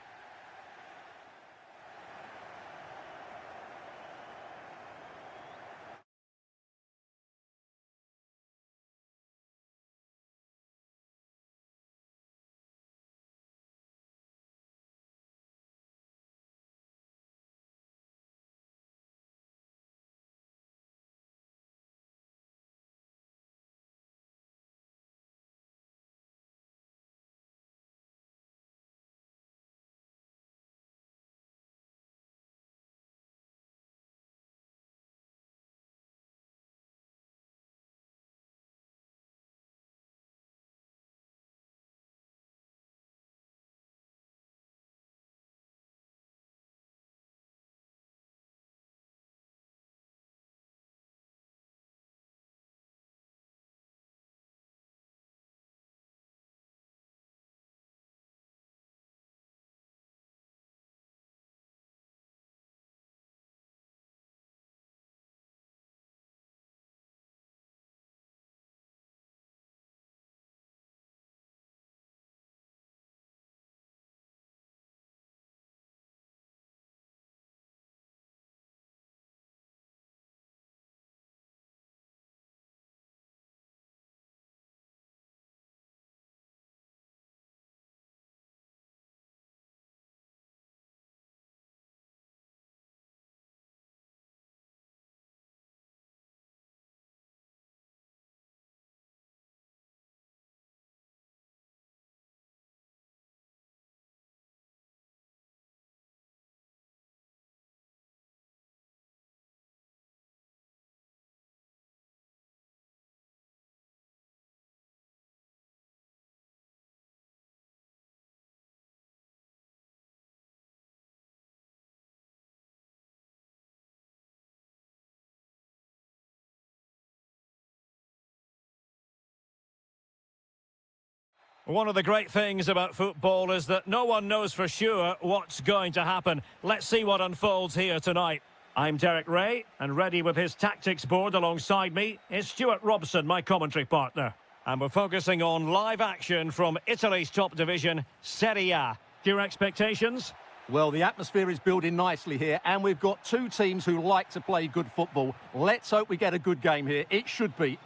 One of the great things about football is that no one knows for sure what's going to happen. Let's see what unfolds here tonight. I'm Derek Ray, and ready with his tactics board alongside me is Stuart Robson, my commentary partner. And we're focusing on live action from Italy's top division, Serie A. Your expectations? Well, the atmosphere is building nicely here, and we've got two teams who like to play good football. Let's hope we get a good game here. It should be.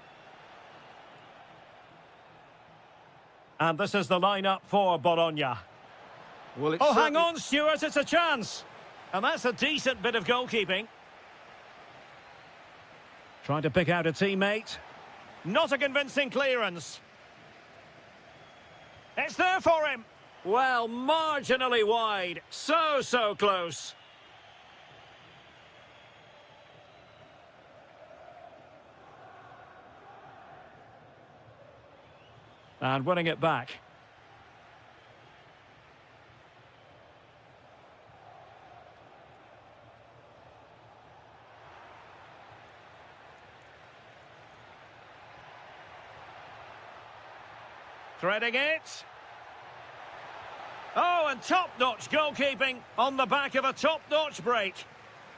And this is the lineup for Bologna. Well, Oh, hang on, Stuart, it's a chance. And that's a decent bit of goalkeeping. Trying to pick out a teammate. Not a convincing clearance. It's there for him. Well, marginally wide. So close. And winning it back. Threading it. Oh, and top-notch goalkeeping on the back of a top-notch break.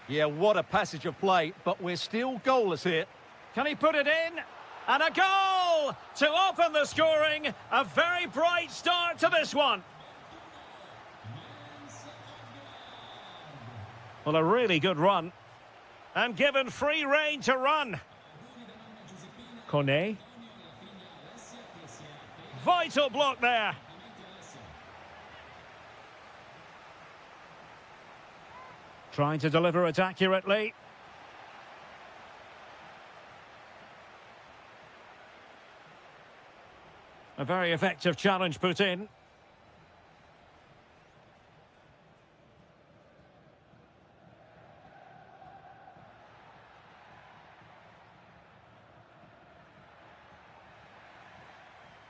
Yeah, what a passage of play, but we're still goalless here. Can he put it in? And a goal to open the scoring. A very bright start to this one. Well, a really good run. And given free rein to run. Kone. Vital block there. Trying to deliver it accurately. A very effective challenge put in.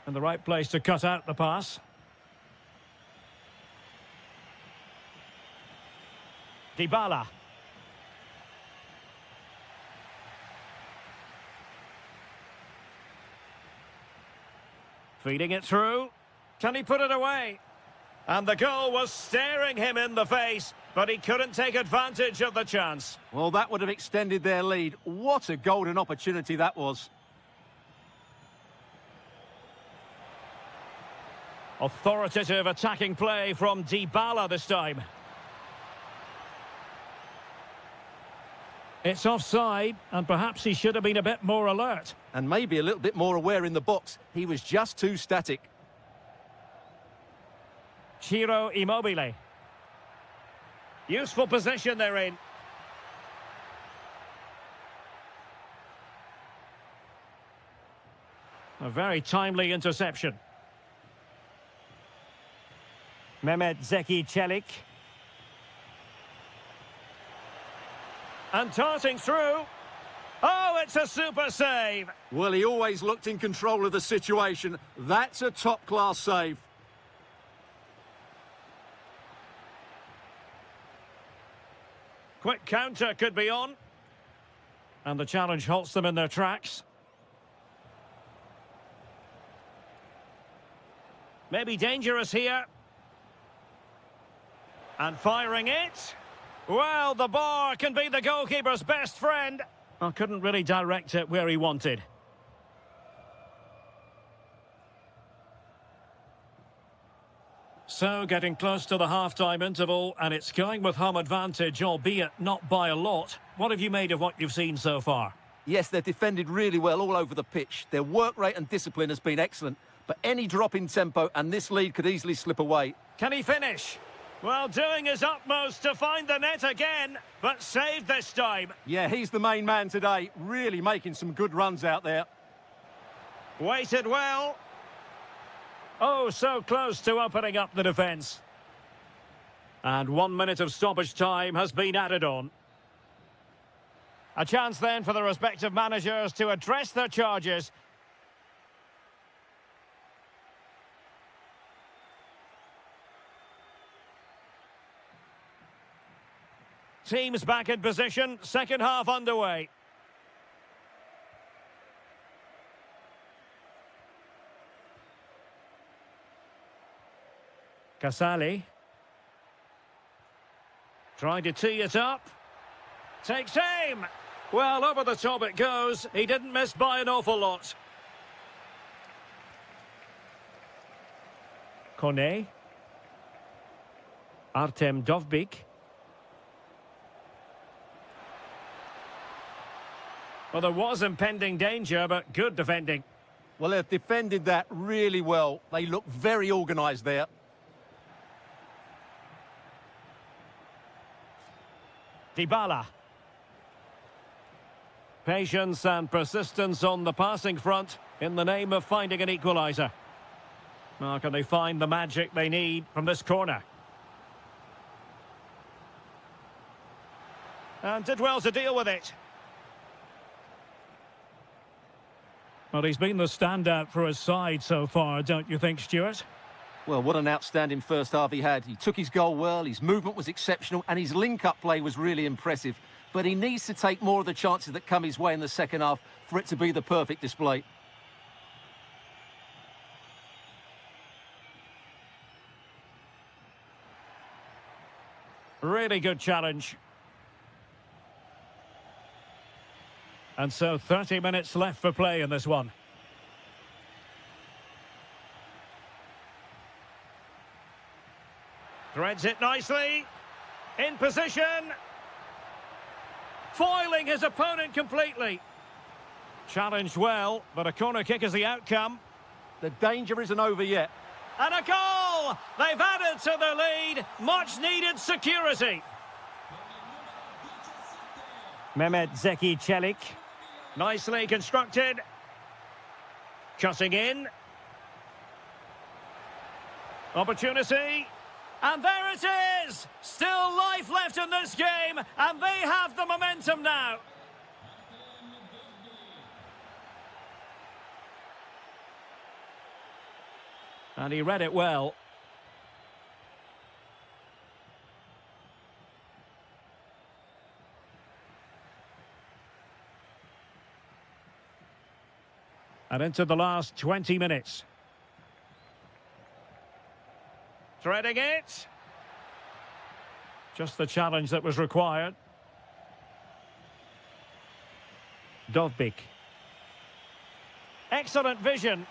And the right place to cut out the pass. Dybala. Feeding it through. Can he put it away? And the goal was staring him in the face, but he couldn't take advantage of the chance. Well, that would have extended their lead. What a golden opportunity that was. Authoritative attacking play from Dybala this time. It's offside, and perhaps he should have been a bit more alert. And maybe a little bit more aware in the box. He was just too static. Ciro Immobile. Useful position they're in. A very timely interception. Mehmet Zeki Çelik. And darting through. Oh, it's a super save. Well, he always looked in control of the situation. That's a top-class save. Quick counter could be on. And the challenge halts them in their tracks. Maybe dangerous here. And firing it. Well, the bar can be the goalkeeper's best friend. I couldn't really direct it where he wanted. So, getting close to the half-time interval, and it's going with home advantage, albeit not by a lot. What have you made of what you've seen so far? Yes, they've defended really well all over the pitch. Their work rate and discipline has been excellent. But any drop in tempo and this lead could easily slip away. Can he finish? Well, doing his utmost to find the net again, but saved this time. Yeah, he's the main man today, really making some good runs out there. Waited well. Oh, so close to opening up the defence. And 1 minute of stoppage time has been added on. A chance then for the respective managers to address their charges. Teams back in position, second half underway. Casali. Trying to tee it up. Takes aim. Well, over the top it goes. He didn't miss by an awful lot. Kone. Artem Dovbyk. Well, there was impending danger, but good defending. Well, they've defended that really well. They look very organised there. Dybala. Patience and persistence on the passing front in the name of finding an equaliser. Now, can they find the magic they need from this corner? And did well to deal with it. Well, he's been the standout for his side so far, don't you think, Stuart? Well, what an outstanding first half he had. He took his goal well, his movement was exceptional, and his link-up play was really impressive. But he needs to take more of the chances that come his way in the second half for it to be the perfect display. Really good challenge. And so 30 minutes left for play in this one. Threads it nicely. In position. Foiling his opponent completely. Challenged well, but a corner kick is the outcome. The danger isn't over yet. And a goal! They've added to their lead. Much needed security. Mehmet Zeki Çelik. Nicely constructed. Cutting in. Opportunity. And there it is! Still life left in this game, and they have the momentum now. And he read it well. And into the last 20 minutes. Threading it. Just the challenge that was required. Dovbyk. Excellent vision.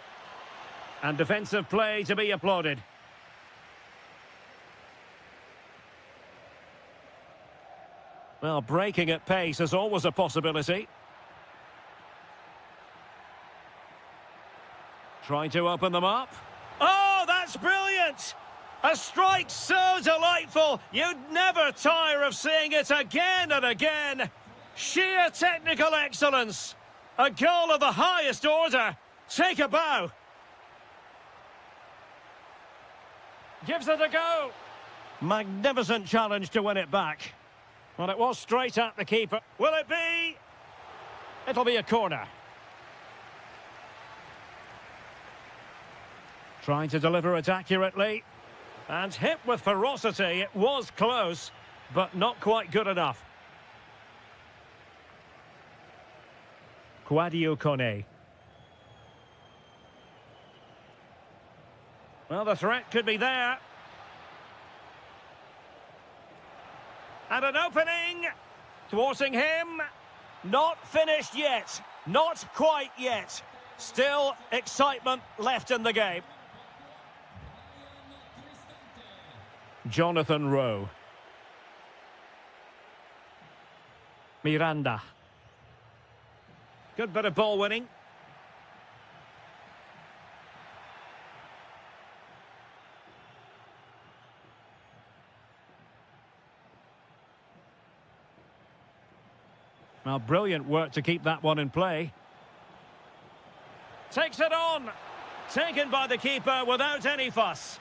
And defensive play to be applauded. Well, breaking at pace is always a possibility. Trying to open them up. Oh, that's brilliant! A strike so delightful, you'd never tire of seeing it again and again. Sheer technical excellence. A goal of the highest order. Take a bow. Gives it a go. Magnificent challenge to win it back. Well, it was straight at the keeper. Will it be? It'll be a corner. Trying to deliver it accurately. And hit with ferocity. It was close, but not quite good enough. Quadio Kone. Well, the threat could be there. And an opening. Thwarting him. Not finished yet. Not quite yet. Still excitement left in the game. Jonathan Rowe. Miranda. Good bit of ball winning. Well, brilliant work to keep that one in play. Takes it on. Taken by the keeper without any fuss.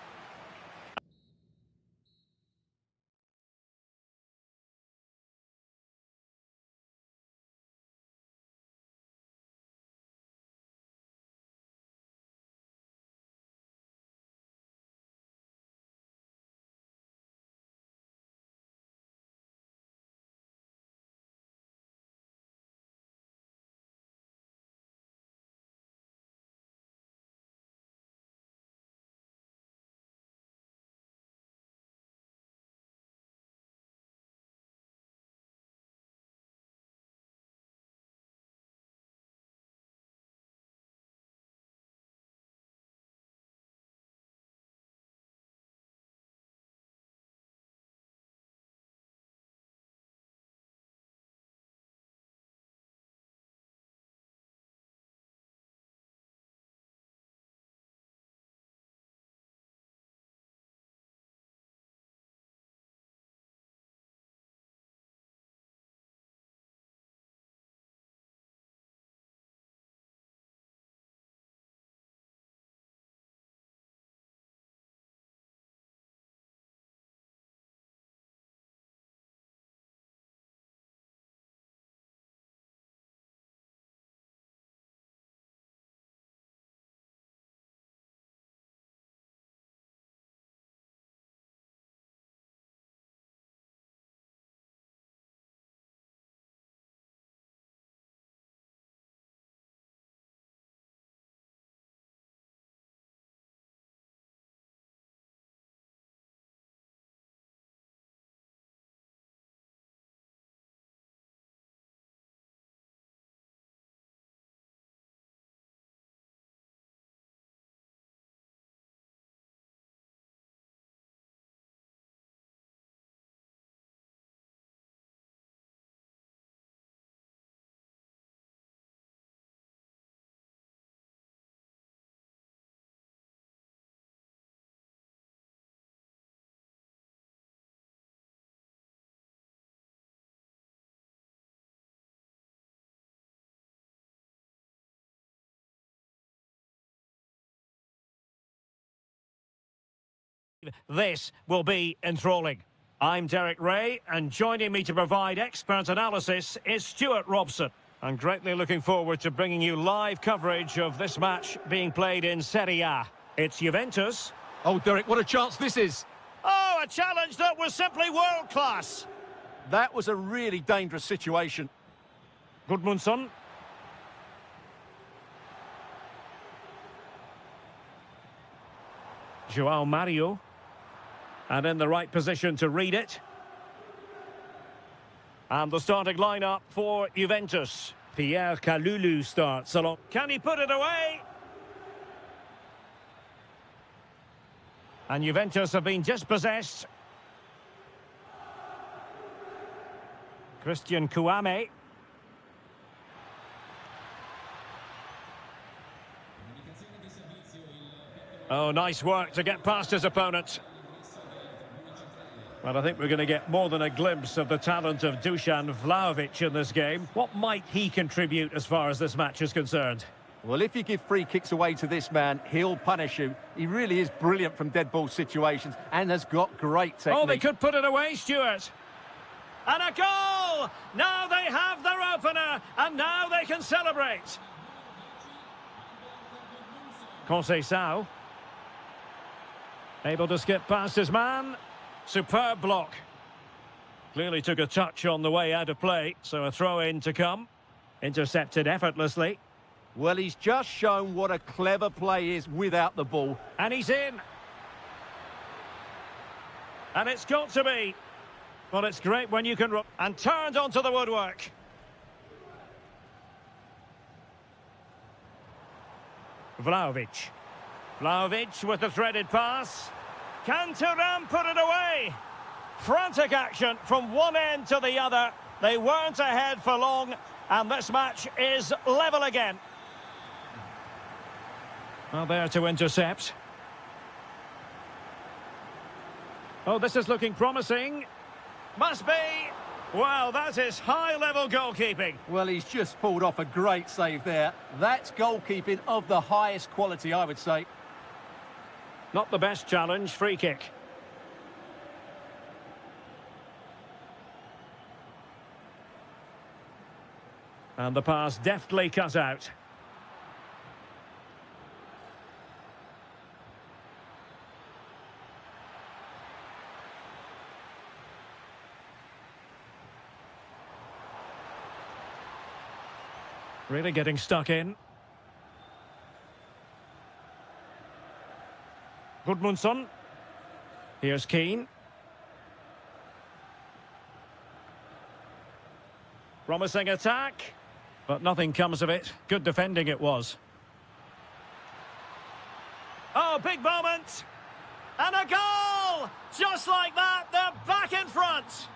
This will be enthralling. I'm Derek Ray, and joining me to provide expert analysis is Stuart Robson. I'm greatly looking forward to bringing you live coverage of this match being played in Serie A. It's Juventus. Oh, Derek, what a chance this is. Oh, a challenge that was simply world-class. That was a really dangerous situation. Gudmundsson. Joao Mario. And in the right position to read it. And the starting lineup for Juventus. Pierre Kalulu starts along. Can he put it away? And Juventus have been dispossessed. Christian Kouame. Oh, nice work to get past his opponent. Well, I think we're going to get more than a glimpse of the talent of Dusan Vlahovic in this game. What might he contribute as far as this match is concerned? Well, if you give free kicks away to this man, he'll punish you. He really is brilliant from dead ball situations and has got great technique. Oh, they could put it away, Stuart. And a goal! Now they have their opener, and now they can celebrate. Conceição. Able to skip past his man. Superb block. Clearly took a touch on the way out of play, so a throw-in to come. Intercepted effortlessly. Well, he's just shown what a clever play is without the ball. And he's in. And it's got to be. Well, it's great when you can... And turned onto the woodwork. Vlahovic. Vlahovic with the threaded pass. Can Thuram put it away? Frantic action from one end to the other. They weren't ahead for long, and this match is level again. Well, there to intercept. Oh, this is looking promising. Must be. Well, that is high-level goalkeeping. Well, he's just pulled off a great save there. That's goalkeeping of the highest quality, I would say. Not the best challenge, free kick. And the pass deftly cut out. Really getting stuck in. Gudmundsson. Here's Keane. Promising attack, but nothing comes of it. Good defending it was. Oh, big moment. And a goal! Just like that, they're back in front.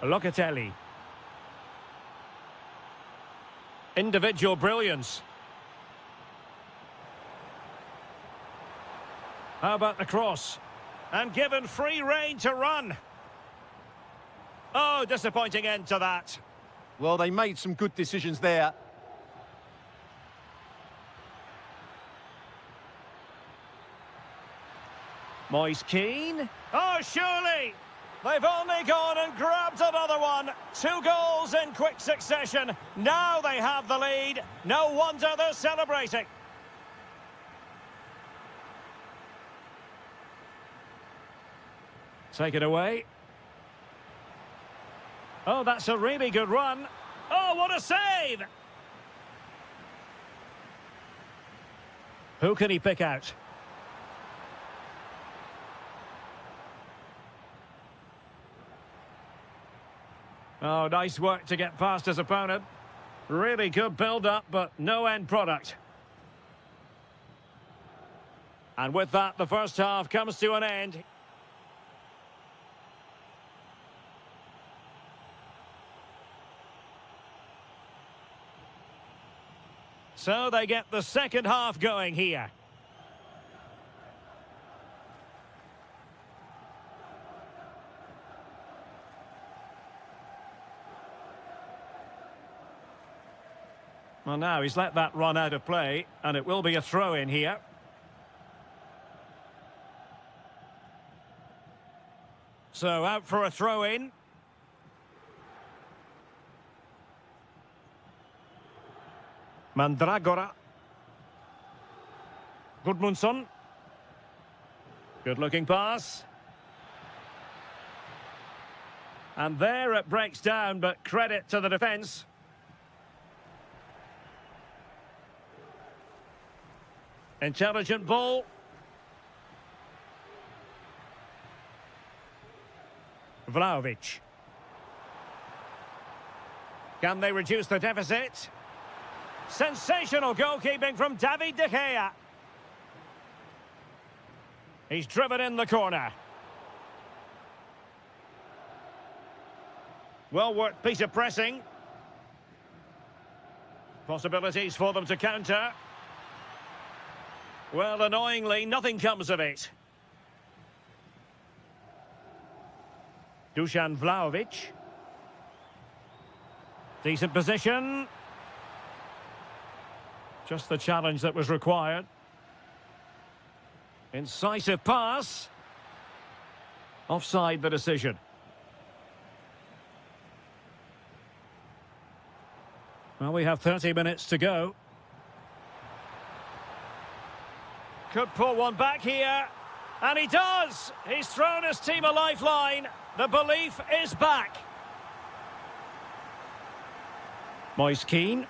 Locatelli. Individual brilliance. How about the cross? And given free rein to run. Oh, disappointing end to that. Well, they made some good decisions there. Moise Keane. Oh, surely. They've only gone and grabbed another one. 2 goals in quick succession. Now they have the lead. No wonder they're celebrating. Take it away. Oh, that's a really good run. Oh, what a save! Who can he pick out? Oh, nice work to get past his opponent. Really good build-up, but no end product. And with that, the first half comes to an end. So they get the second half going here. Well, now he's let that run out of play, and it will be a throw-in here. So out for a throw-in. Mandragora. Gudmundsson. Good-looking pass. And there it breaks down, but credit to the defence. Intelligent ball. Vlahovic. Can they reduce the deficit? Sensational goalkeeping from David De Gea. He's driven in the corner. Well worked piece of pressing. Possibilities for them to counter. Well, annoyingly, nothing comes of it. Dusan Vlahovic. Decent position. Just the challenge that was required. Incisive pass. Offside the decision. Well, we have 30 minutes to go. Could pull one back here. And he does! He's thrown his team a lifeline. The belief is back. Moise Keane.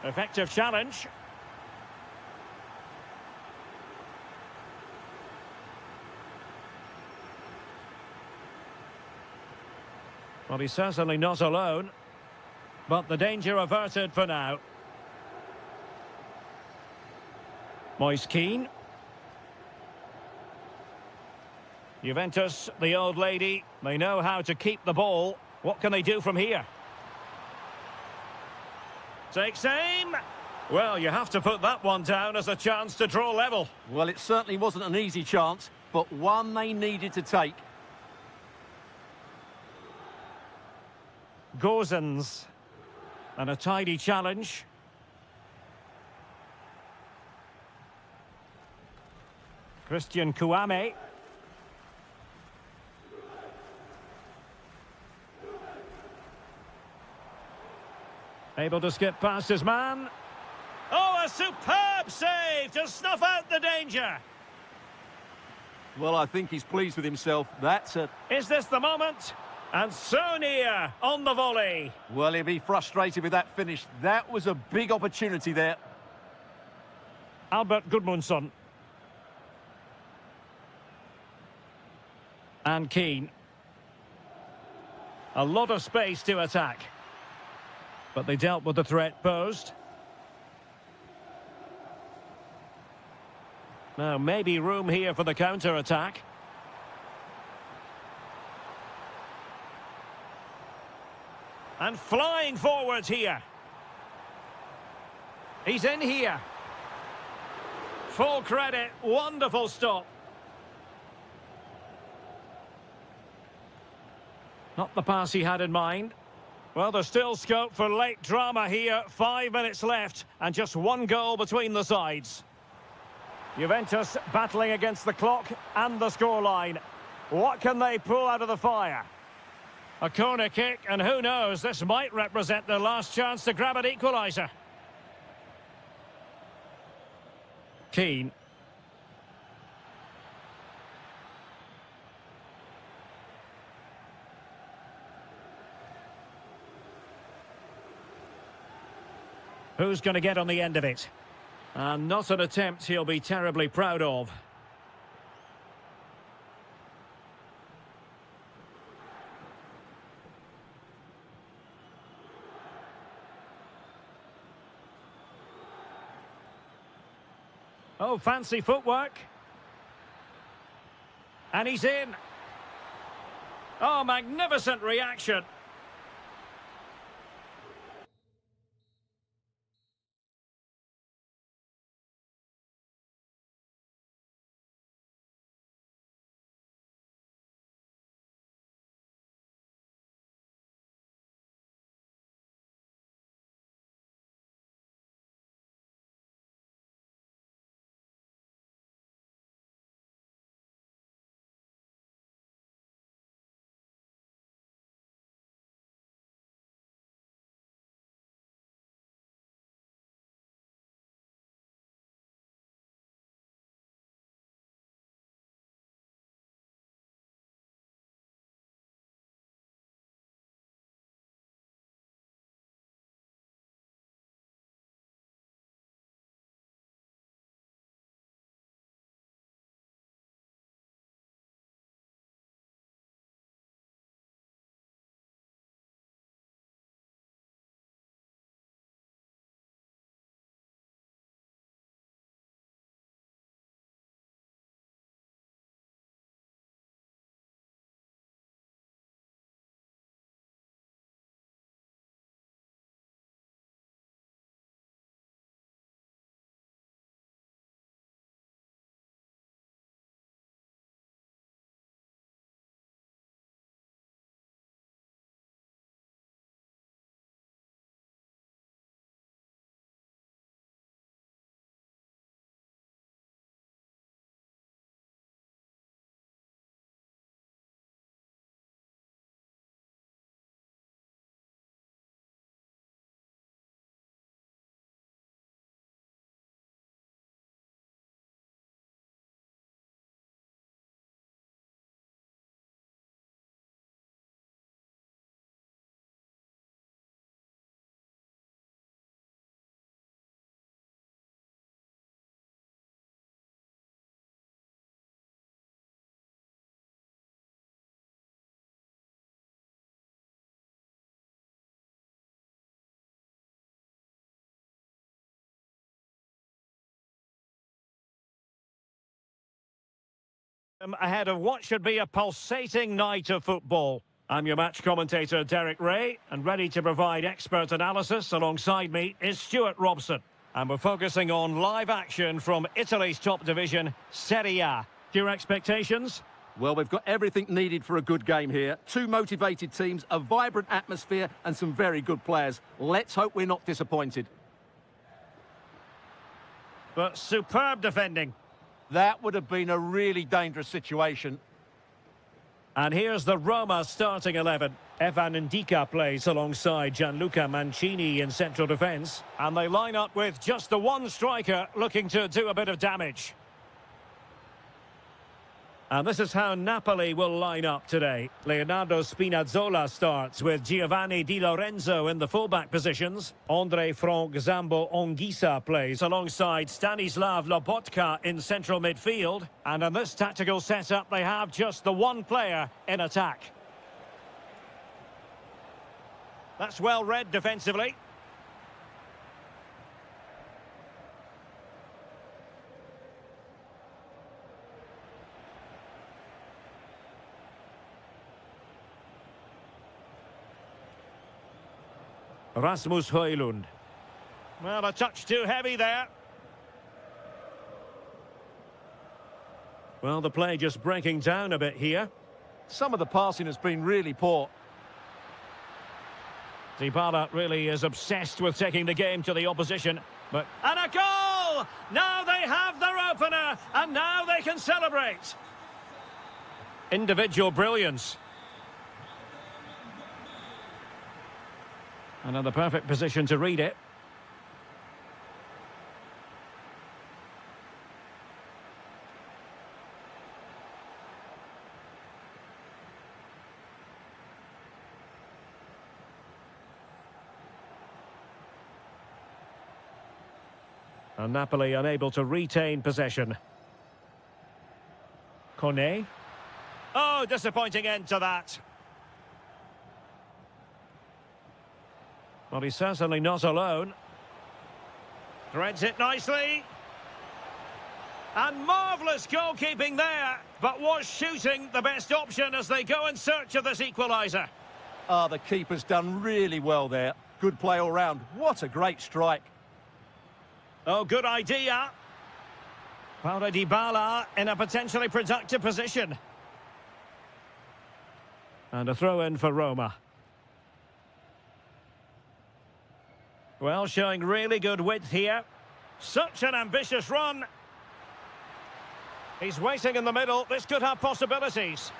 Effective challenge. Well, he's certainly not alone, but the danger averted for now. Moise Keane. Juventus, the old lady, they know how to keep the ball. What can they do from here? Takes aim. Well, you have to put that one down as a chance to draw level. Well, it certainly wasn't an easy chance, but one they needed to take. Gozens. And a tidy challenge. Christian Kouame. Able to skip past his man. Oh, a superb save to snuff out the danger. Well, I think he's pleased with himself. Is this the moment? And so near on the volley. Well, he'll be frustrated with that finish. That was a big opportunity there. Albert Gudmundsson. And Keane. A lot of space to attack. But they dealt with the threat posed. Now, maybe room here for the counter-attack. And flying forwards here. He's in here. Full credit, wonderful stop. Not the pass he had in mind. Well, there's still scope for late drama here. 5 minutes left and just one goal between the sides. Juventus battling against the clock and the scoreline. What can they pull out of the fire? A corner kick, and who knows, this might represent their last chance to grab an equaliser. Keane. Who's going to get on the end of it? And not an attempt he'll be terribly proud of. Oh, fancy footwork. And he's in. Oh, magnificent reaction. Ahead of what should be a pulsating night of football. I'm your match commentator, Derek Ray, and ready to provide expert analysis alongside me is Stuart Robson. And we're focusing on live action from Italy's top division, Serie A. Your expectations? Well, we've got everything needed for a good game here. Two motivated teams, a vibrant atmosphere, and some very good players. Let's hope we're not disappointed. But superb defending. That would have been a really dangerous situation. And here's the Roma starting 11. Evan Ndika plays alongside Gianluca Mancini in central defence. And they line up with just the one striker looking to do a bit of damage. And this is how Napoli will line up today. Leonardo Spinazzola starts with Giovanni Di Lorenzo in the fullback positions. Andre Frank Zambo Ongisa plays alongside Stanislav Lobotka in central midfield. And in this tactical setup, they have just the one player in attack. That's well read defensively. Rasmus Højlund. Well, a touch too heavy there. Well, the play just breaking down a bit here. Some of the passing has been really poor. Dybala really is obsessed with taking the game to the opposition. And a goal! Now they have their opener, and now they can celebrate. Individual brilliance. And in the perfect position to read it. And Napoli unable to retain possession. Kone. Oh, disappointing end to that. Well, he's certainly not alone. Threads it nicely. And marvellous goalkeeping there. But was shooting the best option as they go in search of this equaliser? The keeper's done really well there. Good play all round. What a great strike. Oh, good idea. Paulo Dybala in a potentially productive position. And a throw-in for Roma. Well, showing really good width here. Such an ambitious run. He's waiting in the middle. This could have possibilities.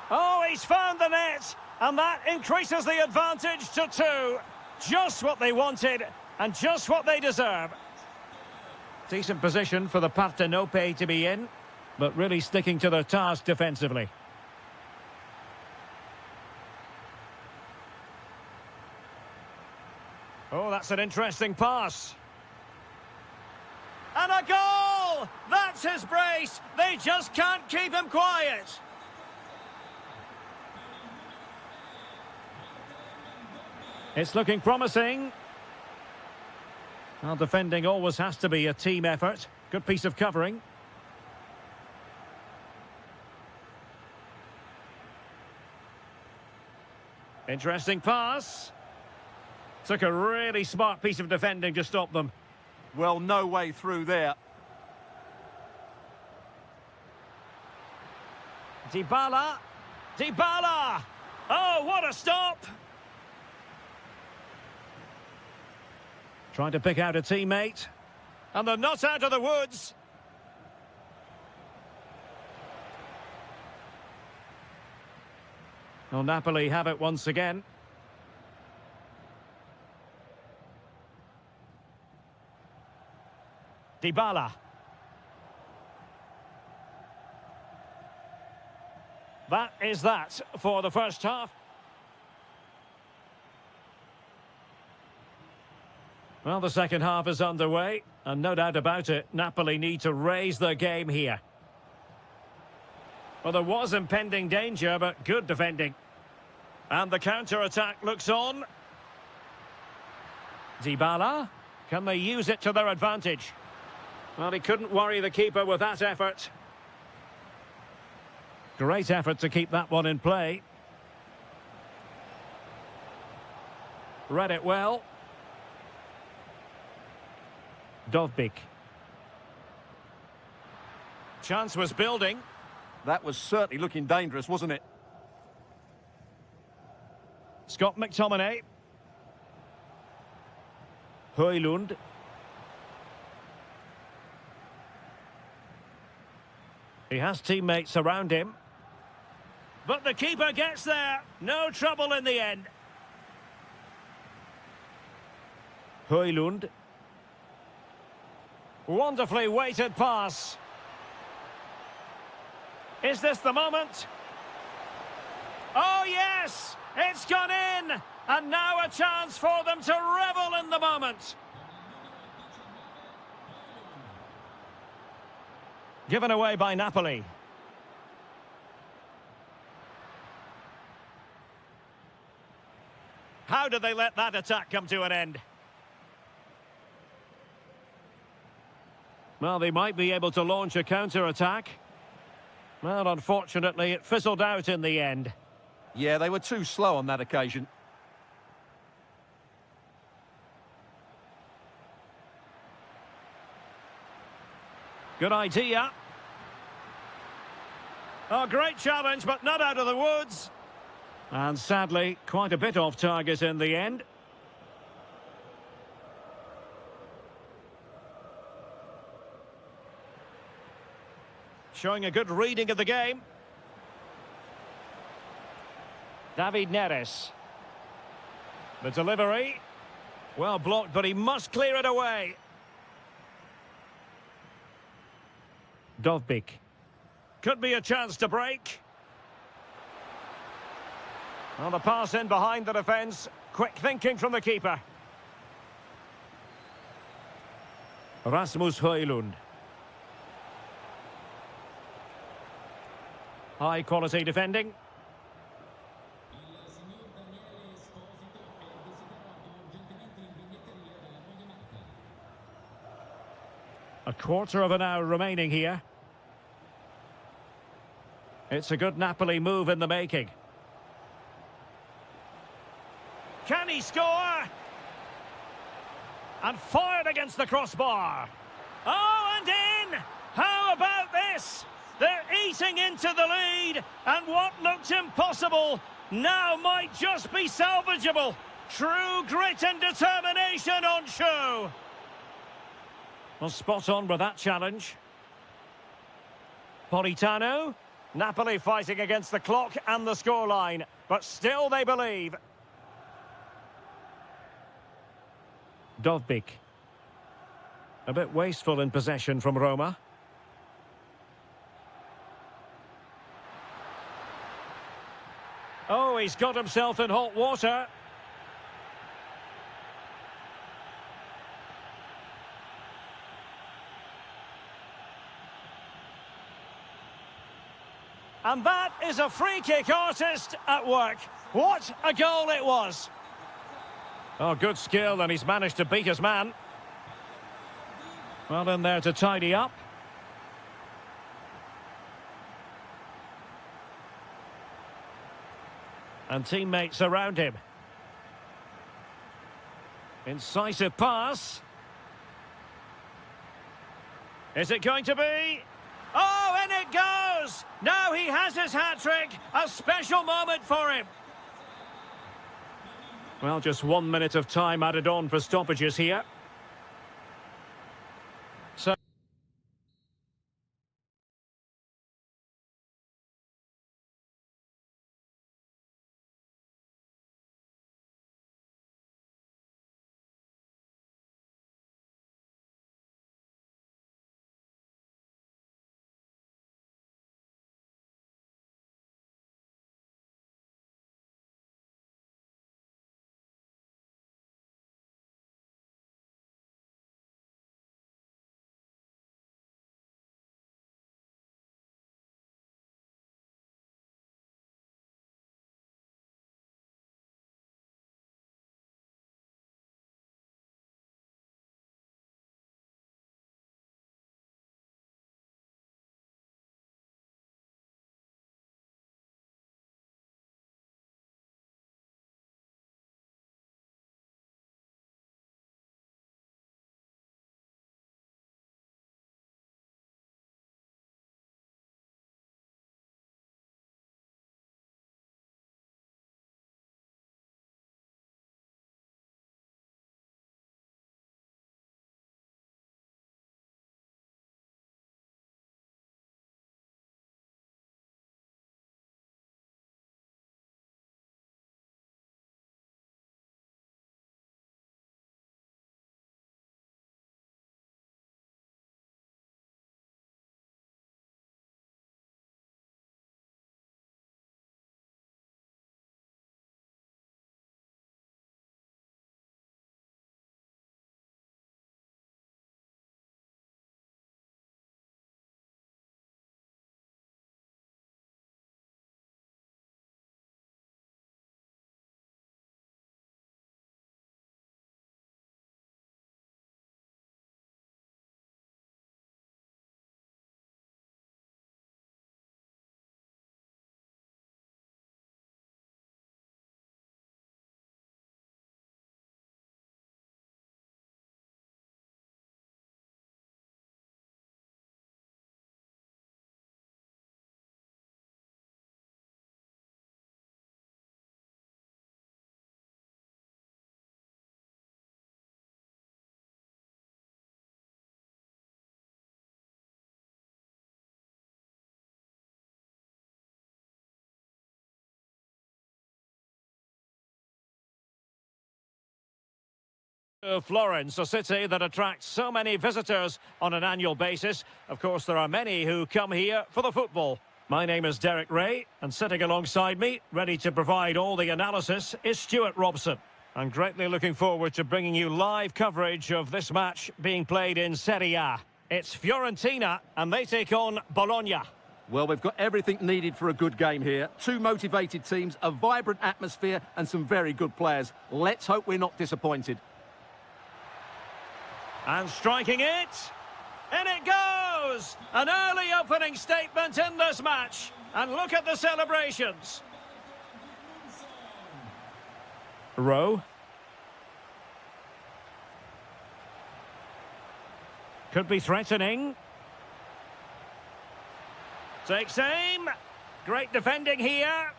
Oh, he's found the net. And that increases the advantage to 2. Just what they wanted and just what they deserve. Decent position for the Partenope to be in, but really sticking to their task defensively. Oh, that's an interesting pass. And a goal! That's his brace! They just can't keep him quiet. It's looking promising. Well, defending always has to be a team effort. Good piece of covering. Interesting pass. Took a really smart piece of defending to stop them. Well, no way through there. Dybala. Dybala! Oh, what a stop! Trying to pick out a teammate. And they're not out of the woods. Well, Napoli have it once again. Dybala. That is that for the first half. Well, the second half is underway, and no doubt about it, Napoli need to raise their game here. Well, there was impending danger, but good defending. And the counter-attack looks on. Dybala, can they use it to their advantage? Well, he couldn't worry the keeper with that effort. Great effort to keep that one in play. Read it well. Dovbik. Chance was building. That was certainly looking dangerous, wasn't it? Scott McTominay. Højlund. He has teammates around him. But the keeper gets there. No trouble in the end. Højlund. Wonderfully weighted pass. Is this the moment? Oh, yes! It's gone in! And now a chance for them to revel in the moment. Given away by Napoli. How did they let that attack come to an end? Well, they might be able to launch a counter-attack. Well, unfortunately, it fizzled out in the end. Yeah, they were too slow on that occasion. Good idea. Oh, great challenge, but not out of the woods. And sadly, quite a bit off target in the end. Showing a good reading of the game. David Neres. The delivery. Well blocked, but he must clear it away. Dovbik. Could be a chance to break. Well, the pass in behind the defence. Quick thinking from the keeper. Rasmus Højlund. High quality defending. A quarter of an hour remaining here. It's a good Napoli move in the making. Can he score? And fired against the crossbar. Oh, and in! How about this? They're eating into the lead, and what looked impossible now might just be salvageable. True grit and determination on show. Well, spot on with that challenge. Politano. Napoli fighting against the clock and the scoreline, but still they believe. Dovbik. A bit wasteful in possession from Roma. Oh, he's got himself in hot water. And that is a free-kick artist at work. What a goal it was. Oh, good skill, and he's managed to beat his man. Well in there to tidy up. And teammates around him. Incisive pass. Is it going to be? Oh, in it goes! Now he has his hat-trick. A special moment for him. Well, just 1 minute of time added on for stoppages here. Florence, a city that attracts so many visitors on an annual basis. Of course, there are many who come here for the football. My name is Derek Ray, and sitting alongside me, ready to provide all the analysis, is Stuart Robson. I'm greatly looking forward to bringing you live coverage of this match being played in Serie A. It's Fiorentina, and they take on Bologna. Well, we've got everything needed for a good game here. Two motivated teams, a vibrant atmosphere, and some very good players. Let's hope we're not disappointed. And striking it, in it goes! An early opening statement in this match. And look at the celebrations. Rowe. Could be threatening. Takes aim. Great defending here.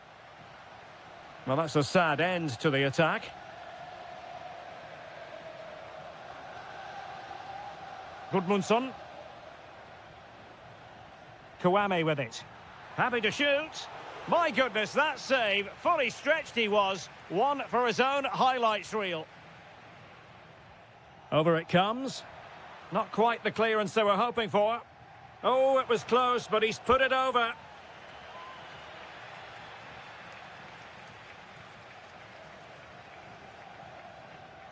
Well, that's a sad end to the attack. Gudmundsson. Kouame with it. Happy to shoot. My goodness, that save. Fully stretched he was. One for his own highlights reel. Over it comes. Not quite the clearance they were hoping for. Oh, it was close, but he's put it over.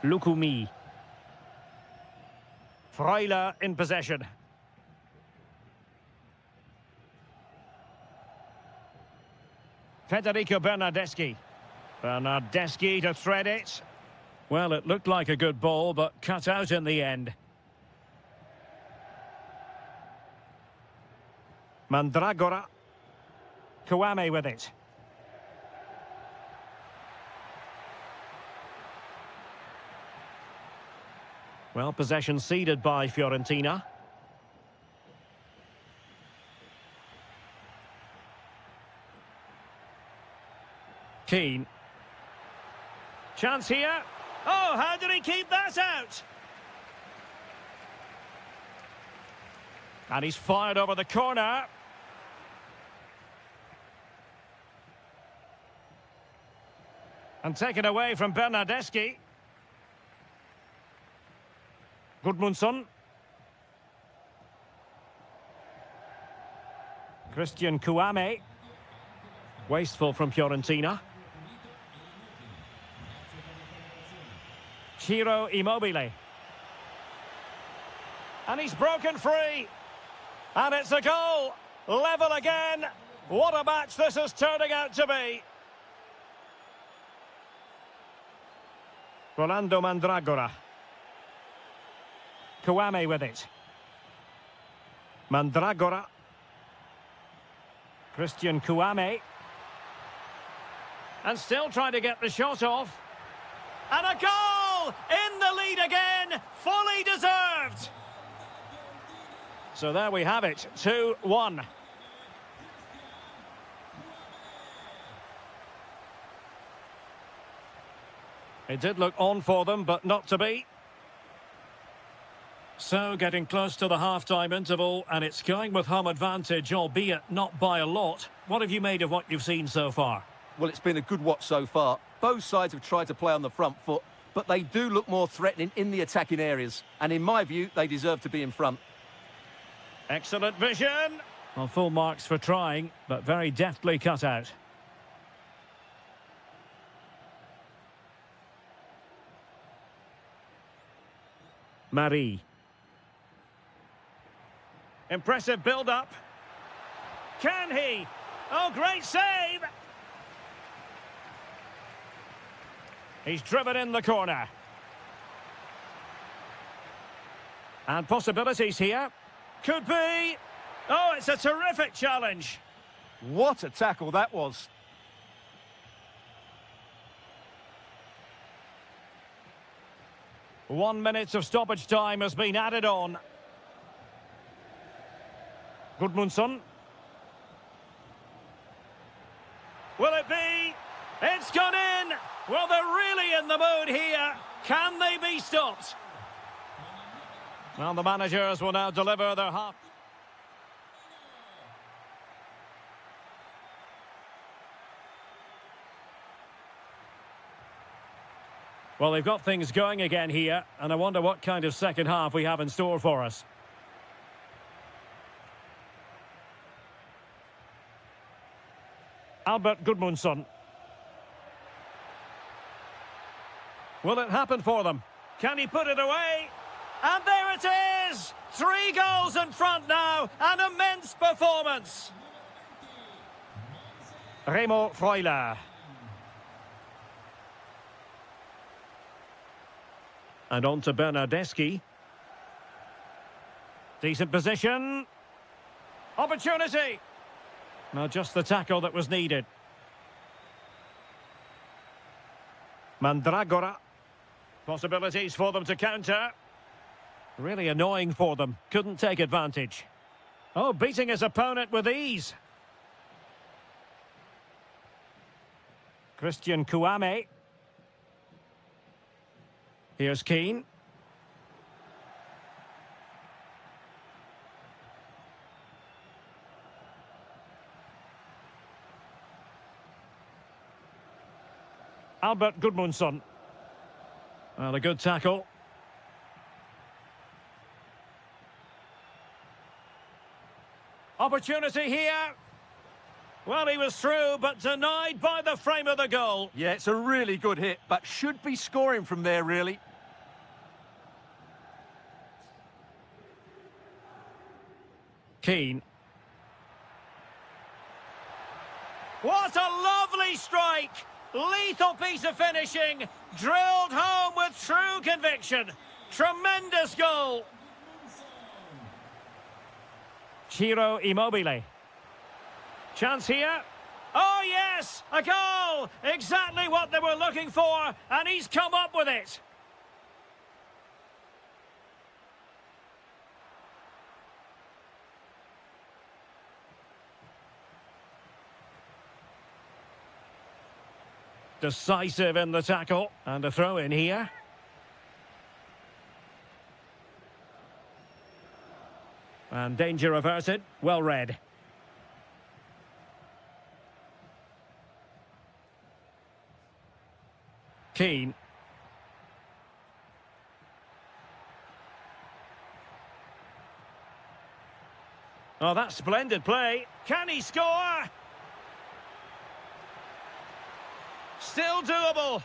Lukumi. Freuler in possession. Federico Bernardeschi. Bernardeschi to thread it. Well, it looked like a good ball, but cut out in the end. Mandragora. Kouame with it. Well, possession ceded by Fiorentina. Keane. Chance here. Oh, how did he keep that out? And he's fired over the corner. And taken away from Bernardeschi. Gudmundsson. Christian Kouame. Wasteful from Fiorentina. Ciro Immobile. And he's broken free. And it's a goal. Level again. What a match this is turning out to be. Rolando Mandragora. Kouame with it. Mandragora. Christian Kouame. And still trying to get the shot off. And a goal! In the lead again. Fully deserved. So there we have it. 2-1. It did look on for them, but not to be. So, getting close to the half-time interval, and it's going with home advantage, albeit not by a lot. What have you made of what you've seen so far? Well, it's been a good watch so far. Both sides have tried to play on the front foot, but they do look more threatening in the attacking areas. And in my view, they deserve to be in front. Excellent vision. Well, full marks for trying, but very deftly cut out. Marie. Impressive build-up. Can he? Oh, great save! He's driven in the corner. And possibilities here. Could be. Oh, it's a terrific challenge. What a tackle that was. One minute of stoppage time has been added on. Gudmundsson. Will it be? It's gone in! Well, they're really in the mood here. Can they be stopped? Well, the managers will now deliver their half. Well, they've got things going again here, and I wonder what kind of second half we have in store for us. Albert Gudmundsson. Will it happen for them? Can he put it away? And there it is! 3 goals in front now. An immense performance. Remo Freuler. And on to Bernardeschi. Decent position. Opportunity. Not just the tackle that was needed. Mandragora. Possibilities for them to counter. Really annoying for them. Couldn't take advantage. Oh, beating his opponent with ease. Christian Kouame. Here's Keane. Albert Gudmundsson. Well, a good tackle. Opportunity here. Well, he was through, but denied by the frame of the goal. Yeah, it's a really good hit, but should be scoring from there, really. Keane. What a lovely strike! Lethal piece of finishing, drilled home with true conviction. Tremendous goal. Ciro Immobile. Chance here. Oh yes, a goal! Exactly what they were looking for, and he's come up with it. Decisive in the tackle, and a throw in here. And danger averted, well read. Keane. Oh, that's splendid play. Can he score? Still doable.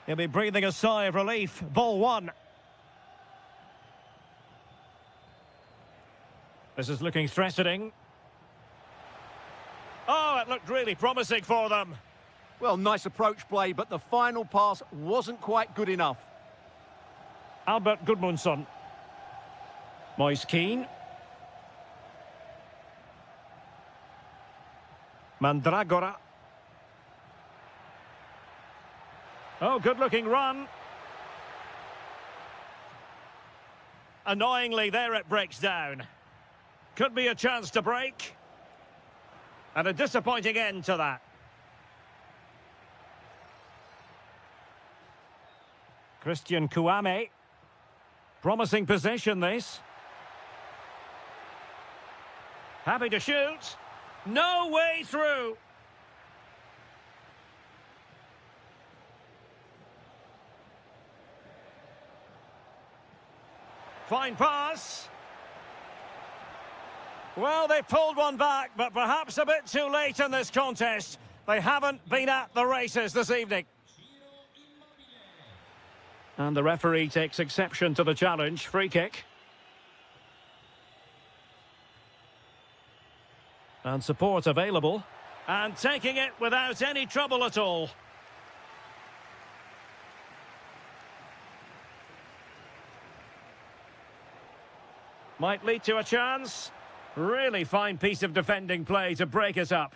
He'll be breathing a sigh of relief. Ball one. This is looking threatening. Oh, it looked really promising for them. Well, nice approach play, but the final pass wasn't quite good enough. Albert Gudmundsson. Moise Keane. Mandragora. Oh, good-looking run. Annoyingly, there it breaks down. Could be a chance to break. And a disappointing end to that. Christian Kouame. Promising possession, this. Happy to shoot. No way through. Fine pass. Well, they pulled one back, but perhaps a bit too late in this contest. They haven't been at the races this evening. And the referee takes exception to the challenge. Free kick. And support available. And taking it without any trouble at all. Might lead to a chance. Really fine piece of defending play to break us up.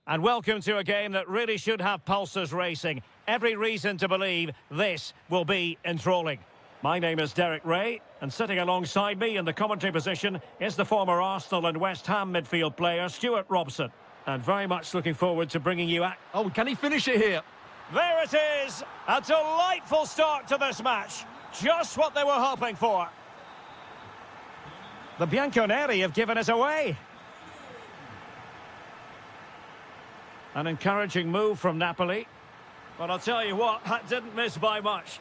And welcome to a game that really should have pulses racing. Every reason to believe this will be enthralling. My name is Derek Ray, and sitting alongside me in the commentary position is the former Arsenal and West Ham midfield player, Stuart Robson. And very much looking forward to bringing you... Oh, can he finish it here? There it is! A delightful start to this match. Just what they were hoping for. The Bianconeri have given us away. An encouraging move from Napoli. But I'll tell you what, that didn't miss by much.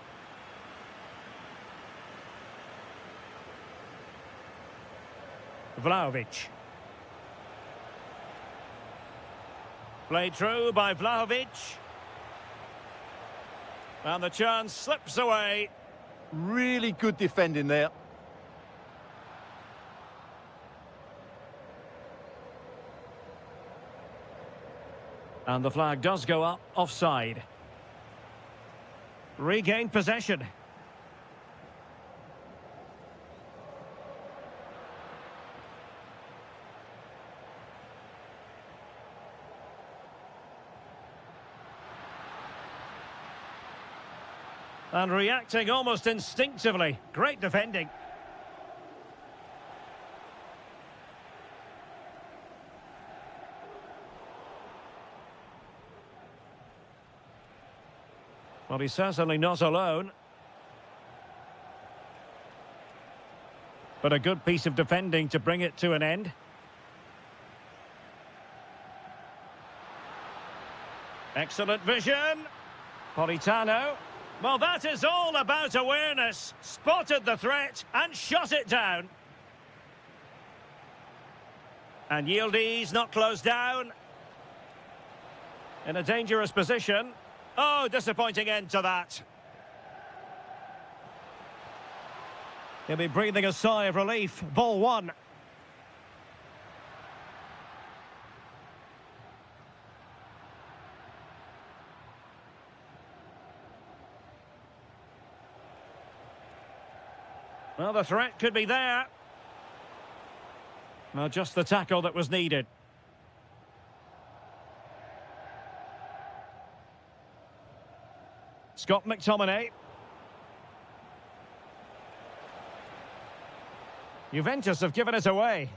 Vlahovic. Played through by Vlahovic. And the chance slips away. Really good defending there. And the flag does go up, offside. Regained possession. And reacting almost instinctively. Great defending. Well, he's certainly not alone. But a good piece of defending to bring it to an end. Excellent vision. Politano. Well, that is all about awareness. Spotted the threat and shot it down. And Yildiz not closed down. In a dangerous position. Oh, disappointing end to that. He'll be breathing a sigh of relief. Ball one. Well, the threat could be there. Well, just the tackle that was needed. Scott McTominay. Juventus have given it away.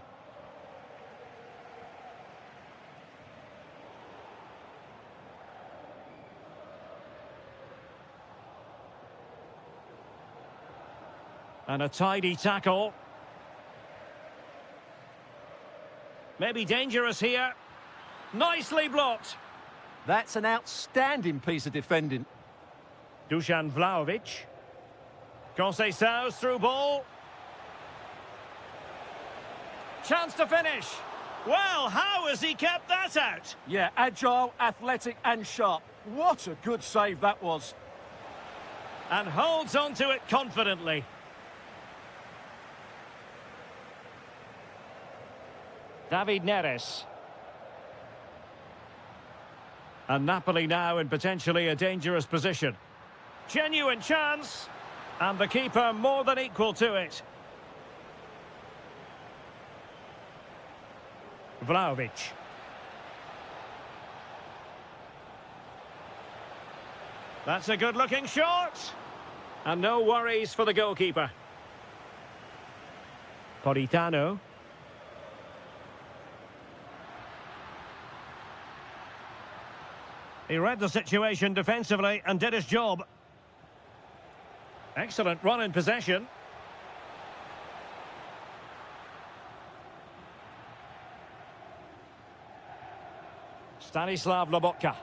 And a tidy tackle. Maybe dangerous here. Nicely blocked. That's an outstanding piece of defending. Dusan Vlahovic. Conceição's through ball. Chance to finish. Well, how has he kept that out? Yeah, agile, athletic and sharp. What a good save that was. And holds on to it confidently. David Neres. And Napoli now in potentially a dangerous position. Genuine chance. And the keeper more than equal to it. Vlahovic. That's a good-looking shot. And no worries for the goalkeeper. Politano. He read the situation defensively and did his job. Excellent run in possession. Stanislav Lobotka.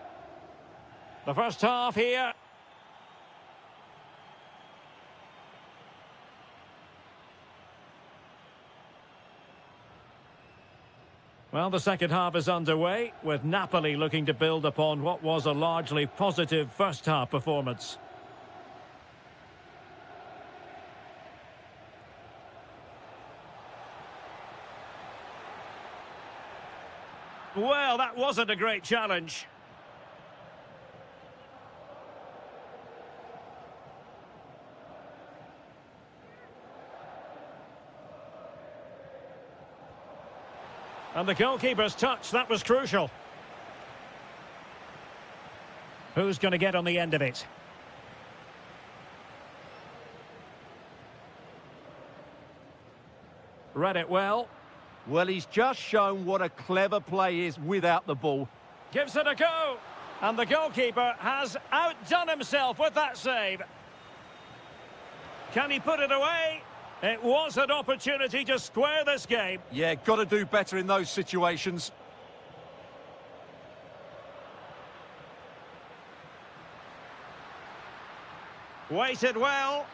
The first half here. Well, the second half is underway, with Napoli looking to build upon what was a largely positive first-half performance. Well, that wasn't a great challenge. And the goalkeeper's touch, that was crucial. Who's going to get on the end of it? Read it well. Well, he's just shown what a clever play is without the ball. Gives it a go. And the goalkeeper has outdone himself with that save. Can he put it away? It was an opportunity to square this game. Yeah, got to do better in those situations. Waited well.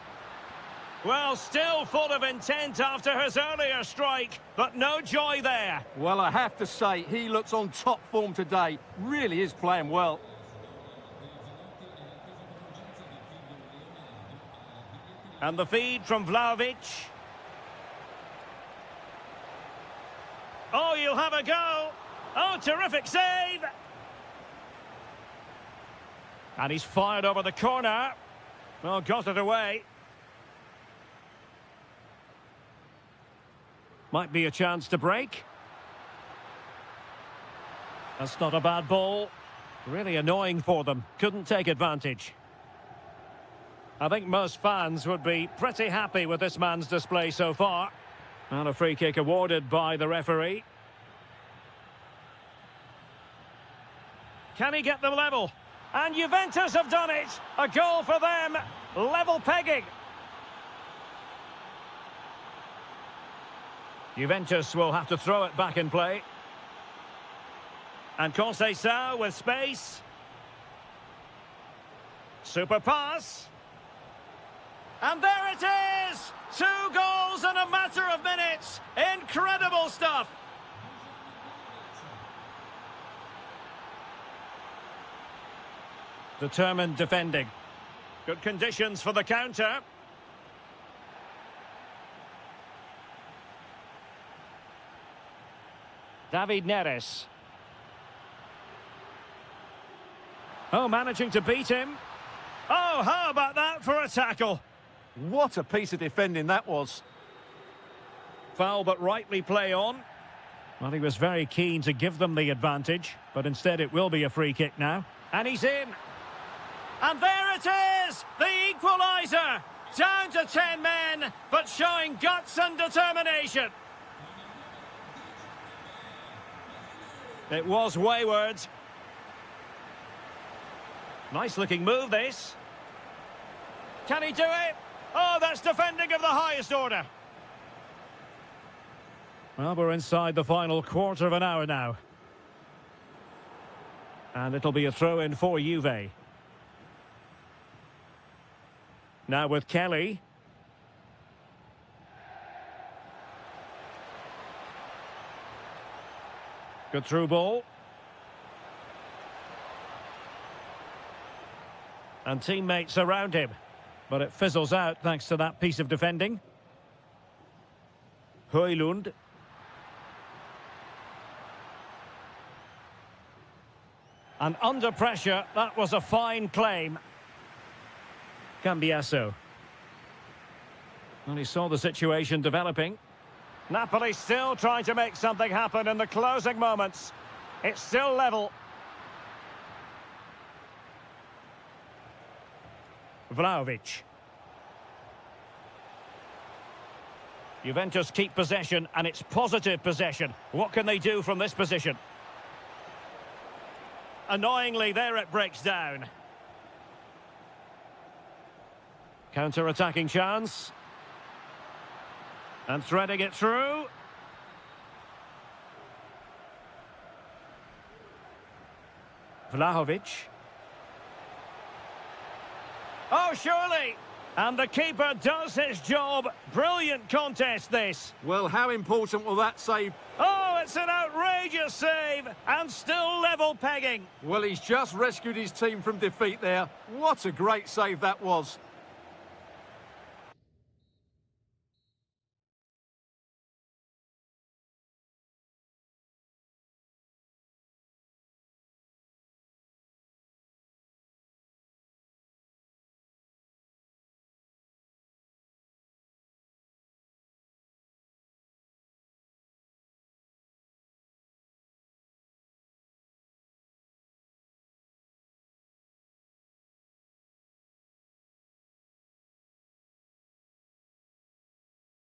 Well, still full of intent after his earlier strike, but no joy there. Well, I have to say, he looks on top form today. Really is playing well. And the feed from Vlahovic. Oh, you'll have a go. Oh, terrific save. And he's fired over the corner. Well, got it away. Might be a chance to break. That's not a bad ball. Really annoying for them. Couldn't take advantage. I think most fans would be pretty happy with this man's display so far. And a free kick awarded by the referee. Can he get them level? And Juventus have done it! A goal for them! Level pegging! Juventus will have to throw it back in play. And Conceição with space. Super pass. And there it is! 2 goals in a matter of minutes! Incredible stuff! Determined defending. Good conditions for the counter. David Neres. Oh, managing to beat him. Oh, how about that for a tackle? What a piece of defending that was. Foul, but rightly play on. Well, he was very keen to give them the advantage, but instead it will be a free kick now. And he's in. And there it is! The equaliser! Down to 10 men, but showing guts and determination. It was wayward. Nice looking move, this. Can he do it? Oh, that's defending of the highest order. Well, we're inside the final quarter of an hour now. And it'll be a throw-in for Juve. Now with Kelly. Good through ball. And teammates around him. But it fizzles out thanks to that piece of defending. Højlund. And under pressure, that was a fine claim. Cambiasso. And he saw the situation developing. Napoli still trying to make something happen in the closing moments. It's still level. Vlahovic. Juventus keep possession, and it's positive possession. What can they do from this position? Annoyingly, there it breaks down. Counter-attacking chance. And threading it through. Vlahovic. Oh, surely! And the keeper does his job. Brilliant contest, this. Well, how important will that save? Oh, it's an outrageous save. And still level pegging. Well, he's just rescued his team from defeat there. What a great save that was.